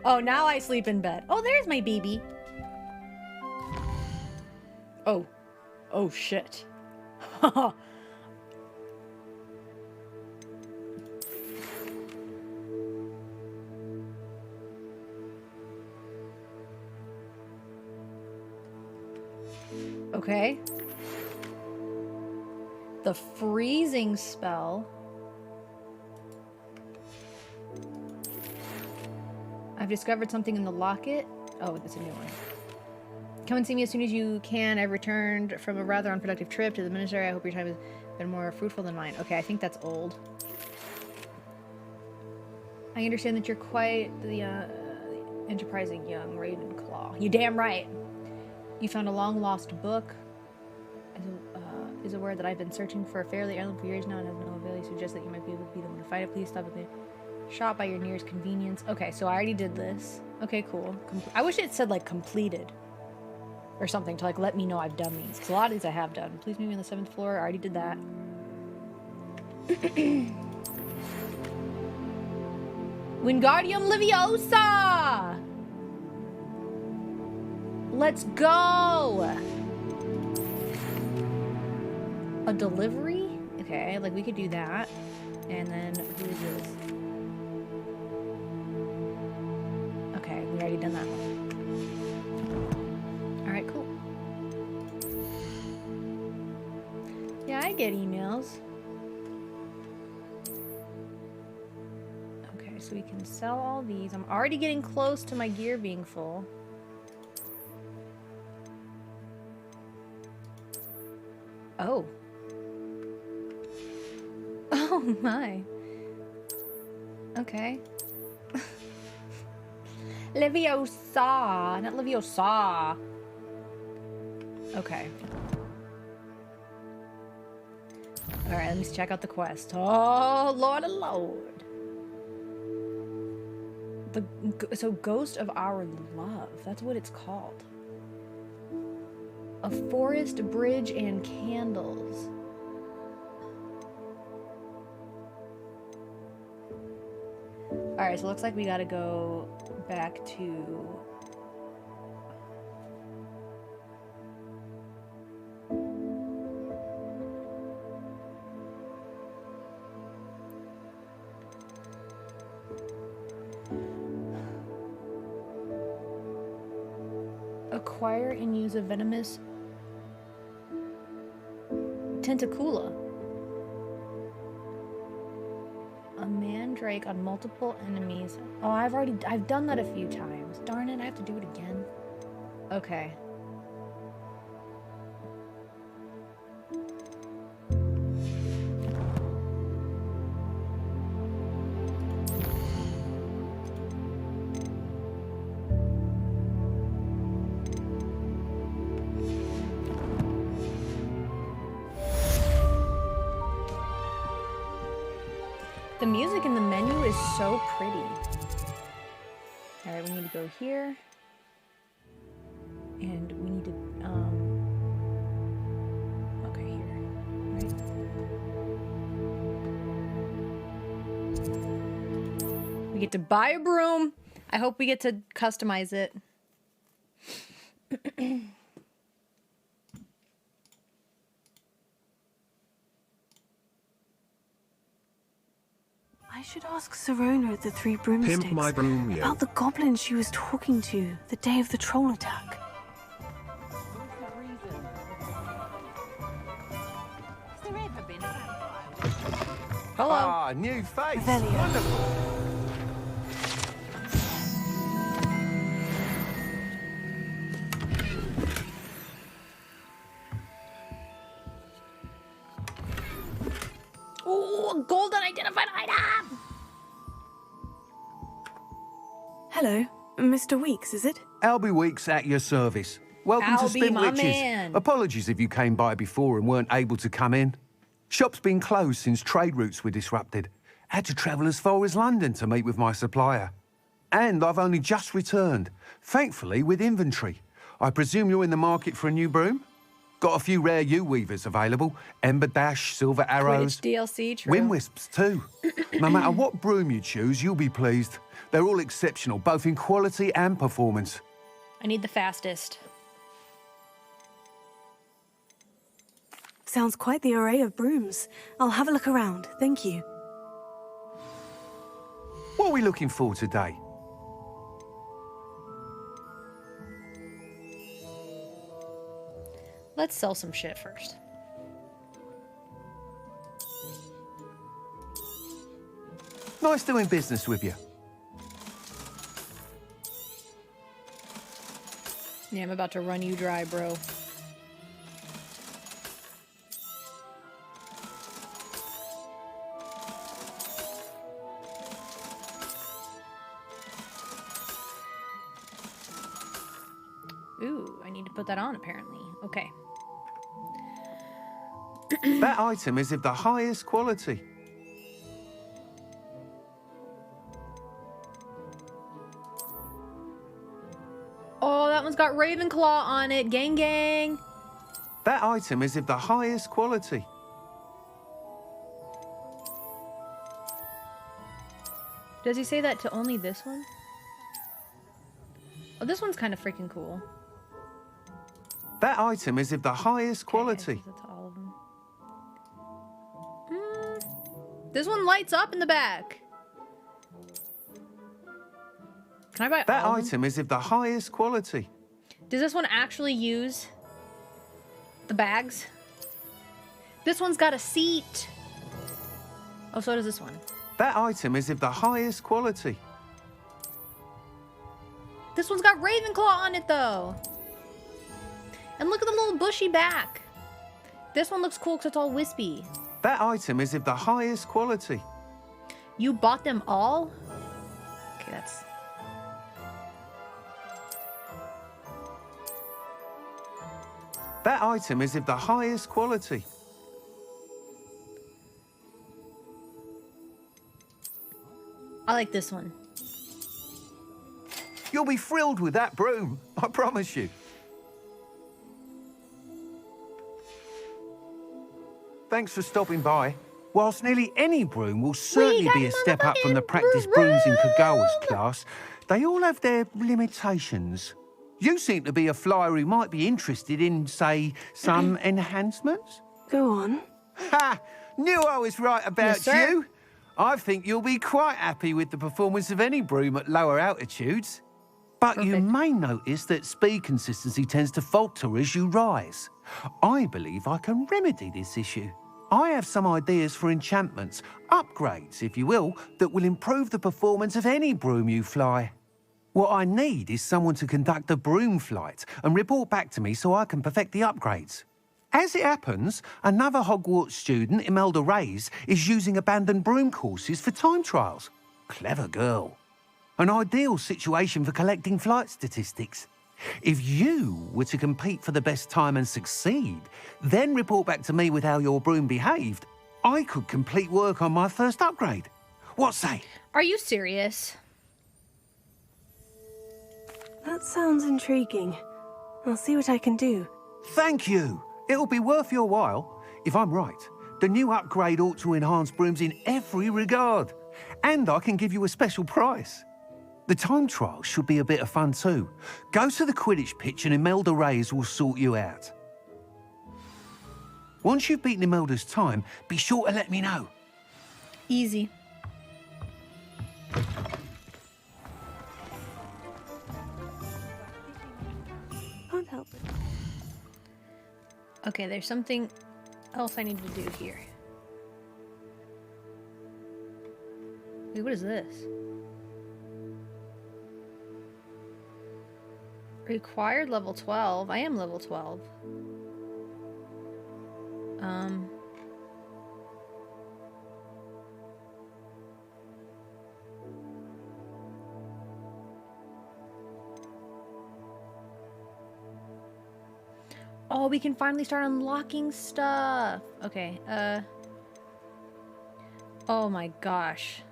Oh, now I sleep in bed. Oh, there's my baby. Oh. Oh, shit. Okay. The freezing spell. I've discovered something in the locket. Oh, that's a new one. Come and see me as soon as you can. I've returned from a rather unproductive trip to the ministry. I hope your time has been more fruitful than mine. Okay, I think that's old. I understand that you're quite the enterprising young Ravenclaw. You damn right. You found a long-lost book. Is aware that I've been searching for a fairly heirloom for years now and has no avail. You suggest that you might be able to be the one to fight it. Please stop at the shop by your nearest convenience. Okay, so I already did this. Okay, cool. I wish it said, like, completed. Or something to, like, let me know I've done these. Because a lot of these I have done. Please meet me on the 7th floor. I already did that. Wingardium Leviosa! Let's go! A delivery? Okay, like we could do that. And then, who is this? Okay, we already done that one. Alright, cool. Yeah, I get emails. we can sell all these. I'm already getting close to my gear being full. Oh. Oh my. Okay. Leviosa, not Leviosa. Okay. Alright, let me check out the quest. Oh, Lord of Lord. So Ghost of Our Love, that's what it's called. A forest, bridge, and candles. Alright, so it looks like we gotta go back to... Acquire and use a venomous tentacula. A mandrake on multiple enemies. Oh, I've done that a few times. Darn it, I have to do it again. Okay. The music in the menu is so pretty. Alright, we need to go here. And we need to, okay, here. Right. We get to buy a broom. I hope we get to customize it. I should ask Sirona at the Three Broomsticks Pimp my broom, yo. about the goblin she was talking to the day of the troll attack. Hello. Ah, new face. Revelio. Wonderful. Ooh, a gold unidentified item! Hello, Mr. Weeks, is it? Albie Weeks at your service. Welcome to Albie, Spin my Witches. man. Apologies if you came by before and weren't able to come in. Shop's been closed since trade routes were disrupted. Had to travel as far as London to meet with my supplier. And I've only just returned, thankfully with inventory. I presume you're in the market for a new broom? Got a few rare U-weavers available. Ember Dash, Silver Arrows. Quidditch DLC, true. Wind Wisps too. No matter what broom you choose, you'll be pleased. They're all exceptional, both in quality and performance. I need the fastest. Sounds quite the array of brooms. I'll have a look around, thank you. What are we looking for today? Let's sell some shit first. Nice doing business with you. Yeah, I'm about to run you dry, bro. Ooh, I need to put that on, apparently. Okay. That item is of the highest quality. Oh, that one's got Ravenclaw on it. Gang, gang. That item is of the highest quality. Does he say that to only this one? Oh, this one's kind of freaking cool. That item is of the highest quality. That's all of them. This one lights up in the back. Can I buy That all of them? item is of the highest quality. Does this one actually use the bags? This one's got a seat. Oh, so does this one. That item is of the highest quality. This one's got Ravenclaw on it, though. And look at the little bushy back. This one looks cool because it's all wispy. That item is of the highest quality. You bought them all? Okay, that's... That item is of the highest quality. I like this one. You'll be thrilled with that broom, I promise you. Thanks for stopping by. Whilst nearly any broom will certainly be a step up from the practice brooms in Kagawa's class, they all have their limitations. You seem to be a flyer who might be interested in, say, some enhancements. Go on. Ha! Knew I was right about you. I think you'll be quite happy with the performance of any broom at lower altitudes. But you may notice that speed consistency tends to falter as you rise. I believe I can remedy this issue. I have some ideas for enchantments, upgrades, if you will, that will improve the performance of any broom you fly. What I need is someone to conduct a broom flight and report back to me so I can perfect the upgrades. As it happens, another Hogwarts student, Imelda Reyes, is using abandoned broom courses for time trials. Clever girl. An ideal situation for collecting flight statistics. If you were to compete for the best time and succeed, then report back to me with how your broom behaved, I could complete work on my first upgrade. What say? Are you serious? That sounds intriguing. I'll see what I can do. Thank you. It'll be worth your while. If I'm right, the new upgrade ought to enhance brooms in every regard. And I can give you a special price. The time trial should be a bit of fun too. Go to the Quidditch pitch and Imelda Reyes will sort you out. Once you've beaten Imelda's time, be sure to let me know. Easy. Can't help it. Okay, there's something else I need to do here. Wait, what is this? Required level 12. I am level 12. Oh, we can finally start unlocking stuff. Okay, oh my gosh.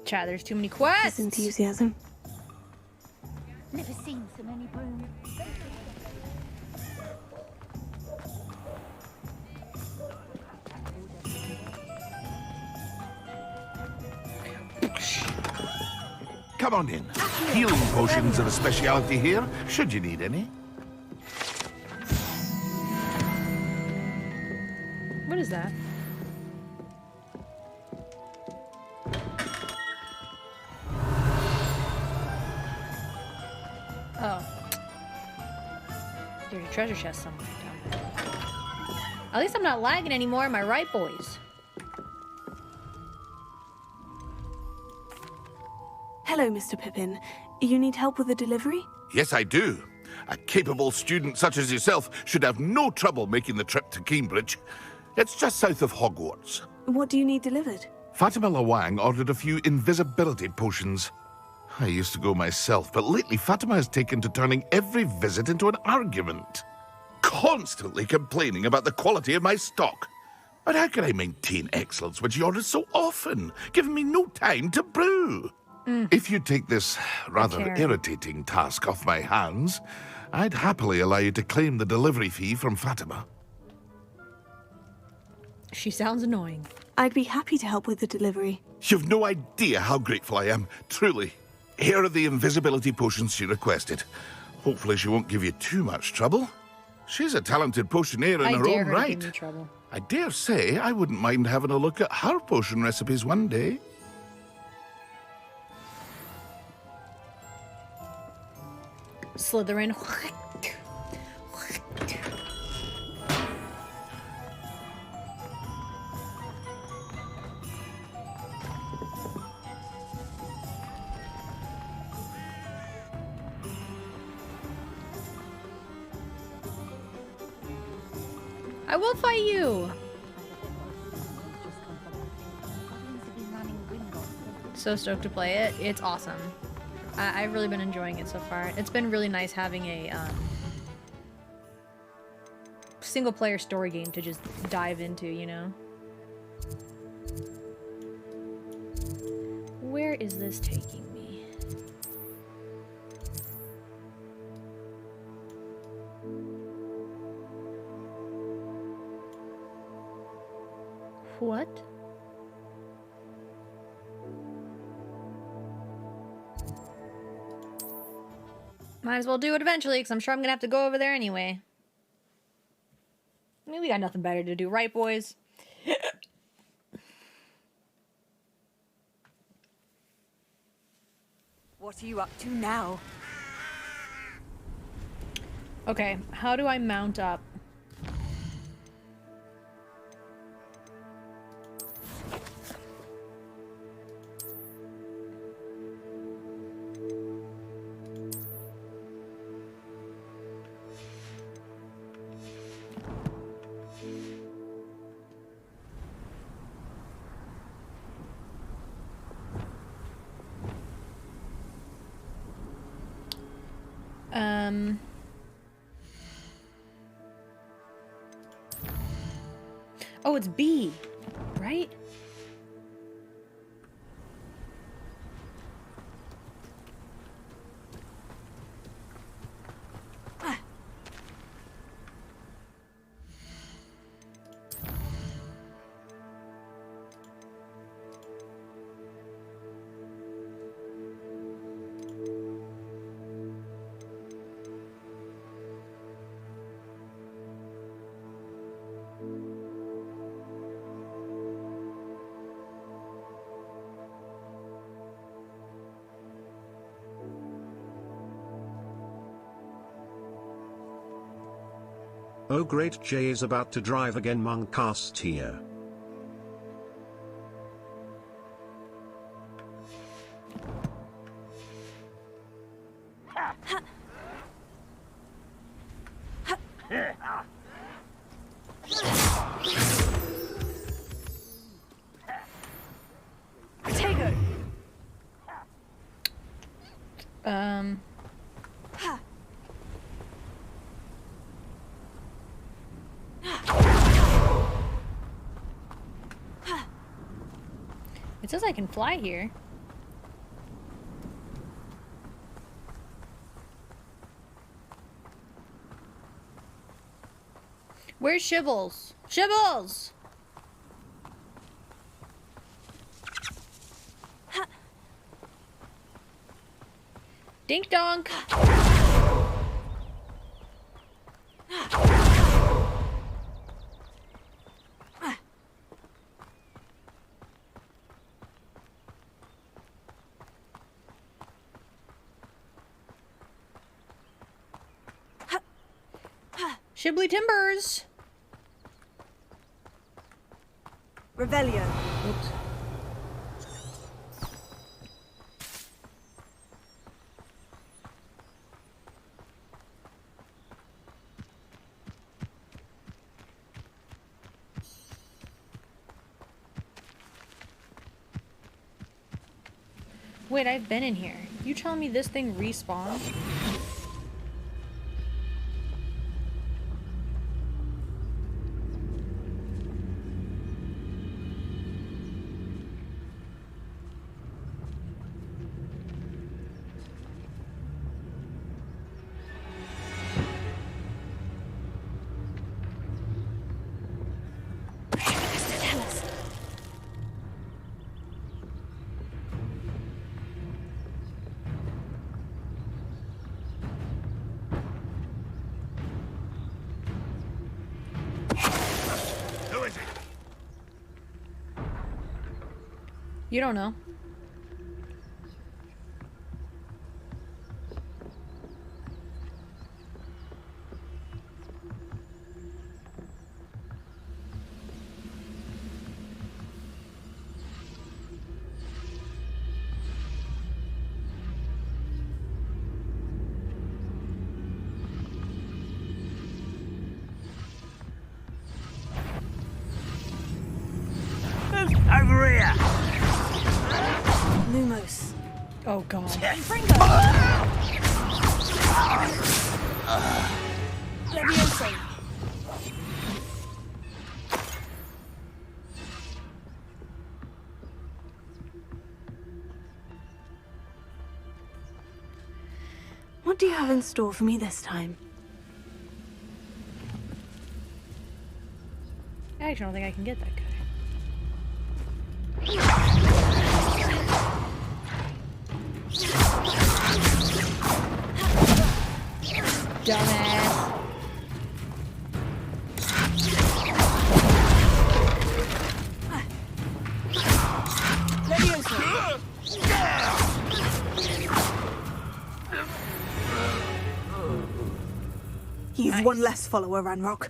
Chat, there's too many quests. This enthusiasm. Never seen so many brooms. Come on in. Healing potions are a speciality here, should you need any. What is that? Oh. There's a treasure chest somewhere down there. At least I'm not lagging anymore, am I right, boys? Hello, Mr. Pippin. You need help with a delivery? Yes, I do. A capable student such as yourself should have no trouble making the trip to Cambridge. It's just south of Hogwarts. What do you need delivered? Fatima Lawang ordered a few invisibility potions. I used to go myself, but lately Fatima has taken to turning every visit into an argument. Constantly complaining about the quality of my stock. But how can I maintain excellence when she orders so often, giving me no time to brew? If you take this rather irritating task off my hands, I'd happily allow you to claim the delivery fee from Fatima. She sounds annoying. I'd be happy to help with the delivery. You've no idea how grateful I am, truly. Here are the invisibility potions she requested. Hopefully she won't give you too much trouble. She's a talented potioneer in her own right. Give me trouble. I dare say I wouldn't mind having a look at her potion recipes one day. Slytherin. I will fight you. So stoked to play it. It's awesome. I've really been enjoying it so far. It's been really nice having a single player story game to just dive into, you know? Where is this taking me? What? Might as well do it eventually, because I'm sure I'm gonna have to go over there anyway. I mean, we got nothing better to do, right, boys? What are you up to now? Okay, how do I mount up? Oh, it's B, right? Oh great, Jay is about to drive again, Moncast here. It says I can fly here. Where's Shibbles? Shibbles! Dink donk! Shibly Timbers! Revelio. Oops. Wait, I've been in here. You telling me this thing respawned? You don't know. this. Oh god. Leviosa. What do you have in store for me this time? I actually don't think I can get that guy. Dumbass. You've one less follower, Ranrock.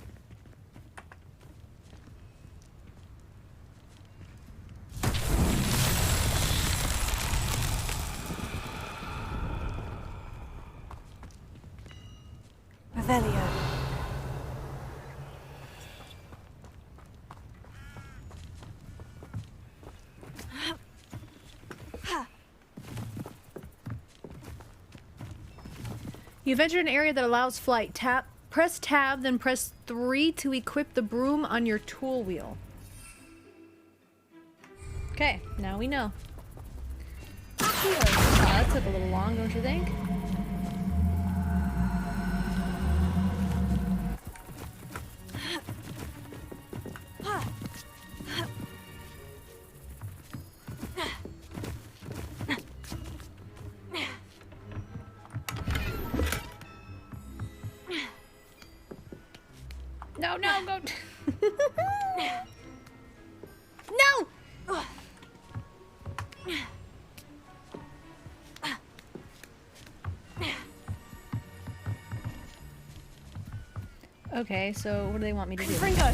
Revelio. You've entered an area that allows flight. Press tab, then press 3 to equip the broom on your tool wheel. Okay, now we know. That took a little long, don't you think? No, no, go. No! Okay, so what do they want me to do? Fringo.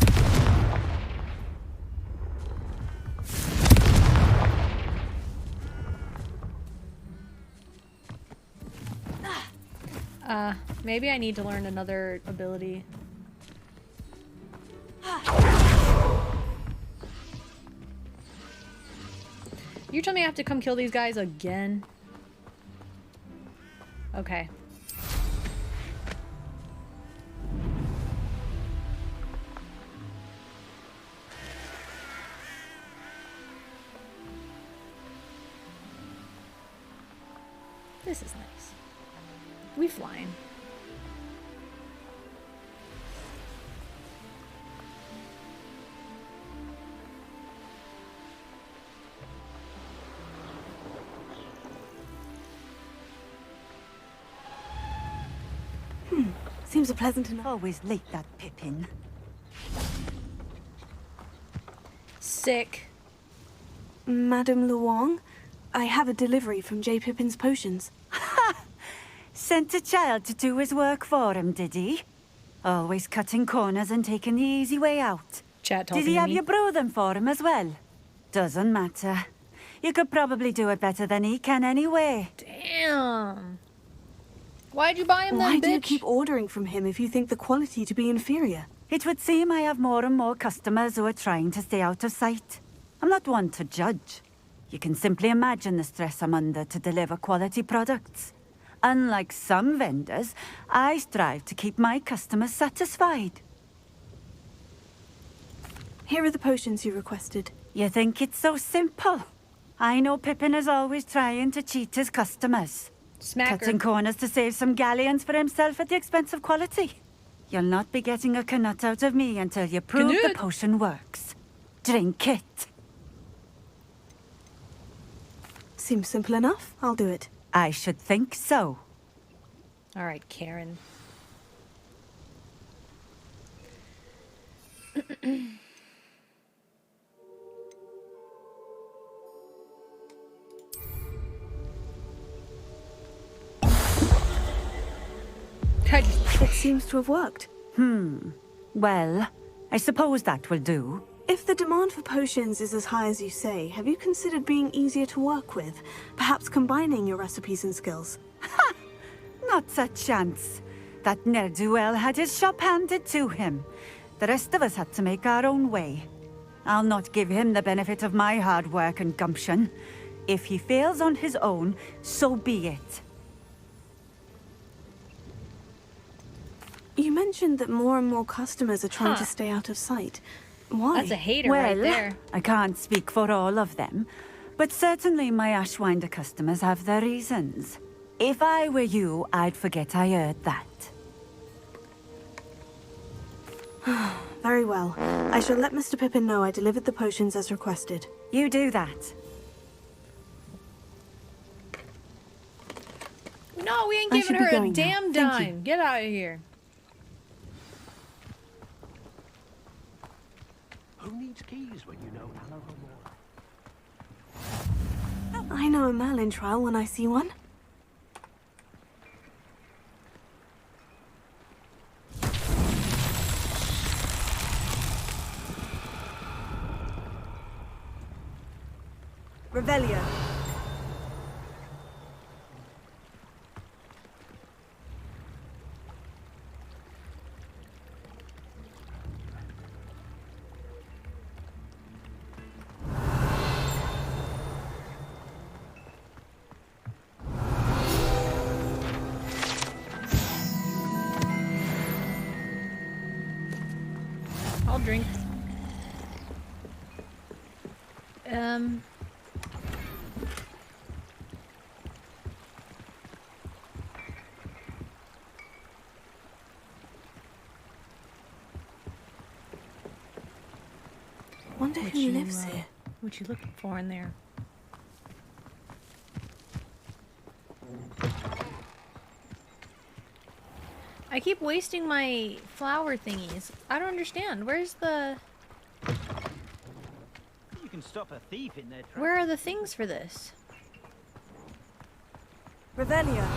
Maybe I need to learn another ability. You tell me I have to come kill these guys again? Okay. This is nice. We flying. Seems a pleasant enough. Always late, that Pippin. Sick. Madame Luong, I have a delivery from J. Pippin's potions. Sent a child to do his work for him, did he? Always cutting corners and taking the easy way out. Chat did he have you brew them for him as well? Doesn't matter. You could probably do it better than he can anyway. Damn. Why'd you buy him then, Why bitch? do you keep ordering from him if you think the quality to be inferior? It would seem I have more and more customers who are trying to stay out of sight. I'm not one to judge. You can simply imagine the stress I'm under to deliver quality products. Unlike some vendors, I strive to keep my customers satisfied. Here are the potions you requested. You think it's so simple? I know Pippin is always trying to cheat his customers. Cutting corners to save some galleons for himself at the expense of quality. You'll not be getting a canut out of me until you prove the potion works. Drink it. Seems simple enough. I'll do it. I should think so. All right, Karen. It seems to have worked. Well, I suppose that will do. If the demand for potions is as high as you say, have you considered being easier to work with? Perhaps combining your recipes and skills? Ha! Not a chance. That ne'er-do-well had his shop handed to him. The rest of us had to make our own way. I'll not give him the benefit of my hard work and gumption. If he fails on his own, so be it. You mentioned that more and more customers are trying to stay out of sight. Why? That's a hater Well, right there. I can't speak for all of them, but certainly my Ashwinder customers have their reasons. If I were you, I'd forget I heard that. Very well. I shall let Mr. Pippin know I delivered the potions as requested. You do that. No, we ain't I giving should be her a going now. damn Thank you. dime. Get out of here. Who needs keys when you know Alaromore? I know a Merlin trial when I see one. Revelio. I'll drink. Wonder who lives here. What you looking for in there? I keep wasting my flower thingies. I don't understand. Where's the... You can stop a thief in their tracks. Where are the things for this? Revelio.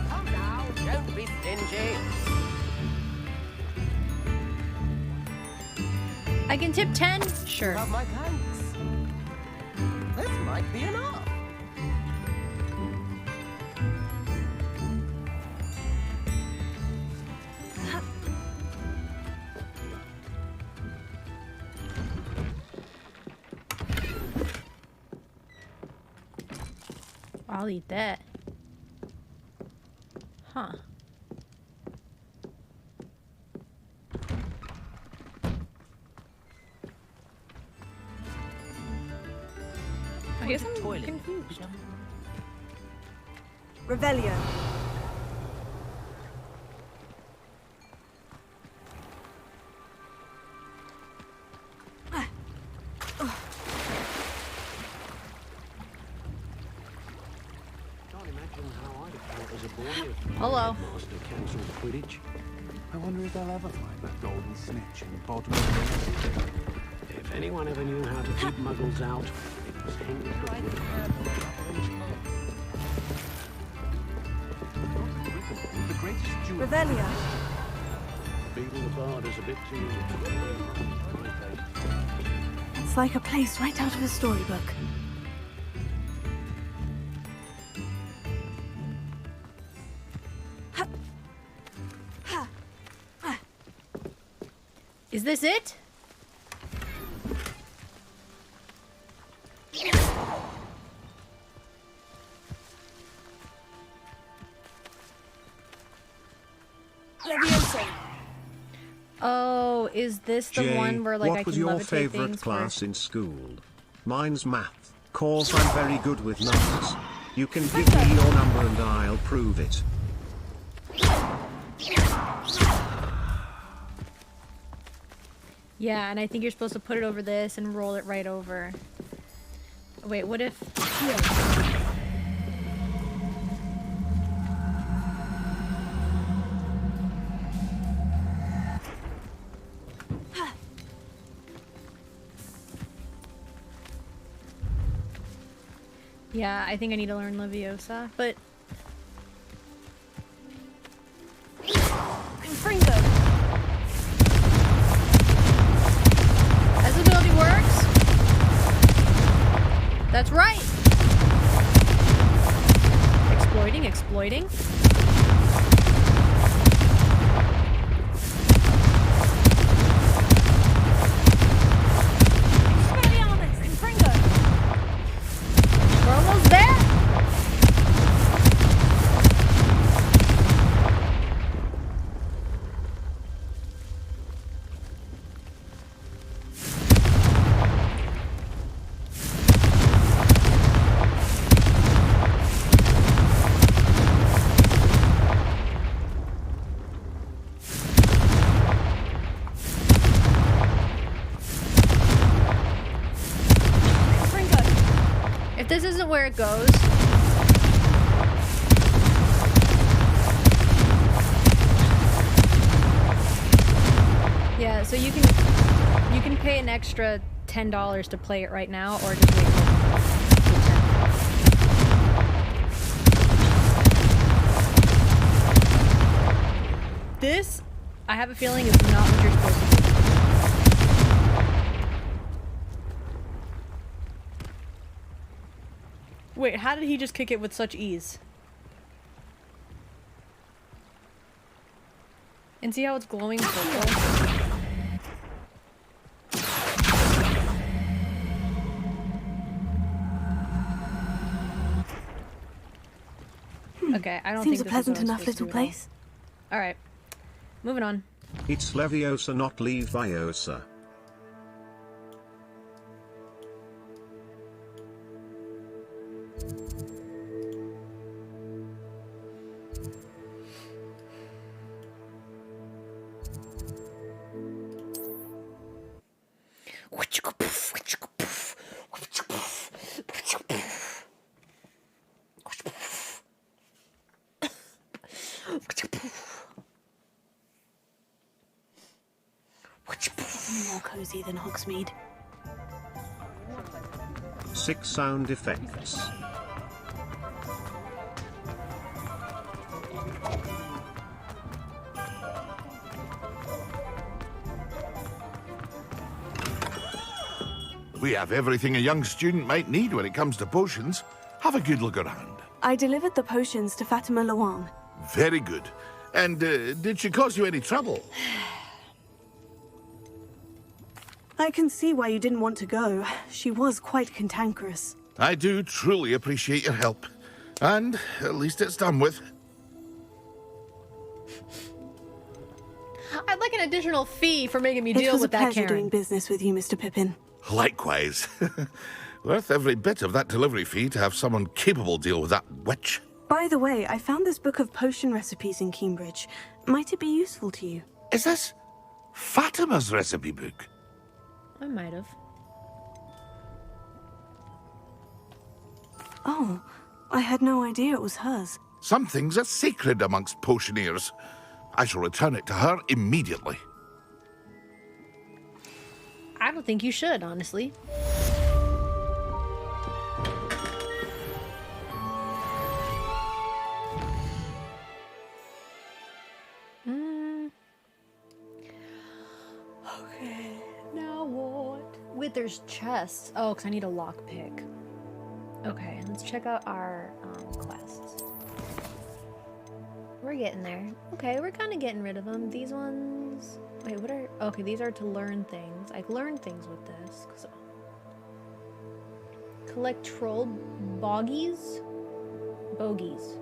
Come now, don't be stingy. I can tip 10? Sure. You have my thanks. This might be enough. I'll eat that. Huh. I guess I'm confused. Revelio. Can't imagine how I'd have felt as a boy if Hello. Master cancelled Quidditch. I wonder if they'll ever find that golden snitch in the bottom of the lake. If anyone ever knew how to keep muggles out, it was him. The greatest jewel. Revelio. Beating the bard is a bit too... It's like a place right out of a storybook. Is this it? Leviosa. Oh, is this the Jay, one where like I what can was your levitate favorite things class in school? Mine's math. Course I'm very good with numbers. You can give me your number and I'll prove it. Yeah, and I think you're supposed to put it over this and roll it right over. Wait, what if... Yeah, I think I need to learn Leviosa, but... Confringo! As the ability works... That's right! Exploiting. Expelliarmus! Confringo! We're almost there! If this isn't where it goes... Yeah, so you can pay an extra $10 to play it right now, or just wait till this, I have a feeling, is not what you're supposed to do. Wait, how did he just kick it with such ease? And see how it's glowing purple? Okay, I don't Seems think a this is pleasant what I'm enough supposed to little do at all. place. Alright, moving on. It's Leviosa, not Leviosa. More cozy than Hogsmeade. 6 sound effects. We have everything a young student might need when it comes to potions. Have a good look around. I delivered the potions to Fatima Lawang. Very good. And did she cause you any trouble? I can see why you didn't want to go. She was quite cantankerous. I do truly appreciate your help. And at least it's done with. I'd like an additional fee for making me deal with that, It was a pleasure Karen. doing business with you, Mr. Pippin. Likewise. Worth every bit of that delivery fee to have someone capable deal with that witch. By the way, I found this book of potion recipes in Cambridge. Might it be useful to you? Is this Fatima's recipe book? I might have. Oh, I had no idea it was hers. Some things are sacred amongst potioneers. I shall return it to her immediately. I don't think you should, honestly. Okay, now what? Wither's chest. Oh, because I need a lockpick. Okay, let's check out our quests. We're getting there. Okay, we're kind of getting rid of them. These ones... Wait, what are... Okay, these are to learn things. I learned things with this. Collect troll bogies? Bogies.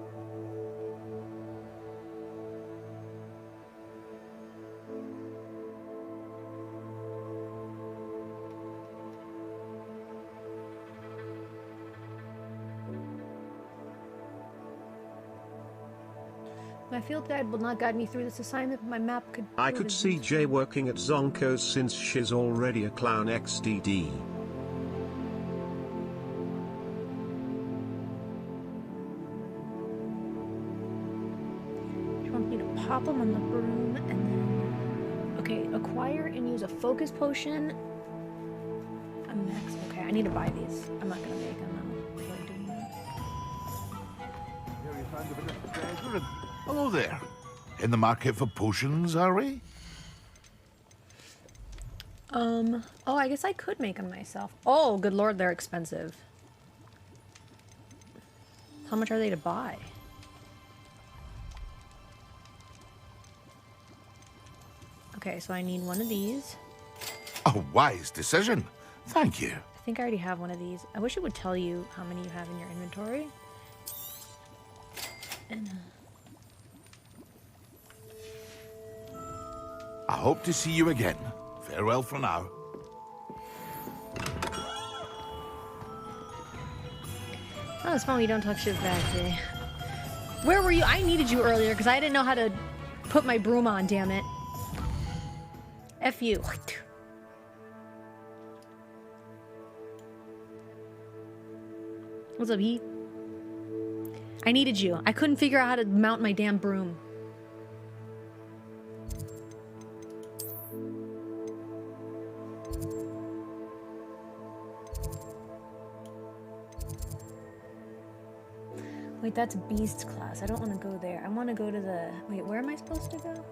My field guide will not guide me through this assignment. My map could... I could see Jay working at Zonko's since she's already a clown XDD. You want me to pop them on the broom and then... Okay, acquire and use a focus potion. A max... Okay, I need to buy these. I'm not gonna make them. I'm doing that. Hello there. In the market for potions, are we? Oh, I guess I could make them myself. Oh, good lord, they're expensive. How much are they to buy? Okay, so I need one of these. A wise decision. Thank you. I think I already have one of these. I wish it would tell you how many you have in your inventory. And, I hope to see you again. Farewell for now. oh, it's fun we don't talk shit back today. Where were you? I needed you earlier because I didn't know how to put my broom on, damn it. F you. What's up, Heat? I needed you. I couldn't figure out how to mount my damn broom. Wait, that's Beast class. I don't want to go there. I want to go to the... Wait, where am I supposed to go?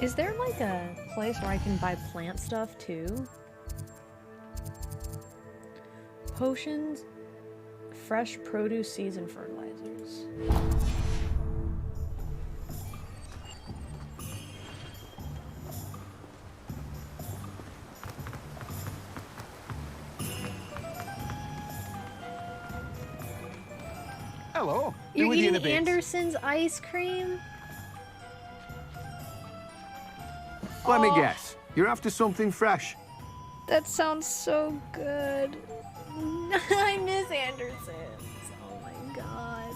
Is there like a place where I can buy plant stuff too? Potions, fresh produce, seeds, and fertilizers. Hello. You're with you in eating a bit. Anderson's ice cream? Let me guess. You're after something fresh. That sounds so good. I miss Anderson's. Oh my god.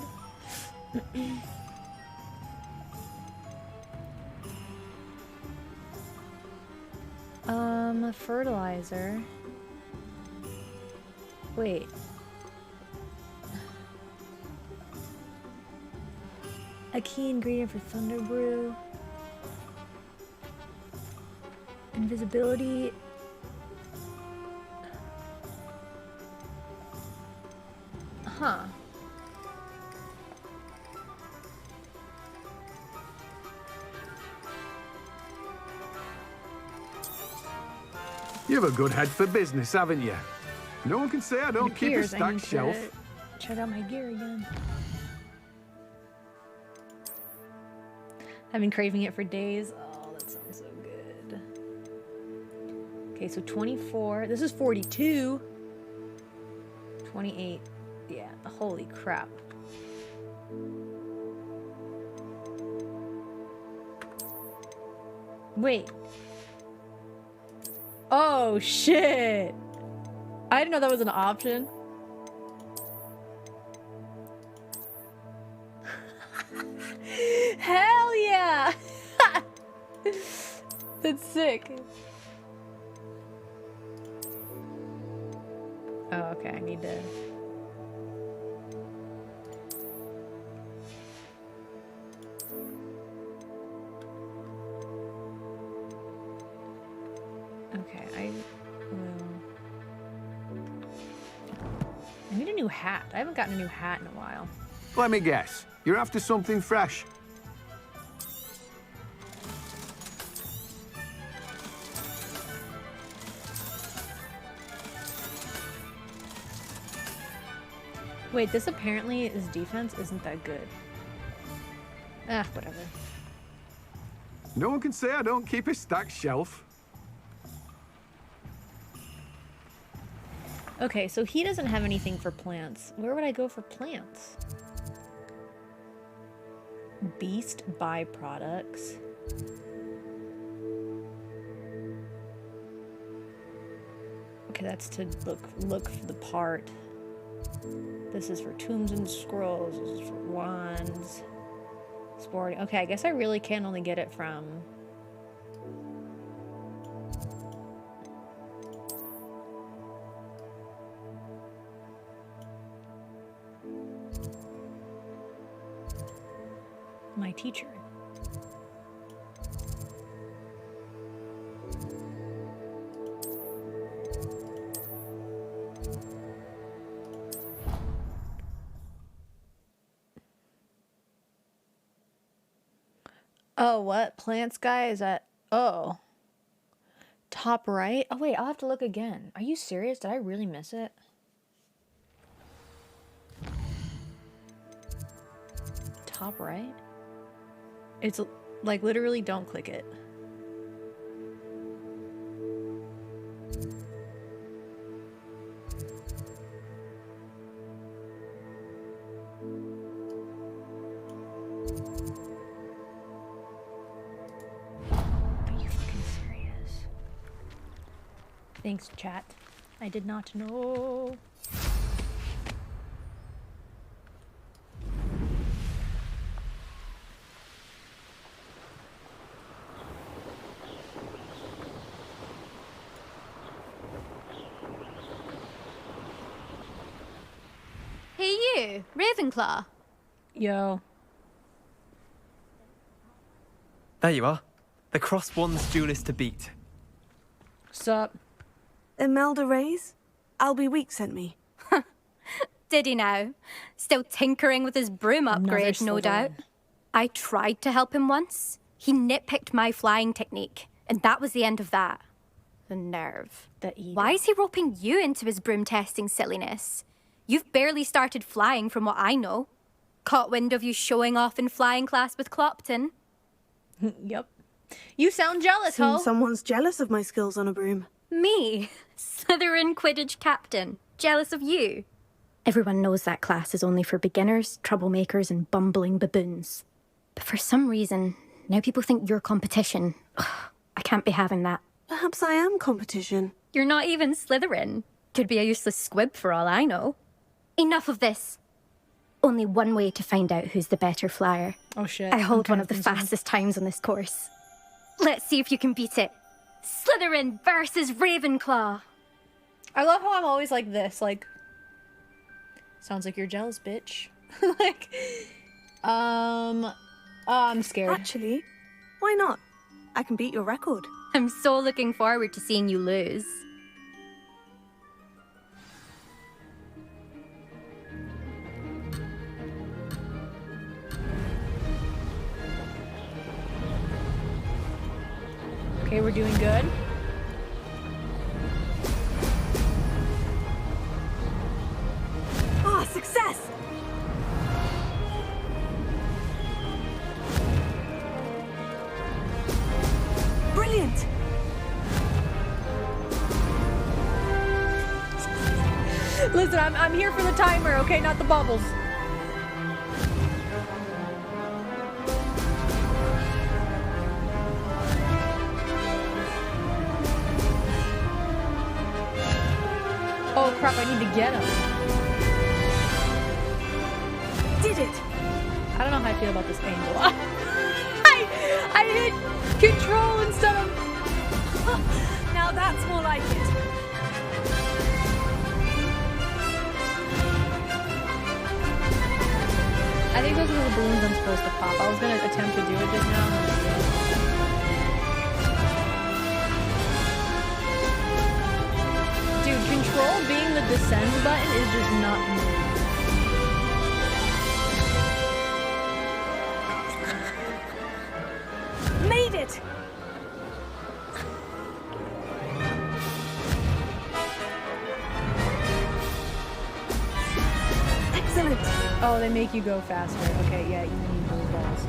Fertilizer. Wait. A key ingredient for Thunder Brew. Invisibility. Huh. You have a good head for business, haven't you? No one can say I don't keep a stacked shelf. Check out my gear again. I've been craving it for days. Oh, that sounds so good. Okay, so 24. This is 42. 28. Yeah, holy crap. Wait. Oh, shit. I didn't know that was an option. Hell yeah! That's sick. Oh, okay, I need to... Okay, I need a new hat. I haven't gotten a new hat in a while. Let me guess. You're after something fresh. Wait, this apparently is defense isn't that good. Ah, whatever. No one can say I don't keep a stacked shelf. Okay, so he doesn't have anything for plants. Where would I go for plants? Beast byproducts. Okay, that's to look for the part. This is for tombs and scrolls. This is for wands. Sporting. Okay, I guess I really can only get it from... my teacher. Oh, what? Plants guy? Is that... Oh. Top right? Oh, wait, I'll have to look again. Are you serious? Did I really miss it? Top right? It's like literally don't click it. Thanks, chat. I did not know. Hey you, Ravenclaw. Yo. There you are. The Cross Wands duelist to beat. Sup? Imelda Reyes? Albie Week sent me. Did he now? Still tinkering with his broom upgrade, no doubt. I tried to help him once. He nitpicked my flying technique, and that was the end of that. The nerve. Why is he roping you into his broom testing silliness? You've barely started flying from what I know. Caught wind of you showing off in flying class with Clopton. Yep. You sound jealous, ho. Seems someone's jealous of my skills on a broom. Me? Slytherin Quidditch captain. Jealous of you? Everyone knows that class is only for beginners, troublemakers, and bumbling baboons. But for some reason, now people think you're competition. Ugh, I can't be having that. Perhaps I am competition. You're not even Slytherin. Could be a useless squib for all I know. Enough of this. Only one way to find out who's the better flyer. Oh shit. I hold one of the fastest times on this course. Let's see if you can beat it. Slytherin versus Ravenclaw. I love how I'm always like this, like... Sounds like you're jealous, bitch. Like... oh, I'm scared. Actually, why not? I can beat your record. I'm so looking forward to seeing you lose. Okay, we're doing good. Ah, success! Brilliant! Listen, I'm here for the timer, okay? Not the bubbles. Oh crap, I need to get him. Did it! I don't know how I feel about this angle. I hit control instead of... Now that's more like it. I think those are the balloons I'm supposed to pop. I was gonna attempt to do it just now. Dude, control being the descend button is just not me. Made it! Excellent! Oh, they make you go faster. Okay, yeah, you need blue balls.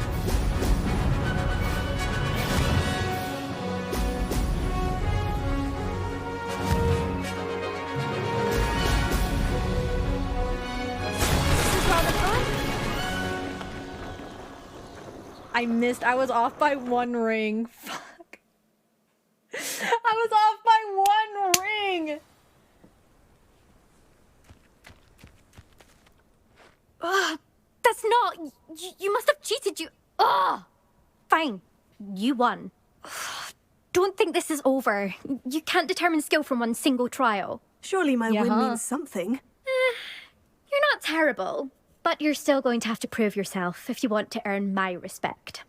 I missed. I was off by one ring. Fuck. I was off by one ring. Oh, you must have cheated, you... Oh! Fine. You won. Don't think this is over. You can't determine skill from one single trial. Surely my win means something. You're not terrible, but you're still going to have to prove yourself if you want to earn my respect.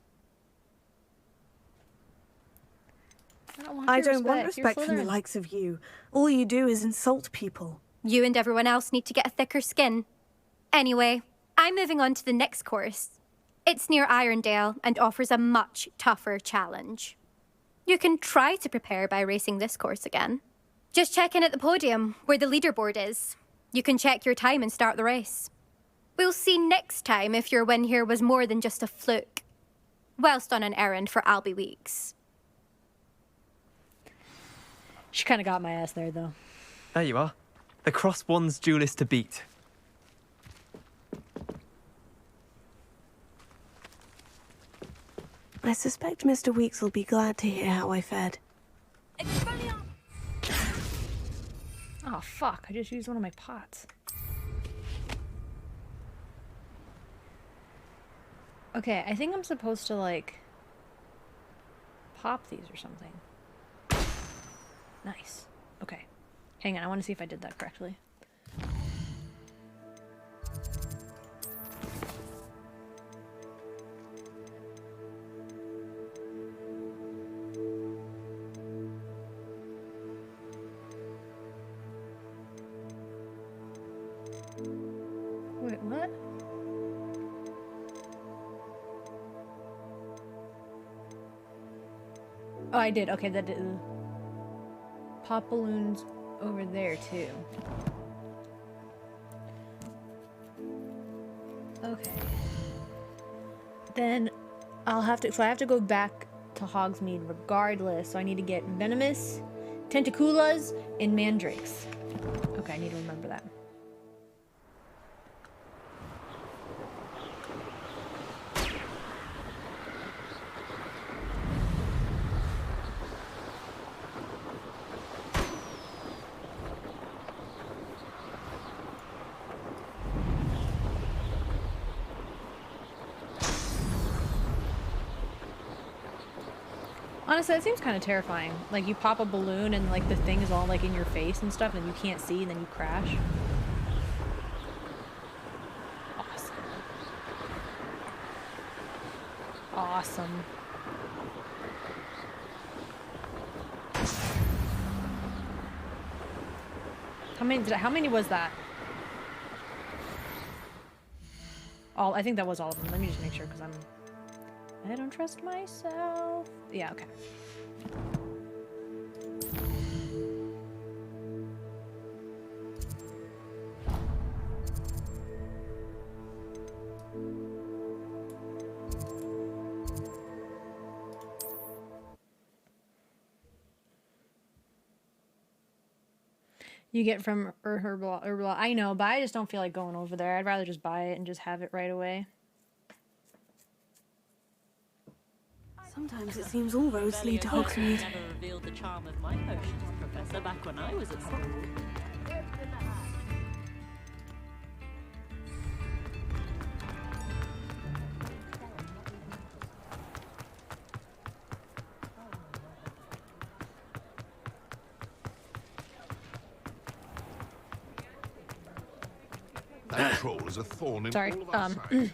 I don't want respect from the likes of you. All you do is insult people. You and everyone else need to get a thicker skin. Anyway, I'm moving on to the next course. It's near Irondale and offers a much tougher challenge. You can try to prepare by racing this course again. Just check in at the podium, where the leaderboard is. You can check your time and start the race. We'll see next time if your win here was more than just a fluke. Whilst on an errand for Albie Weeks. She kind of got my ass there, though. There you are. The Cross One's duelist to beat. I suspect Mr. Weeks will be glad to hear how I fared. Oh, fuck. I just used one of my pots. Okay, I think I'm supposed to, like, pop these or something. Nice. Okay. Hang on, I want to see if I did that correctly. Wait, what? Oh, I did. Okay, that did. Pop balloons over there, too. Okay. Then I'll have to... So I have to go back to Hogsmeade regardless. So I need to get Venomous, Tentaculas, and Mandrakes. Okay, I need to remember that. Honestly, that seems kind of terrifying. Like, you pop a balloon and, like, the thing is all, like, in your face and stuff and you can't see and then you crash. Awesome. Awesome. How many was that? All, I think that was all of them. Let me just make sure, because I don't trust myself. Yeah, okay. You get from Herbal. I know, but I just don't feel like going over there. I'd rather just buy it and just have it right away. Sometimes it seems all roads lead to Hogsmeade. I never revealed the charm of my potions, Professor, back when I was at school. That troll is a thorn in all of our side.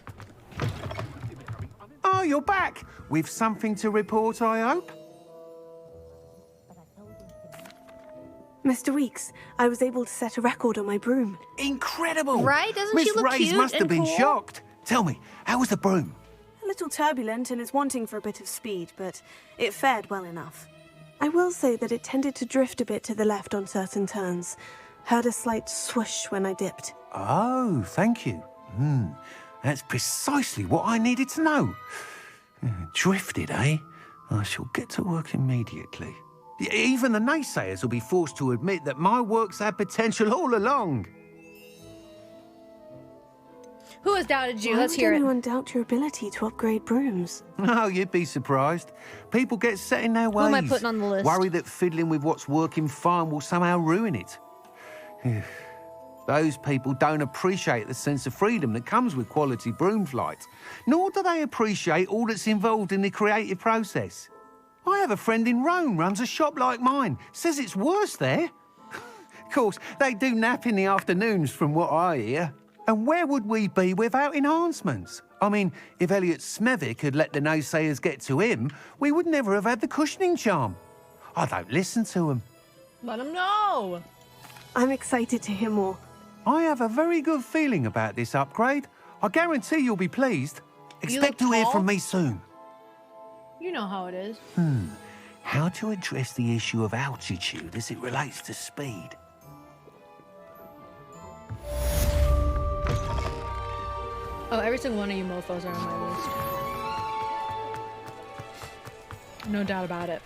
Oh, you're back! With something to report, I hope? Mr. Weeks, I was able to set a record on my broom. Incredible! Right? Doesn't Miss she look Ray's cute must have and been cool? shocked. Tell me, how was the broom? A little turbulent and is wanting for a bit of speed, but it fared well enough. I will say that it tended to drift a bit to the left on certain turns. Heard a slight swoosh when I dipped. Oh, thank you. That's precisely what I needed to know. Drifted, eh? I shall get to work immediately. Even the naysayers will be forced to admit that my work's had potential all along. Who has doubted you? Why Let's would hear it. anyone doubt your ability to upgrade brooms? Oh, you'd be surprised. People get set in their ways. Who am I putting on the list? Worry that fiddling with what's working fine will somehow ruin it. Those people don't appreciate the sense of freedom that comes with quality broom flights, nor do they appreciate all that's involved in the creative process. I have a friend in Rome runs a shop like mine, says it's worse there. Of course, they do nap in the afternoons from what I hear. And where would we be without enhancements? I mean, if Elliot Smethwick had let the naysayers get to him, we would never have had the cushioning charm. I don't listen to them. Let him know. I'm excited to hear more. I have a very good feeling about this upgrade. I guarantee you'll be pleased. Expect to hear from me soon. You know how it is. How to address the issue of altitude as it relates to speed? Oh, every single one of you mofos are on my list. No doubt about it.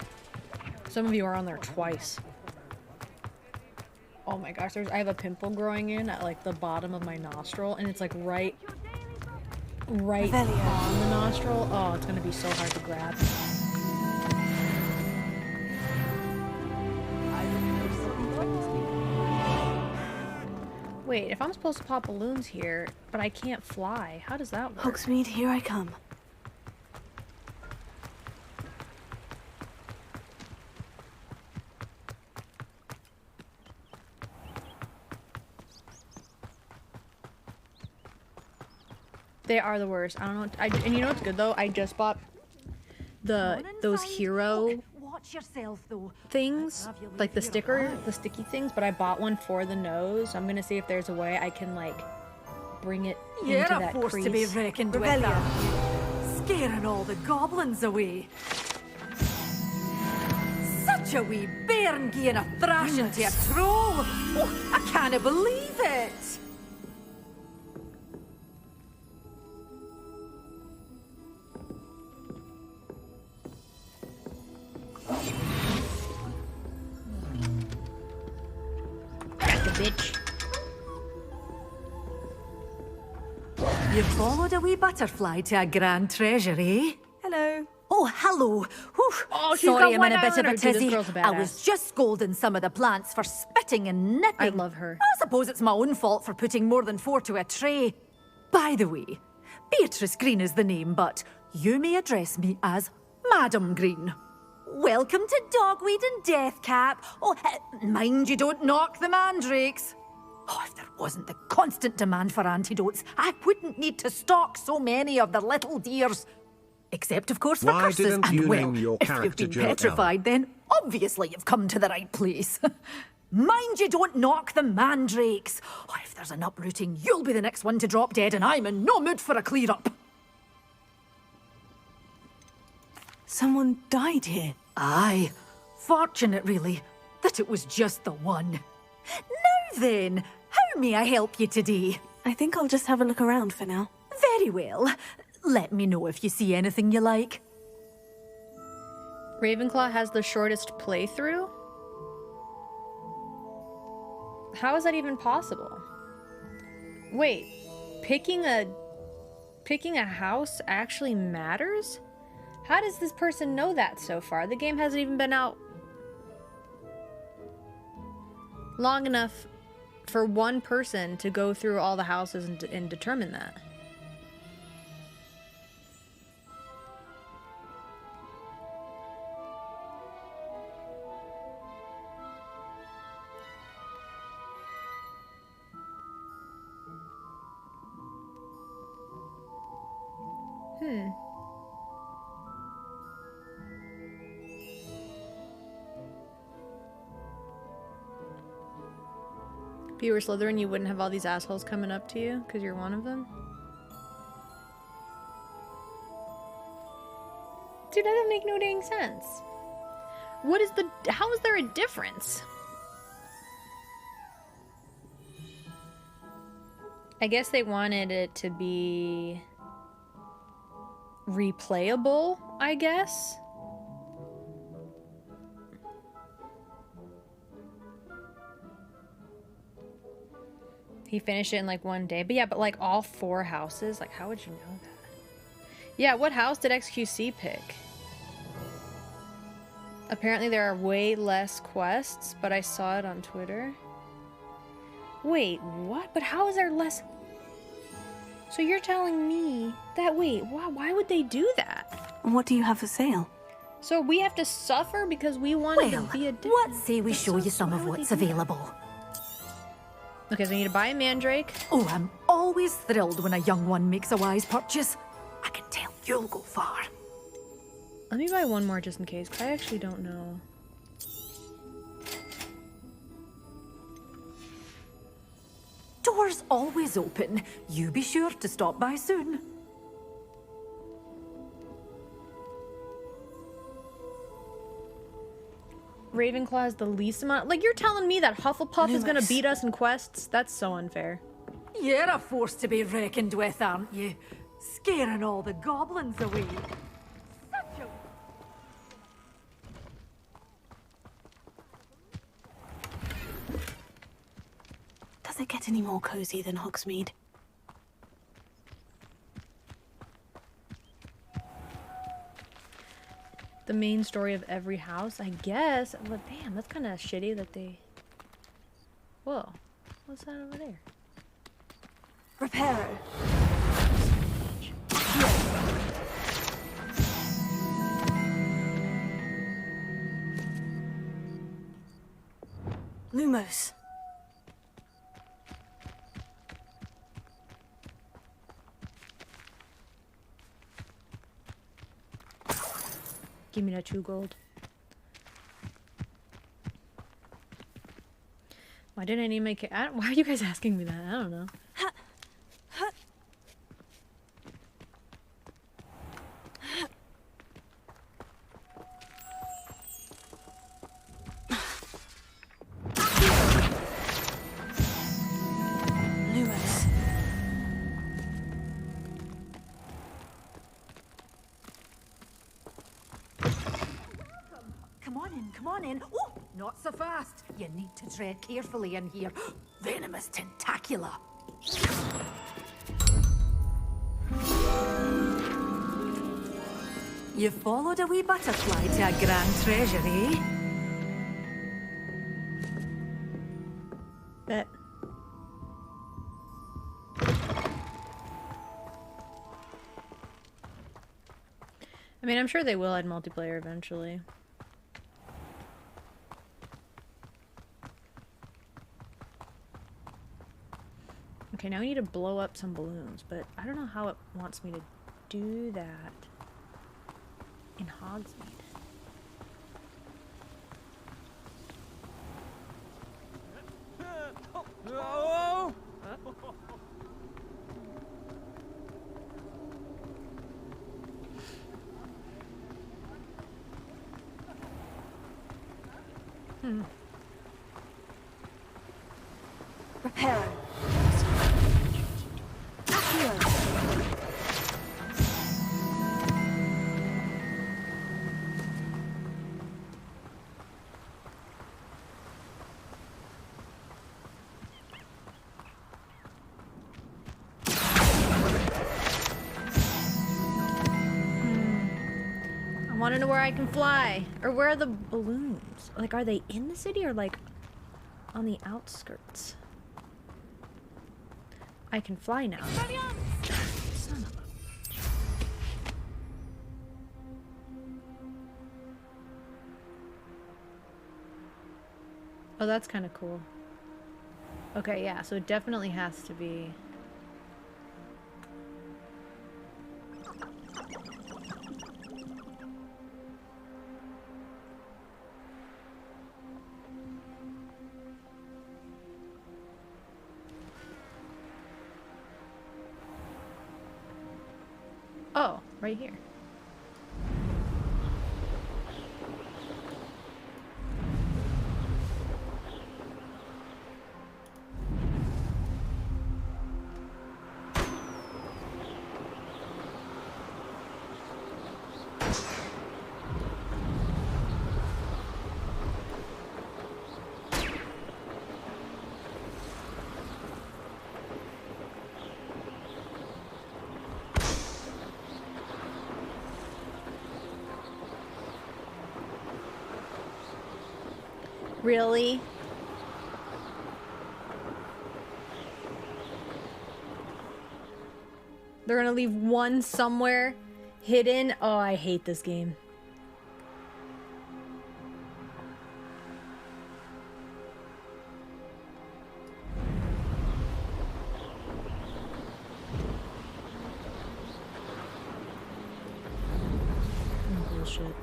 Some of you are on there twice. Oh my gosh, I have a pimple growing in at like the bottom of my nostril, and it's like right on the nostril. Oh, it's gonna be so hard to grab. Wait, if I'm supposed to pop balloons here, but I can't fly, how does that work? Hogsmeade, here I come. They are the worst. I don't know. And you know what's good though? I just bought those hero things, like the sticky things, but I bought one for the nose. I'm gonna see if there's a way I can like bring it into that force crease. To be reckoned with, scaring all the goblins away. Such a wee bairn giving a thrashing to a troll. Oh, I can't believe it. Bitch. You followed a wee butterfly to a grand treasure, eh? Hello. Oh, hello. Whew. Oh, she's Sorry, got I'm in a one bit of a eye on her. Dude, this tizzy. girl's a I badass. was just scolding some of the plants for spitting and nipping. I love her. I suppose it's my own fault for putting more than 4 to a tray. By the way, Beatrice Green is the name, but you may address me as Madam Green. Welcome to Dogweed and Deathcap. Oh, mind you don't knock the mandrakes. Oh, if there wasn't the constant demand for antidotes, I wouldn't need to stock so many of the little dears. Except, of course, for Why curses. didn't And you well, name your if you've character been Joel? petrified, then obviously you've come to the right place. Mind you don't knock the mandrakes. Oh, if there's an uprooting, you'll be the next one to drop dead, and I'm in no mood for a clear-up. Someone died here. Aye. Fortunate, really, that it was just the one. Now then, how may I help you today? I think I'll just have a look around for now. Very well. Let me know if you see anything you like. Ravenclaw has the shortest playthrough? How is that even possible? Wait, picking a house actually matters? How does this person know that so far? The game hasn't even been out long enough for one person to go through all the houses and determine that. If you were Slytherin, you wouldn't have all these assholes coming up to you because you're one of them? Dude, that doesn't make no dang sense. How is there a difference? I guess they wanted it to be replayable, I guess. He finished it in like one day. But yeah, but like all 4 houses, like how would you know that? Yeah, what house did XQC pick? Apparently there are way less quests, but I saw it on Twitter. Wait, what? But how is there less? So you're telling me that, wait, why would they do that? What do you have for sale? So we have to suffer because we wanted to be a different... What say we show you some of what's available? Okay, so I need to buy a mandrake. Oh, I'm always thrilled when a young one makes a wise purchase. I can tell you'll go far. Let me buy one more just in case, because I actually don't know. Doors always open. You be sure to stop by soon. Ravenclaw is the least amount. Like, you're telling me that Hufflepuff is gonna beat us in quests? That's so unfair. You're a force to be reckoned with, aren't you? Scaring all the goblins away. Does it get any more cozy than Hogsmeade? The main story of every house, I guess. But damn, that's kind of shitty that they... Whoa. What's that over there? Reparo. Lumos. Give me that 2 gold. Why didn't I name my kid? Why are you guys asking me that? I don't know. Come on in. Oh, not so fast. You need to tread carefully in here. Venomous tentacula. You followed a wee butterfly to a grand treasury. Bet. I mean, I'm sure they will add multiplayer eventually. Okay, now we need to blow up some balloons, but I don't know how it wants me to do that in Hogsmeade. Reparo. I want to know where I can fly. Or where are the balloons? Like, are they in the city or, like, on the outskirts? I can fly now. Son of a... Oh, that's kind of cool. Okay, yeah, so it definitely has to be... Oh, right here. Really? They're gonna leave one somewhere hidden. Oh, I hate this game. Bullshit.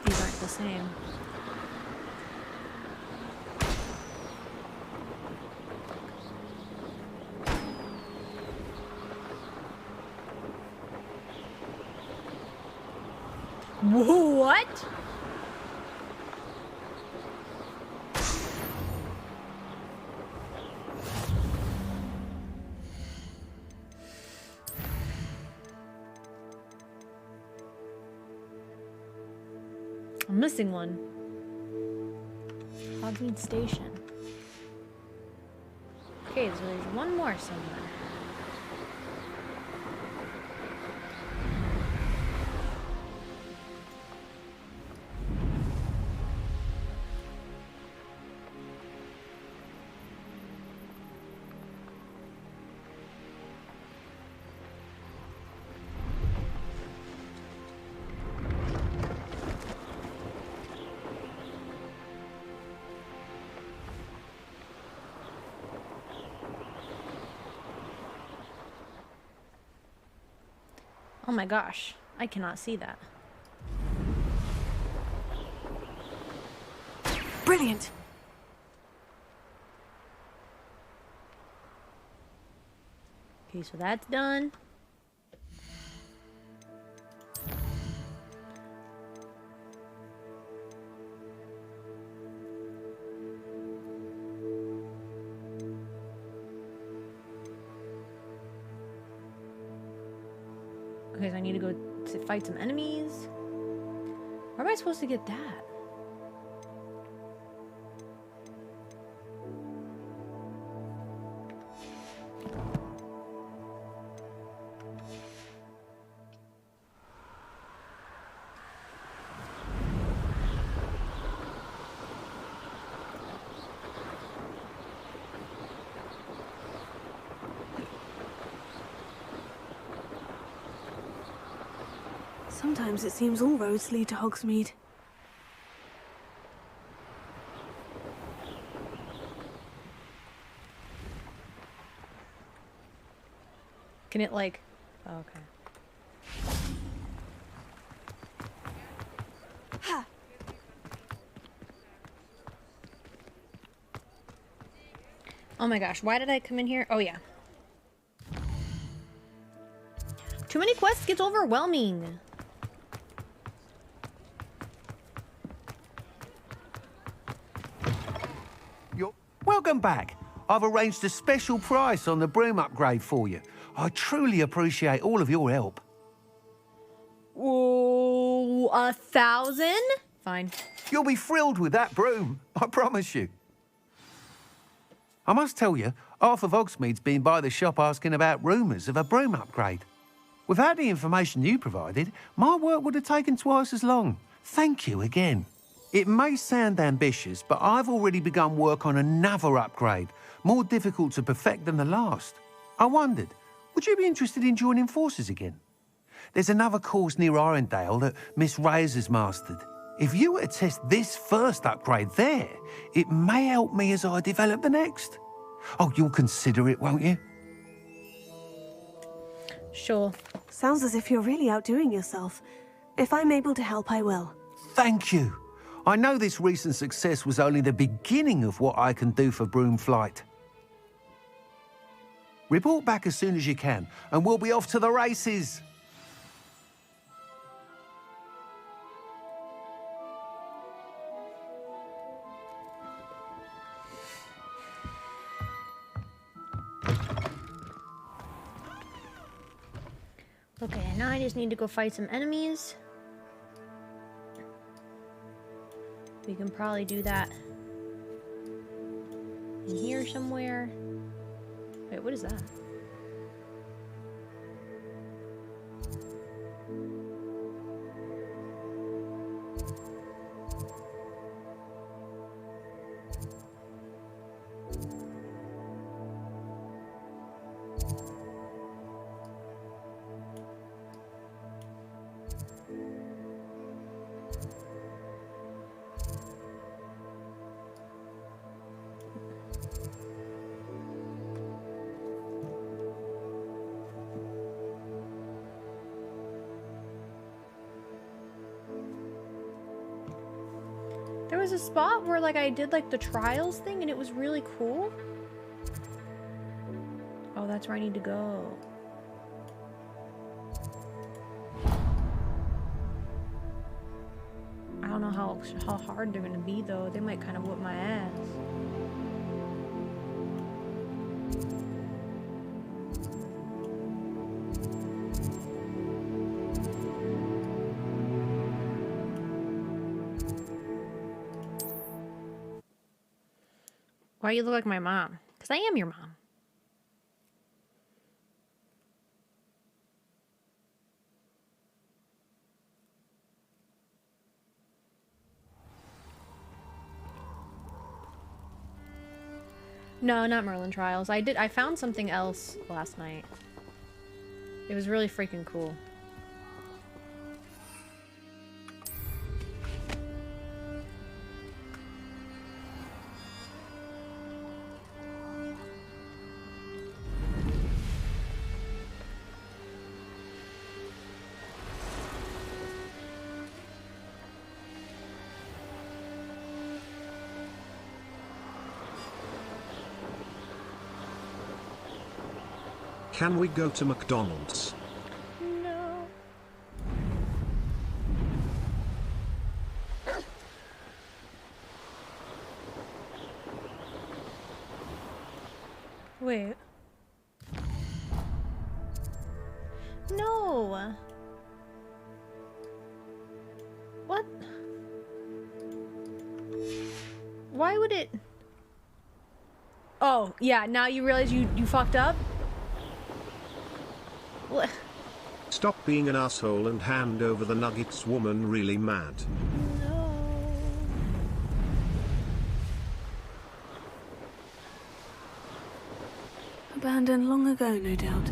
These aren't the same. What? I'm missing one. Hogwarts Station. Okay, so there's one more somewhere. Oh my gosh, I cannot see that. Brilliant. Okay, so that's done. Okay, so I need to go to fight some enemies. Where am I supposed to get that? Sometimes it seems all roads lead to Hogsmeade. Can it like... Oh, okay. Ha! Oh my gosh, why did I come in here? Oh yeah. Too many quests gets overwhelming. Welcome back. I've arranged a special price on the broom upgrade for you. I truly appreciate all of your help. Oh, 1,000? Fine. You'll be thrilled with that broom, I promise you. I must tell you, half of Hogsmeade's been by the shop asking about rumours of a broom upgrade. Without the information you provided, my work would have taken twice as long. Thank you again. It may sound ambitious, but I've already begun work on another upgrade, more difficult to perfect than the last. I wondered, would you be interested in joining forces again? There's another course near Arendelle that Miss Reyes has mastered. If you were to test this first upgrade there, it may help me as I develop the next. Oh, you'll consider it, won't you? Sure. Sounds as if you're really outdoing yourself. If I'm able to help, I will. Thank you. I know this recent success was only the beginning of what I can do for Broomflight. Report back as soon as you can, and we'll be off to the races. Okay, now I just need to go fight some enemies. We can probably do that in here somewhere. Wait, what is that? There was a spot where like I did like the trials thing and it was really cool. Oh, that's where I need to go. I don't know how hard they're gonna be though. They might kind of whip my ass. Why you look like my mom? Because I am your mom. No, not Merlin Trials. I found something else last night. It was really freaking cool. Can we go to McDonald's? No. Wait. No. What? Why would it? Oh, yeah, now you realize you fucked up? What? Stop being an asshole and hand over the nuggets, woman. Really mad. No. Abandoned long ago, no doubt.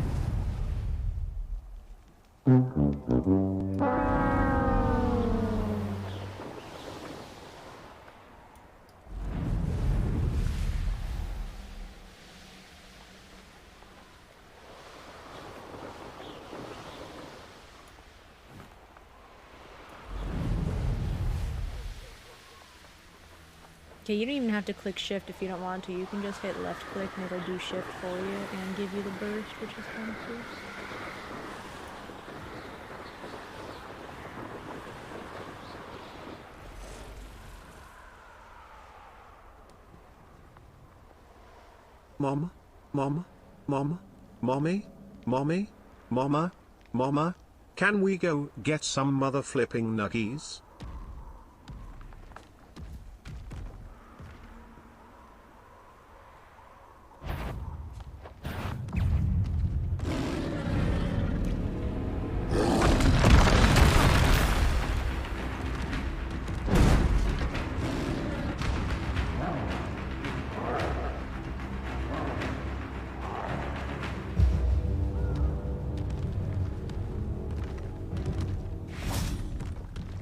Okay, you don't even have to click shift if you don't want to. You can just hit left click and it'll do shift for you and give you the burst, which is kind of cool. Mama, mama, mama, mommy, mommy, mama, mama. Can we go get some mother flipping nuggies?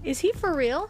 Is he for real?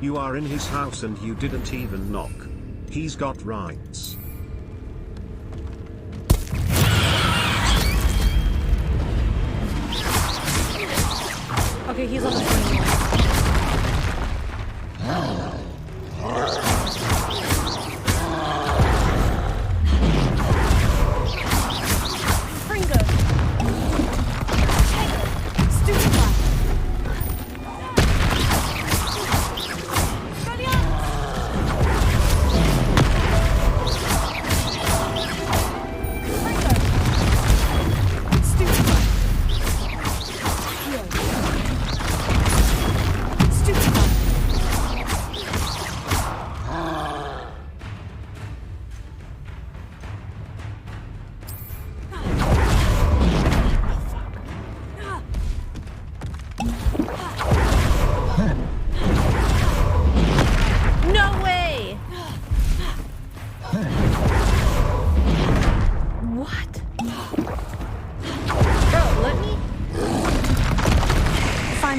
You are in his house and you didn't even knock. He's got rights. Okay, he's on the 21.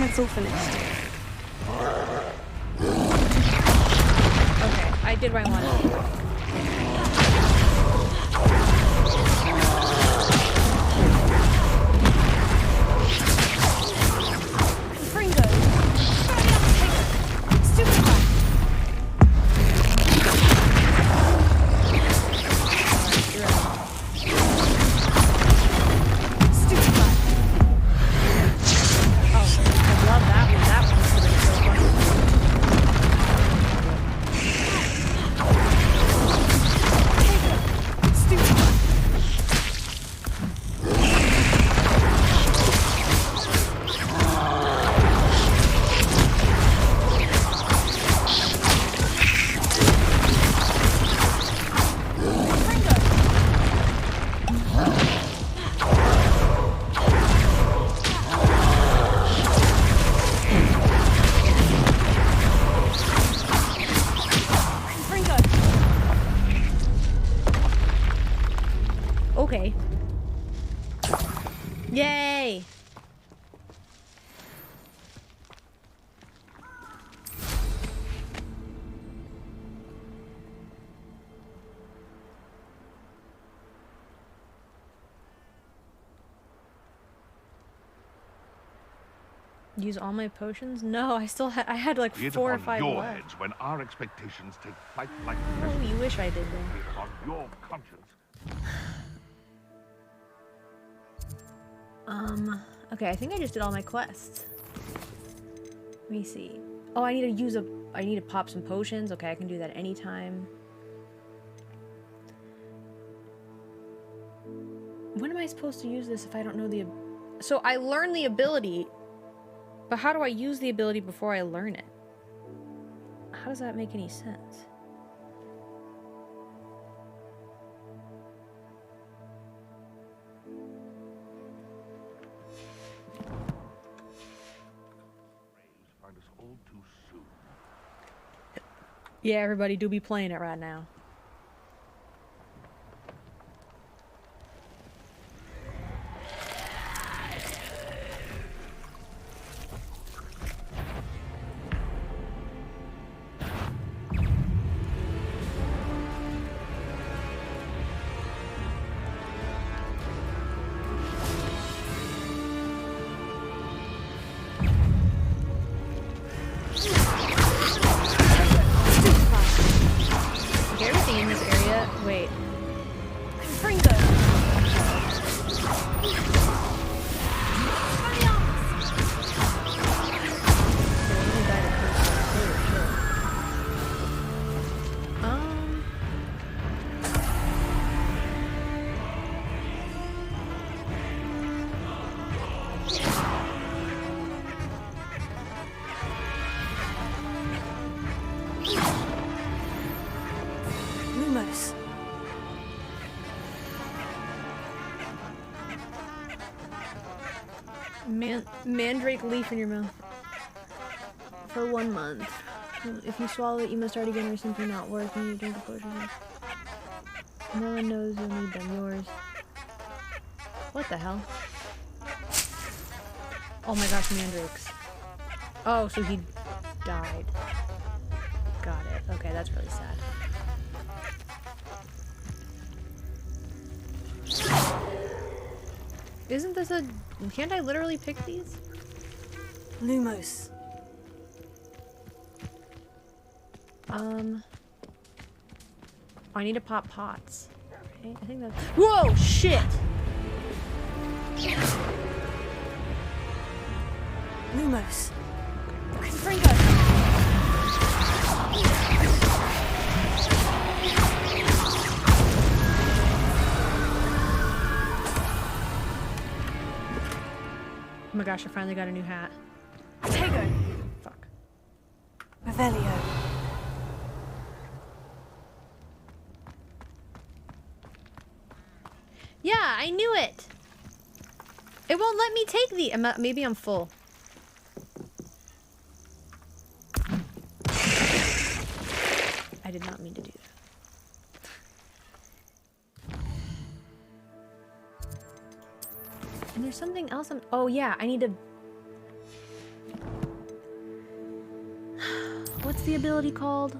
time it's all finished. Okay, I did what I wanted. Okay. Yay! Use all my potions? No, I still had. I had like 4 or 5 your left. heads when our expectations take flight like Oh, you wish I did then. on your conscience. Okay, I think I just did all my quests. Let me see. Oh, I need to pop some potions. Okay, I can do that anytime. When am I supposed to use this if I don't know the... So I learn the ability, but how do I use the ability before I learn it? How does that make any sense? Yeah, everybody do be playing it right now. Mandrake leaf in your mouth. For 1 month. If you swallow it, you must start again or simply not work when you drink the potion. No one knows you'll need them. Yours. What the hell? Oh my gosh, mandrakes. Oh, so he died. Got it. Okay, that's really sad. Isn't this a... Can't I literally pick these? Lumos. I need to pop pots. Okay, I think that's... Whoa! Shit! Lumos. Confringo! Oh my gosh, I finally got a new hat. Tego. Fuck. Revelio. Yeah, I knew it! It won't let me take the... maybe I'm full. I did not mean to do that. And there's something else I'm... Oh yeah, I need to... What's the ability called?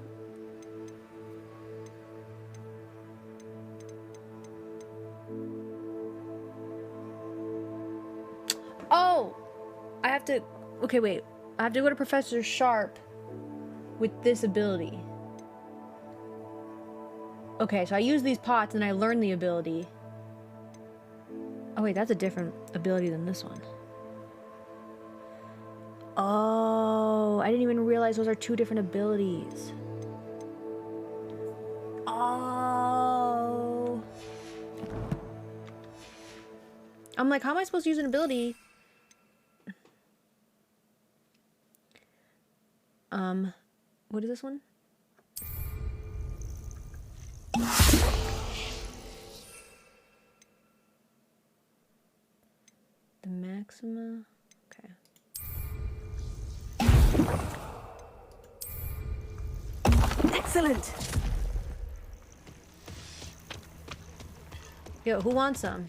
Oh! I have to... Okay, wait. I have to go to Professor Sharp with this ability. Okay, so I use these pots and I learn the ability. Oh wait, that's a different ability than this one. Oh, I didn't even realize those are two different abilities. Oh. I'm like, how am I supposed to use an ability? What is this one? The Maxima. Okay. Excellent. Yo, who wants some?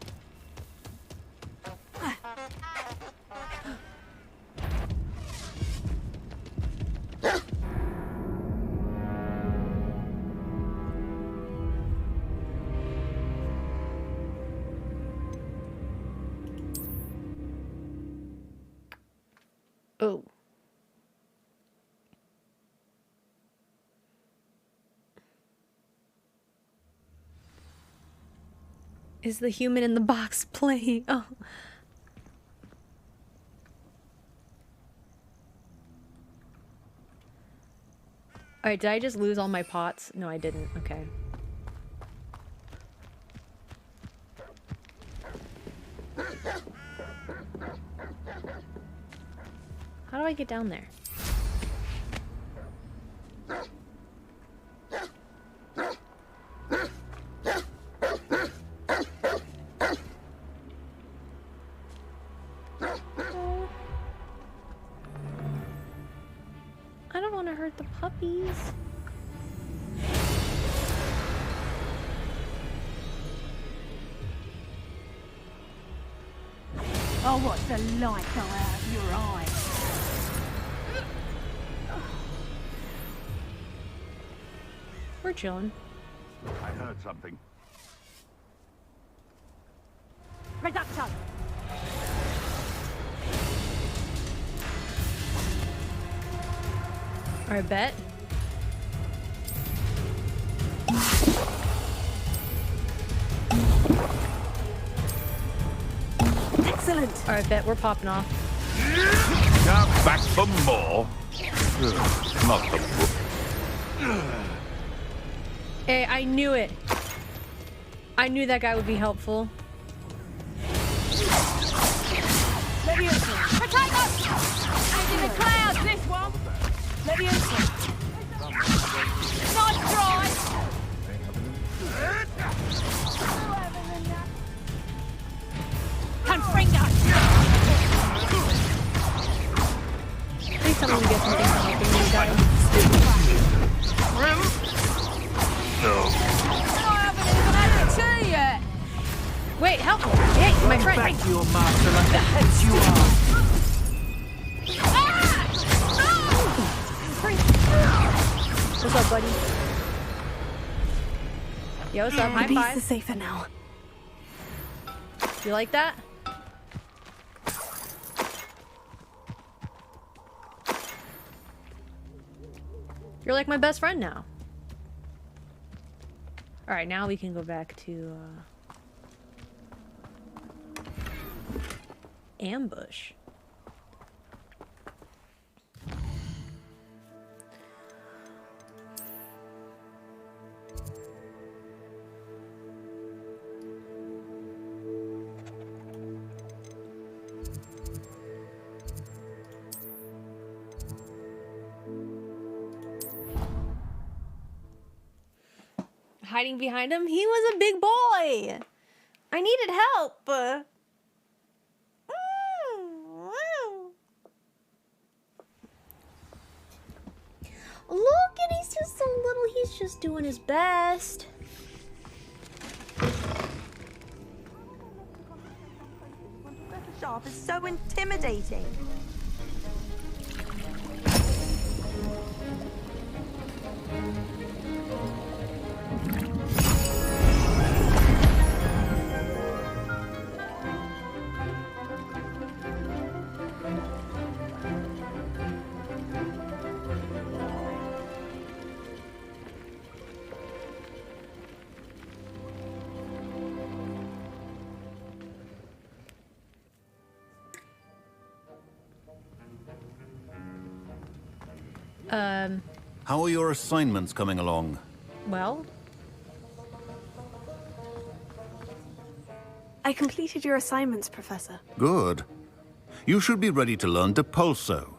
Oh. Is the human in the box playing? Oh. Alright, did I just lose all my pots? No, I didn't. Okay. How do I get down there? I don't want to hurt the puppies. Oh, what's the light go out of your eyes? We're chilling. I heard something. Reducto! Alright, bet. Excellent. Alright, bet. We're popping off. Come back for more. Not the book. Hey, I knew it. I knew that guy would be helpful. Leviosa! Protect us! And in the clouds, this one! Leviosa! Nice try! Confringo! Please tell me we get something from helping these guys. No. I haven't even had a tea yet! Wait, help me! Hey, my friend! Back to your master like the heads you are! What's up, buddy? Yo, what's up? High The beast five. is safer now. You like that? You're like my best friend now. Alright, now we can go back to, ambush. Hiding behind him? He was a big boy! I needed help! Look, and he's just so little, he's just doing his best. Sharp is so intimidating. How are your assignments coming along? Well, I completed your assignments, Professor. Good. You should be ready to learn Depulso.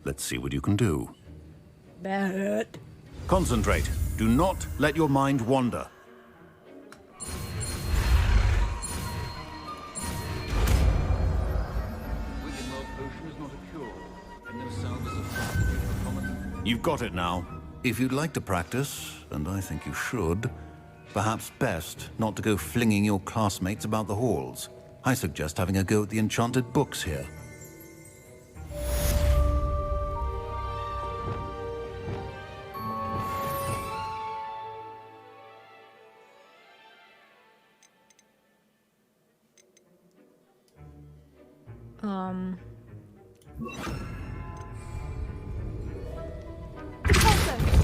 Let's see what you can do. bad. Concentrate. Do not let your mind wander. You've got it now. If you'd like to practice, and I think you should, perhaps best not to go flinging your classmates about the halls. I suggest having a go at the enchanted books here.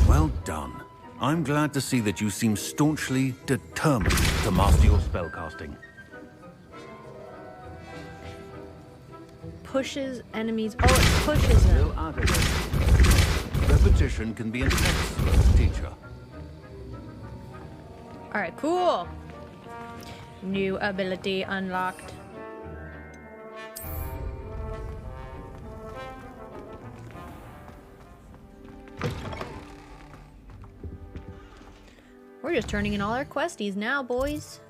Well done. I'm glad to see that you seem staunchly determined to master your spellcasting. Pushes enemies. Oh, it pushes them. Repetition can be an excellent teacher. Alright, cool. New ability unlocked. We're just turning in all our questies now, boys.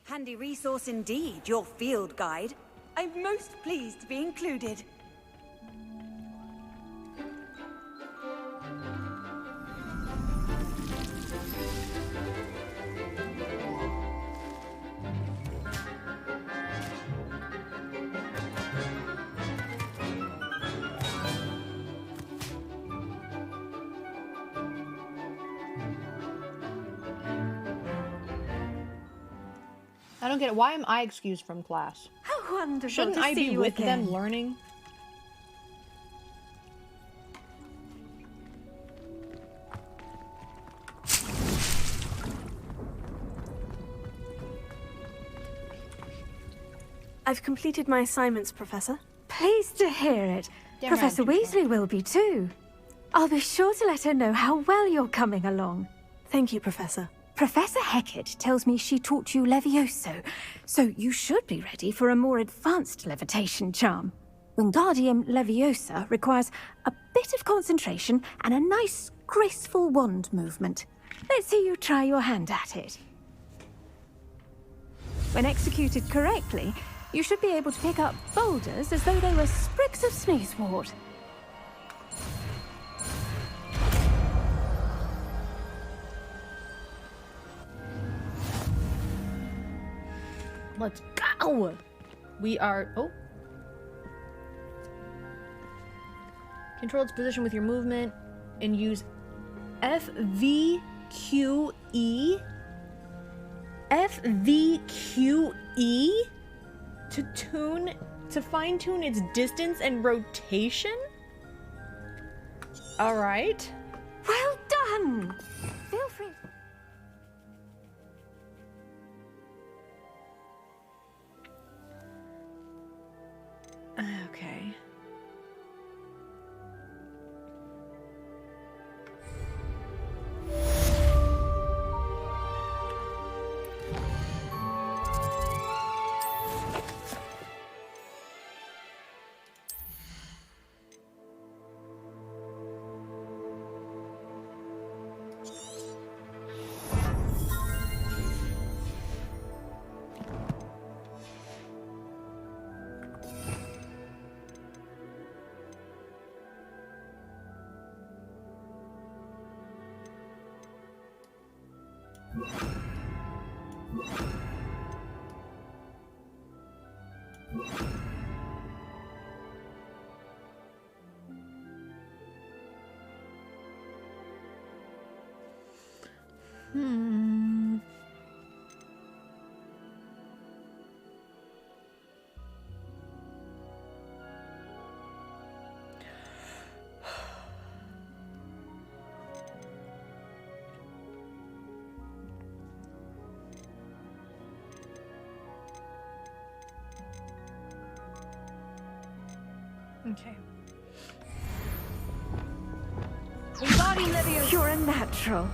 Handy resource indeed, your field guide. I'm most pleased to be included. I don't get it. Why am I excused from class? How wonderful Shouldn't to I see be you with again. them learning? I've completed my assignments, Professor. Pleased to hear it. Damn Professor right, Weasley will be too. I'll be sure to let her know how well you're coming along. Thank you, Professor. Professor Hecat tells me she taught you Levioso, so you should be ready for a more advanced levitation charm. Wingardium Leviosa requires a bit of concentration and a nice, graceful wand movement. Let's see you try your hand at it. When executed correctly, you should be able to pick up boulders as though they were sprigs of sneezewort. Let's go! We are... Oh. Control its position with your movement and use FVQE. FVQE to fine-tune its distance and rotation? Alright. Well done! Feel free. Okay. Okay. You're a natural.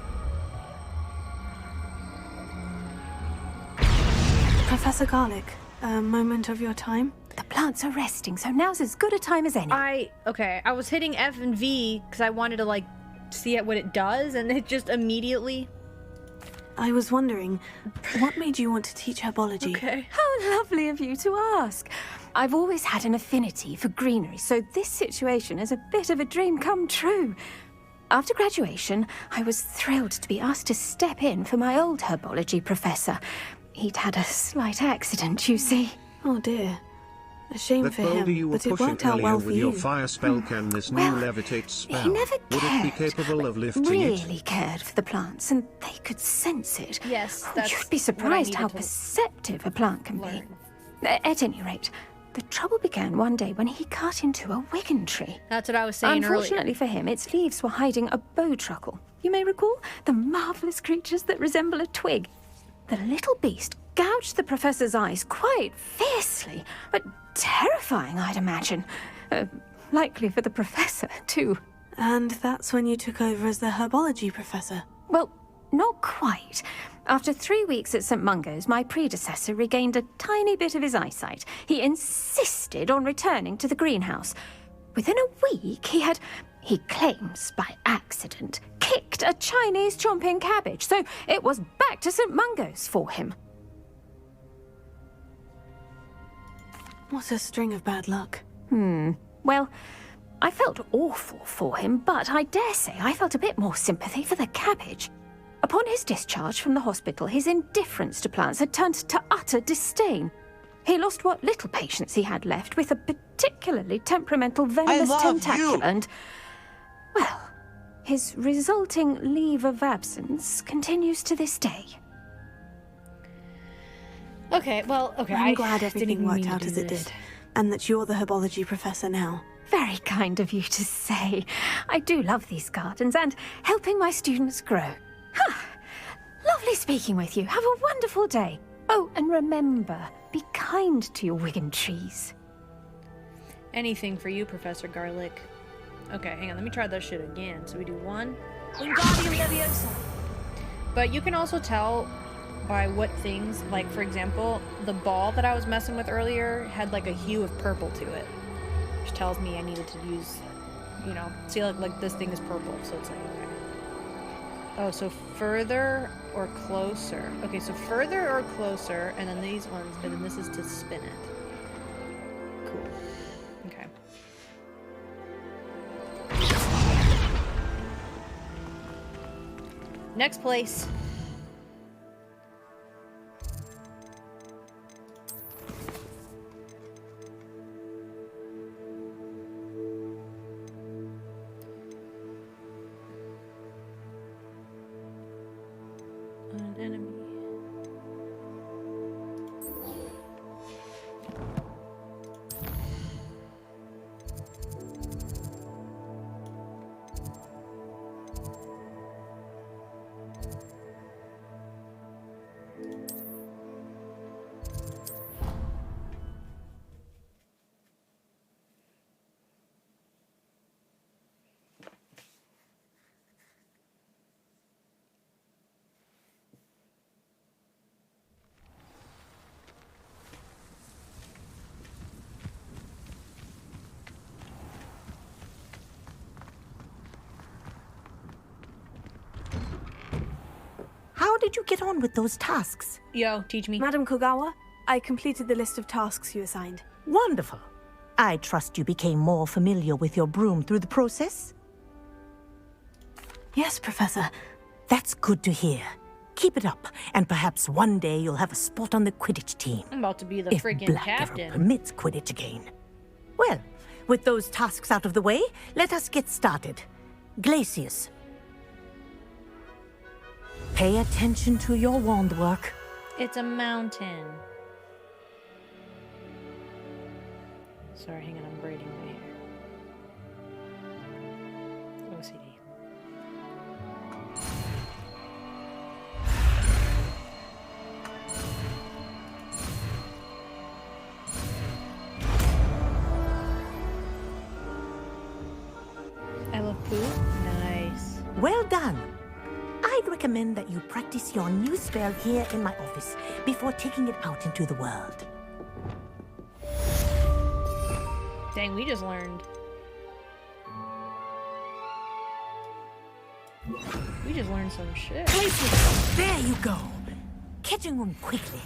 Professor Garlic, a moment of your time? The plants are resting, so now's as good a time as any. Okay, I was hitting F and V because I wanted to, like, see what it does, and it just immediately... I was wondering, what made you want to teach herbology? Okay. How lovely of you to ask. I've always had an affinity for greenery, so this situation is a bit of a dream come true. After graduation, I was thrilled to be asked to step in for my old herbology professor. He'd had a slight accident, you see. Oh dear. A shame That for boulder him, you were but it pushing worked out earlier well with for your you. fire spell, can this new levitate spell, He never would it be capable of lifting really it? cared for the plants, and they could sense it. Yes, Oh, that's you'd be what I surprised how needed to perceptive a plant can learn. be. At any rate, the trouble began one day when he cut into a wigan tree. That's what I was saying Unfortunately for him, its leaves were hiding a bowtruckle. You may recall the marvelous creatures that resemble a twig. The little beast gouged the professor's eyes quite fiercely, but terrifying, I'd imagine. Likely for the professor, too. And that's when you took over as the herbology professor? Well, not quite. After 3 weeks at St. Mungo's, my predecessor regained a tiny bit of his eyesight. He insisted on returning to the greenhouse. Within a week, he claims by accident, kicked a Chinese chomping cabbage, so it was back to St. Mungo's for him. What a string of bad luck. Well, I felt awful for him, but I dare say I felt a bit more sympathy for the cabbage. Upon his discharge from the hospital, his indifference to plants had turned to utter disdain. He lost what little patience he had left with a particularly temperamental venomous tentacula, and, well, his resulting leave of absence continues to this day. Okay, well, okay. I'm glad didn't everything even worked mean to out do as it this. did, and that you're the herbology professor now. Very kind of you to say. I do love these gardens and helping my students grow. Lovely speaking with you. Have a wonderful day. Oh, and remember, be kind to your wigan trees. Anything for you, Professor Garlic. Okay, hang on. Let me try that shit again. So we do 1. Wingardium Leviosa. But you can also tell by what things, like, for example, the ball that I was messing with earlier had, like, a hue of purple to it. Which tells me I needed to use, you know, see, like this thing is purple, so it's like, okay. Oh, so further or closer. Okay, so further or closer, and then these ones, and then this is to spin it. Cool. Okay. Next place. An enemy. How did you get on with those tasks? Yo, teach me. Madam Kogawa, I completed the list of tasks you assigned. Wonderful. I trust you became more familiar with your broom through the process? Yes, Professor. That's good to hear. Keep it up, and perhaps one day you'll have a spot on the Quidditch team. I'm about to be the if freaking Black captain. ever permits Quidditch again. Well, with those tasks out of the way, let us get started. Glacius. Pay attention to your wand work. It's a mountain. Sorry, hang on, I'm braiding my hair. OCD. I love poo. Nice. Well done. I'd recommend that you practice your new spell here in my office before taking it out into the world. Dang, we just learned. We just learned some shit. Places. There you go. Catching them quickly.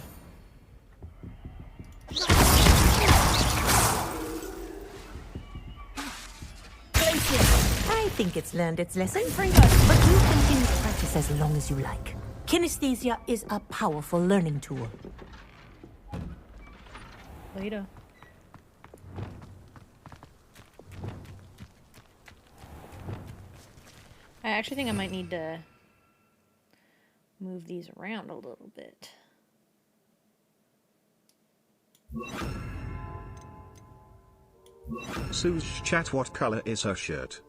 I think it's learned its lesson, but you continue to practice as long as you like. Kinesthesia is a powerful learning tool. Later. I actually think I might need to move these around a little bit. Sue's chat, what color is her shirt?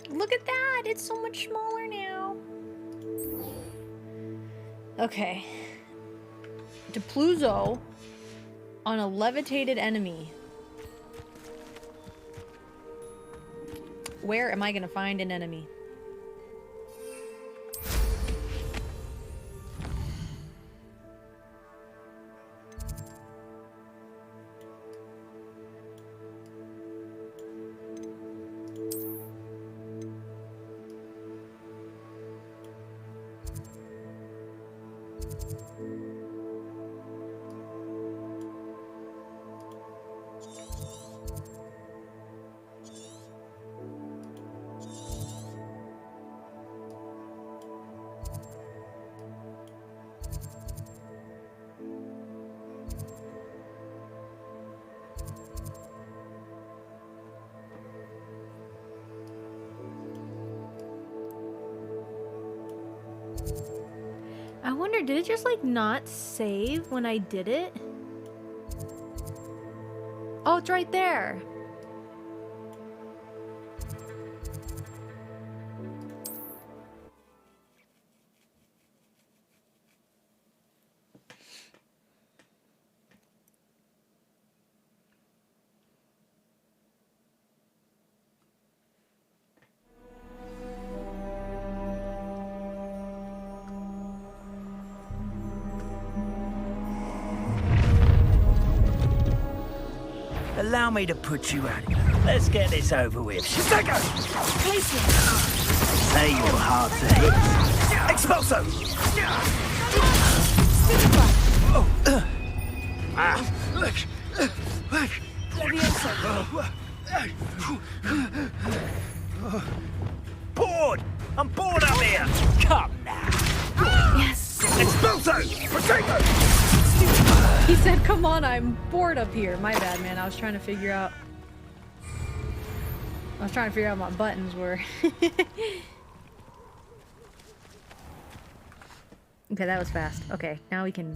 Look at that! It's so much smaller now. Okay. Depluzo on a levitated enemy. Where am I gonna find an enemy? I wonder, did it just like not save when I did it? Oh, it's right there. Allow me to put you out. Let's get this over with. Stego! Say your heart's a hit. Expulso! Bored! I'm bored up here! Come now! Yes! Expulso! Potato! He said, come on, I'm bored up here. My bad, man. I was trying to figure out what my buttons were. Okay, that was fast. Okay, now we can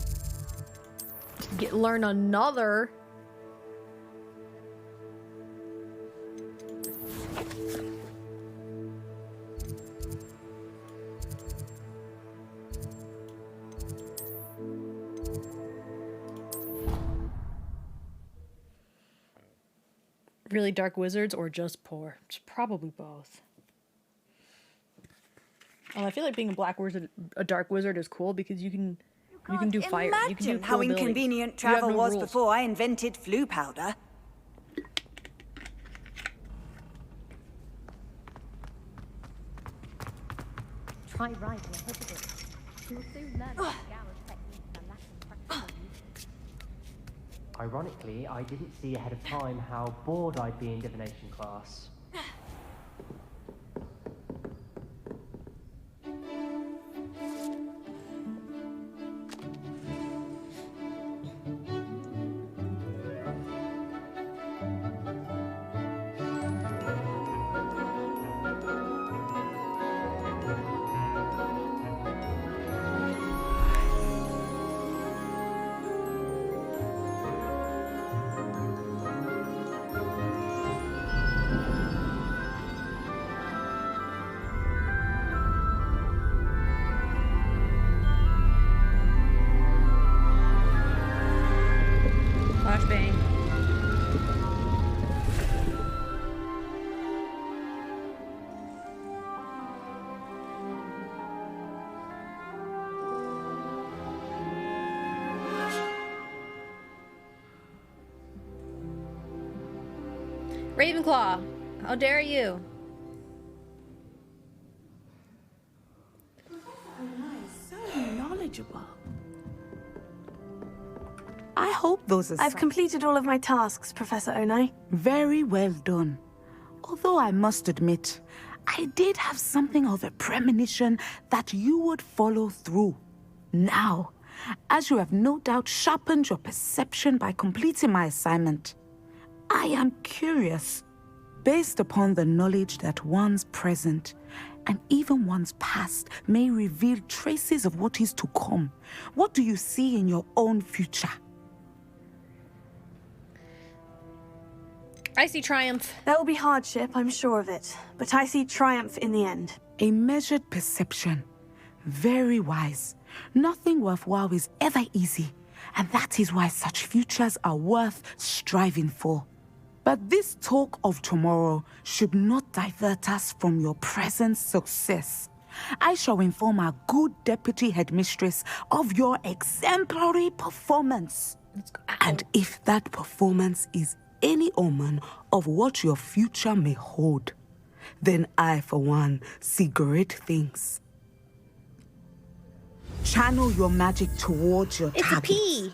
learn another really dark wizards or just poor. It's probably both. Well, I feel like being a black wizard, a dark wizard, is cool because you can do fire. You can do cool how abilities. inconvenient You have travel no was rules. before I invented flu powder. Try riding a hippogriff. You'll soon learn the Gowers techniques and Latin practical use. Ironically, I didn't see ahead of time how bored I'd be in divination class. Flashbang. Ravenclaw, how dare you? So knowledgeable. I hope those are I've completed all of my tasks, Professor Onai. very well done. Although I must admit, I did have something of a premonition that you would follow through. Now, as you have no doubt sharpened your perception by completing my assignment, I am curious, based upon the knowledge that one's present and even one's past may reveal traces of what is to come. What do you see in your own future? I see triumph. There will be hardship, I'm sure of it, but I see triumph in the end. A measured perception. Very wise. Nothing worthwhile is ever easy, and that is why such futures are worth striving for. But this talk of tomorrow should not divert us from your present success. I shall inform our good deputy headmistress of your exemplary performance. And if that performance is any omen of what your future may hold, then I, for one, see great things. Channel your magic towards your target. It's a P.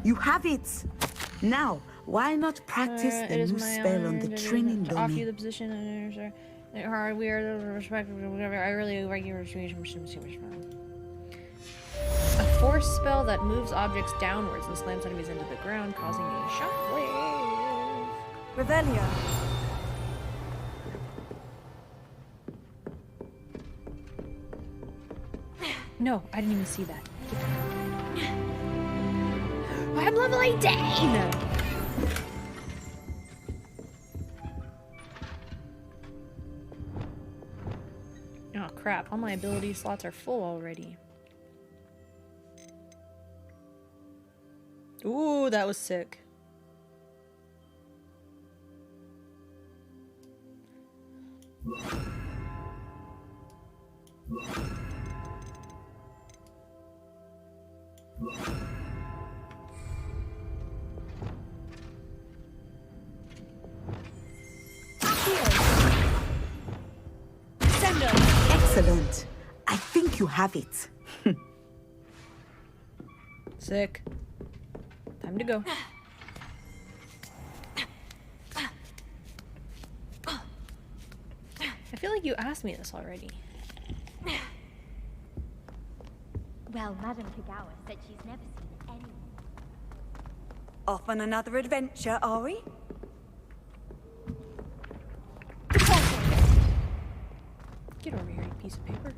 You have it. Now, why not practice the new spell on the training to offer you dummy? the position and we are respectful. I really like your a force spell that moves objects downwards and slams enemies into the ground, causing a shockwave. Revelio. No, I didn't even see that. I'm level 18! Oh crap, all my ability slots are full already. Ooh, that was sick. Excellent. I think you have it. Sick. Time to go. I feel like you asked me this already. Well, Madame Kagawa said she's never seen anyone. Off on another adventure, are we? Get over here, you piece of paper.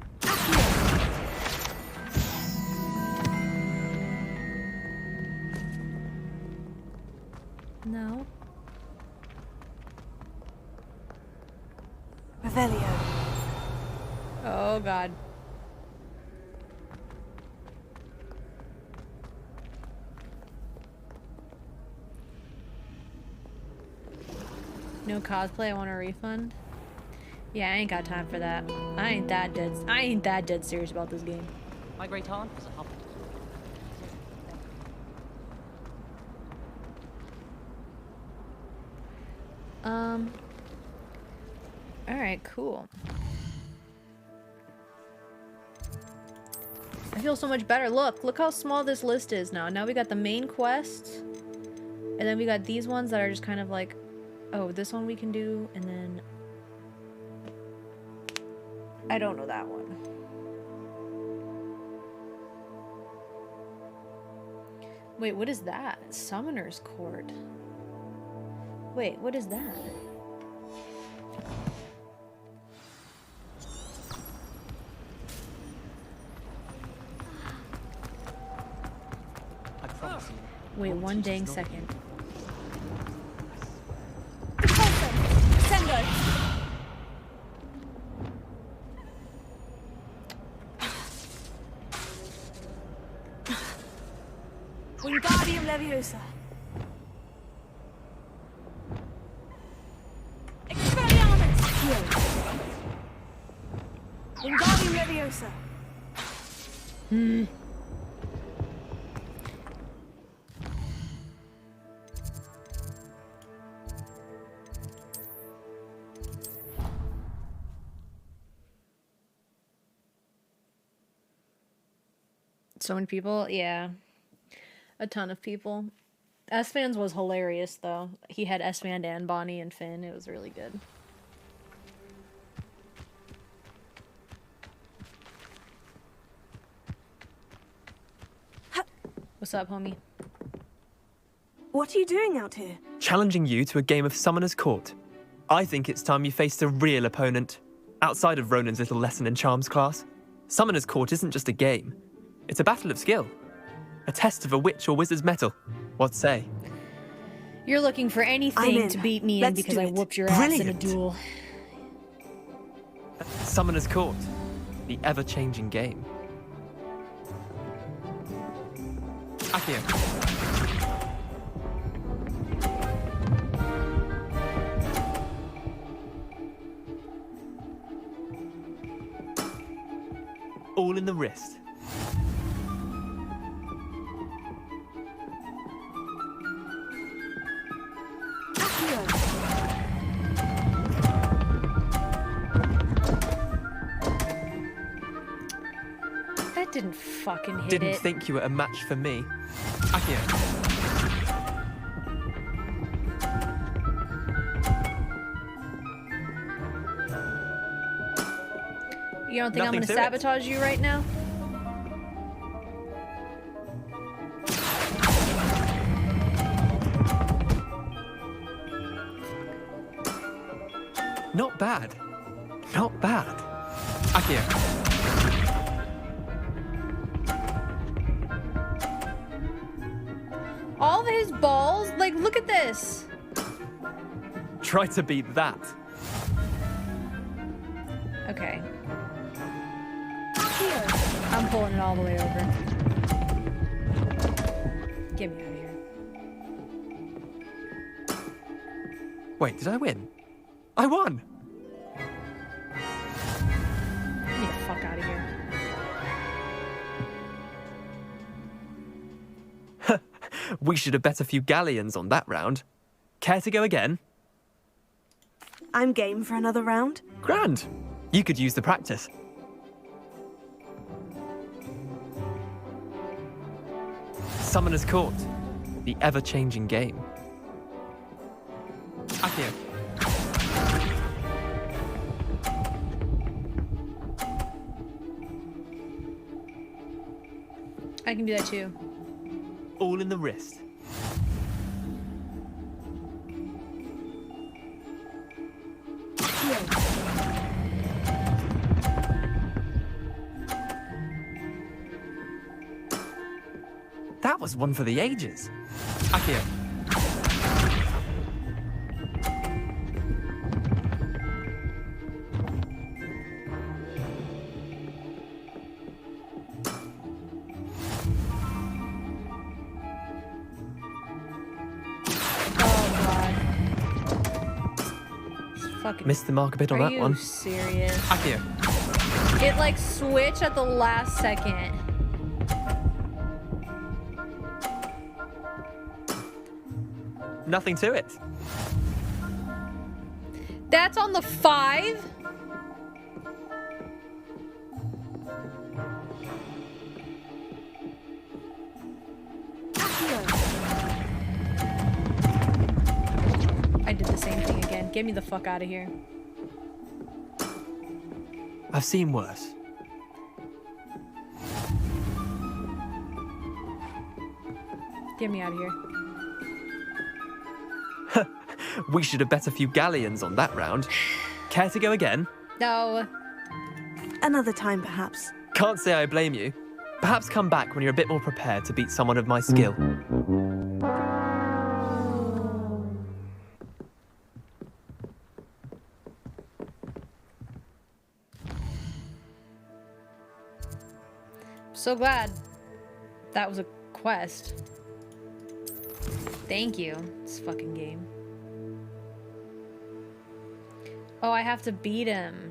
No. Revelio. Oh god. No cosplay, I want a refund. Yeah, I ain't got time for that. I ain't that dead serious about this game. My great aunt was a Hufflepuff. Alright, cool. I feel so much better. Look how small this list is now. Now we got the main quest, and then we got these ones that are just kind of like, oh, this one we can do, and then I don't know that one. Wait, what is that? Summoner's Court. Wait, what is that? Wait, one dang second. Sendo! Wingardium Leviosa. Expelliarmus! Wingardium Leviosa. So many people, yeah. A ton of people. S-Fans was hilarious, though. He had S-Fan and Bonnie and Finn. It was really good. What's up, homie? What are you doing out here? Challenging you to a game of Summoner's Court. I think it's time you faced a real opponent. Outside of Ronan's little lesson in Charms class, Summoner's Court isn't just a game. It's a battle of skill. A test of a witch or wizard's mettle. What say? You're looking for anything to beat me in because I whooped your ass in a duel. Summoner's Court. The ever-changing game. Accio. All in the wrist. That didn't fucking hit Didn't it. think you were a match for me. Accio. You don't think I'm Nothing gonna to it. sabotage you right now? Not bad. Not bad. Accio. All of his balls? Like, look at this. Try to beat that. Okay. I'm pulling it all the way over. Get me out of here. Wait, did I win? I won! Get the fuck out of here. We should have bet a few galleons on that round. Care to go again? I'm game for another round. Grand. You could use the practice. Summoner's Court. The ever-changing game. Accio. I can do that too. All in the wrist. That was one for the ages. Accio. Fucking. Missed the mark a bit on that one. Are you serious? Accio. It like switched at the last second. Nothing to it. That's on the 5? I did the same thing again. Get me the fuck out of here. I've seen worse. Get me out of here. We should have bet a few galleons on that round. Care to go again? No. Another time, perhaps. Can't say I blame you. Perhaps come back when you're a bit more prepared to beat someone of my skill. So glad that was a quest. Thank you. This fucking game. Oh, I have to beat him.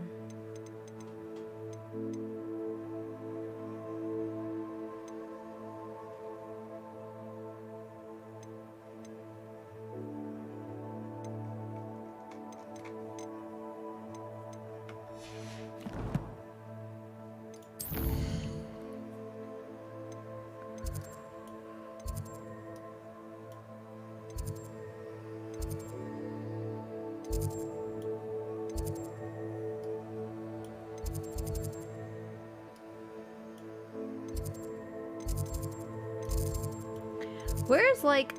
Where's like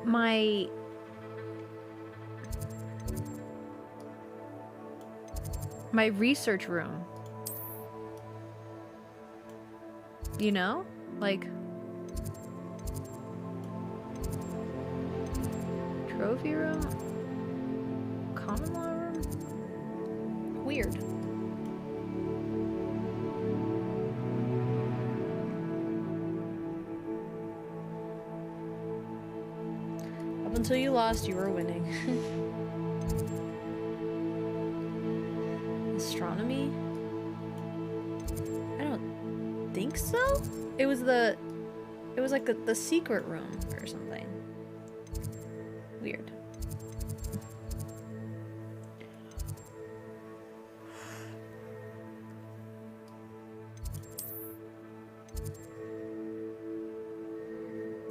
my research room? You know? Like trophy room? Common law room? Weird. Until you lost, you were winning. Astronomy? I don't think so. It was like the secret room or something. Weird.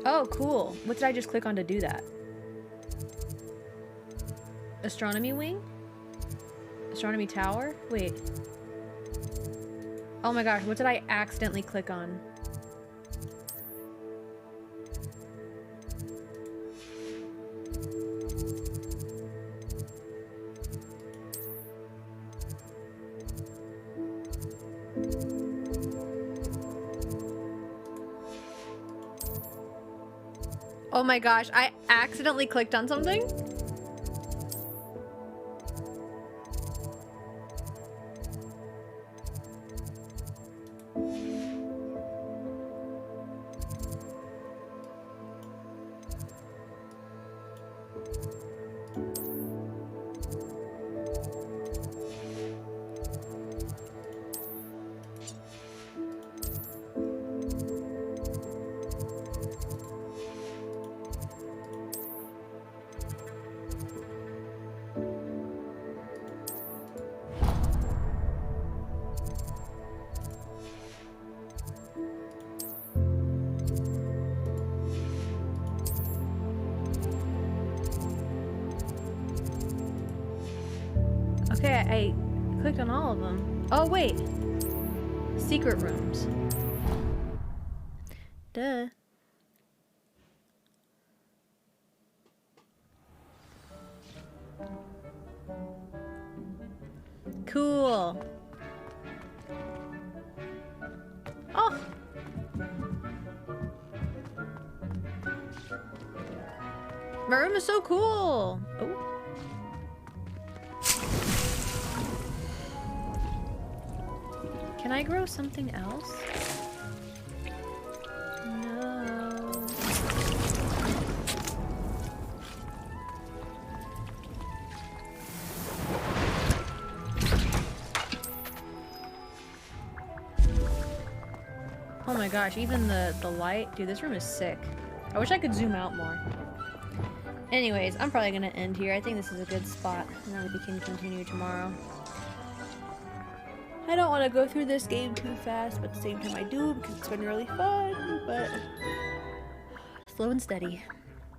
Oh, cool. What did I just click on to do that? Astronomy wing? Astronomy tower? Wait. Oh my gosh, what did I accidentally click on? Oh my gosh, I accidentally clicked on something? Okay, I clicked on all of them. Oh, wait. Secret rooms. Duh. Cool. Oh. My room is so cool. Oh. Can I grow something else? No. Oh my gosh, even the light. Dude, this room is sick. I wish I could zoom out more. Anyways, I'm probably gonna end here. I think this is a good spot, and then we can continue tomorrow. I don't want to go through this game too fast, but at the same time I do because it's been really fun, but slow and steady.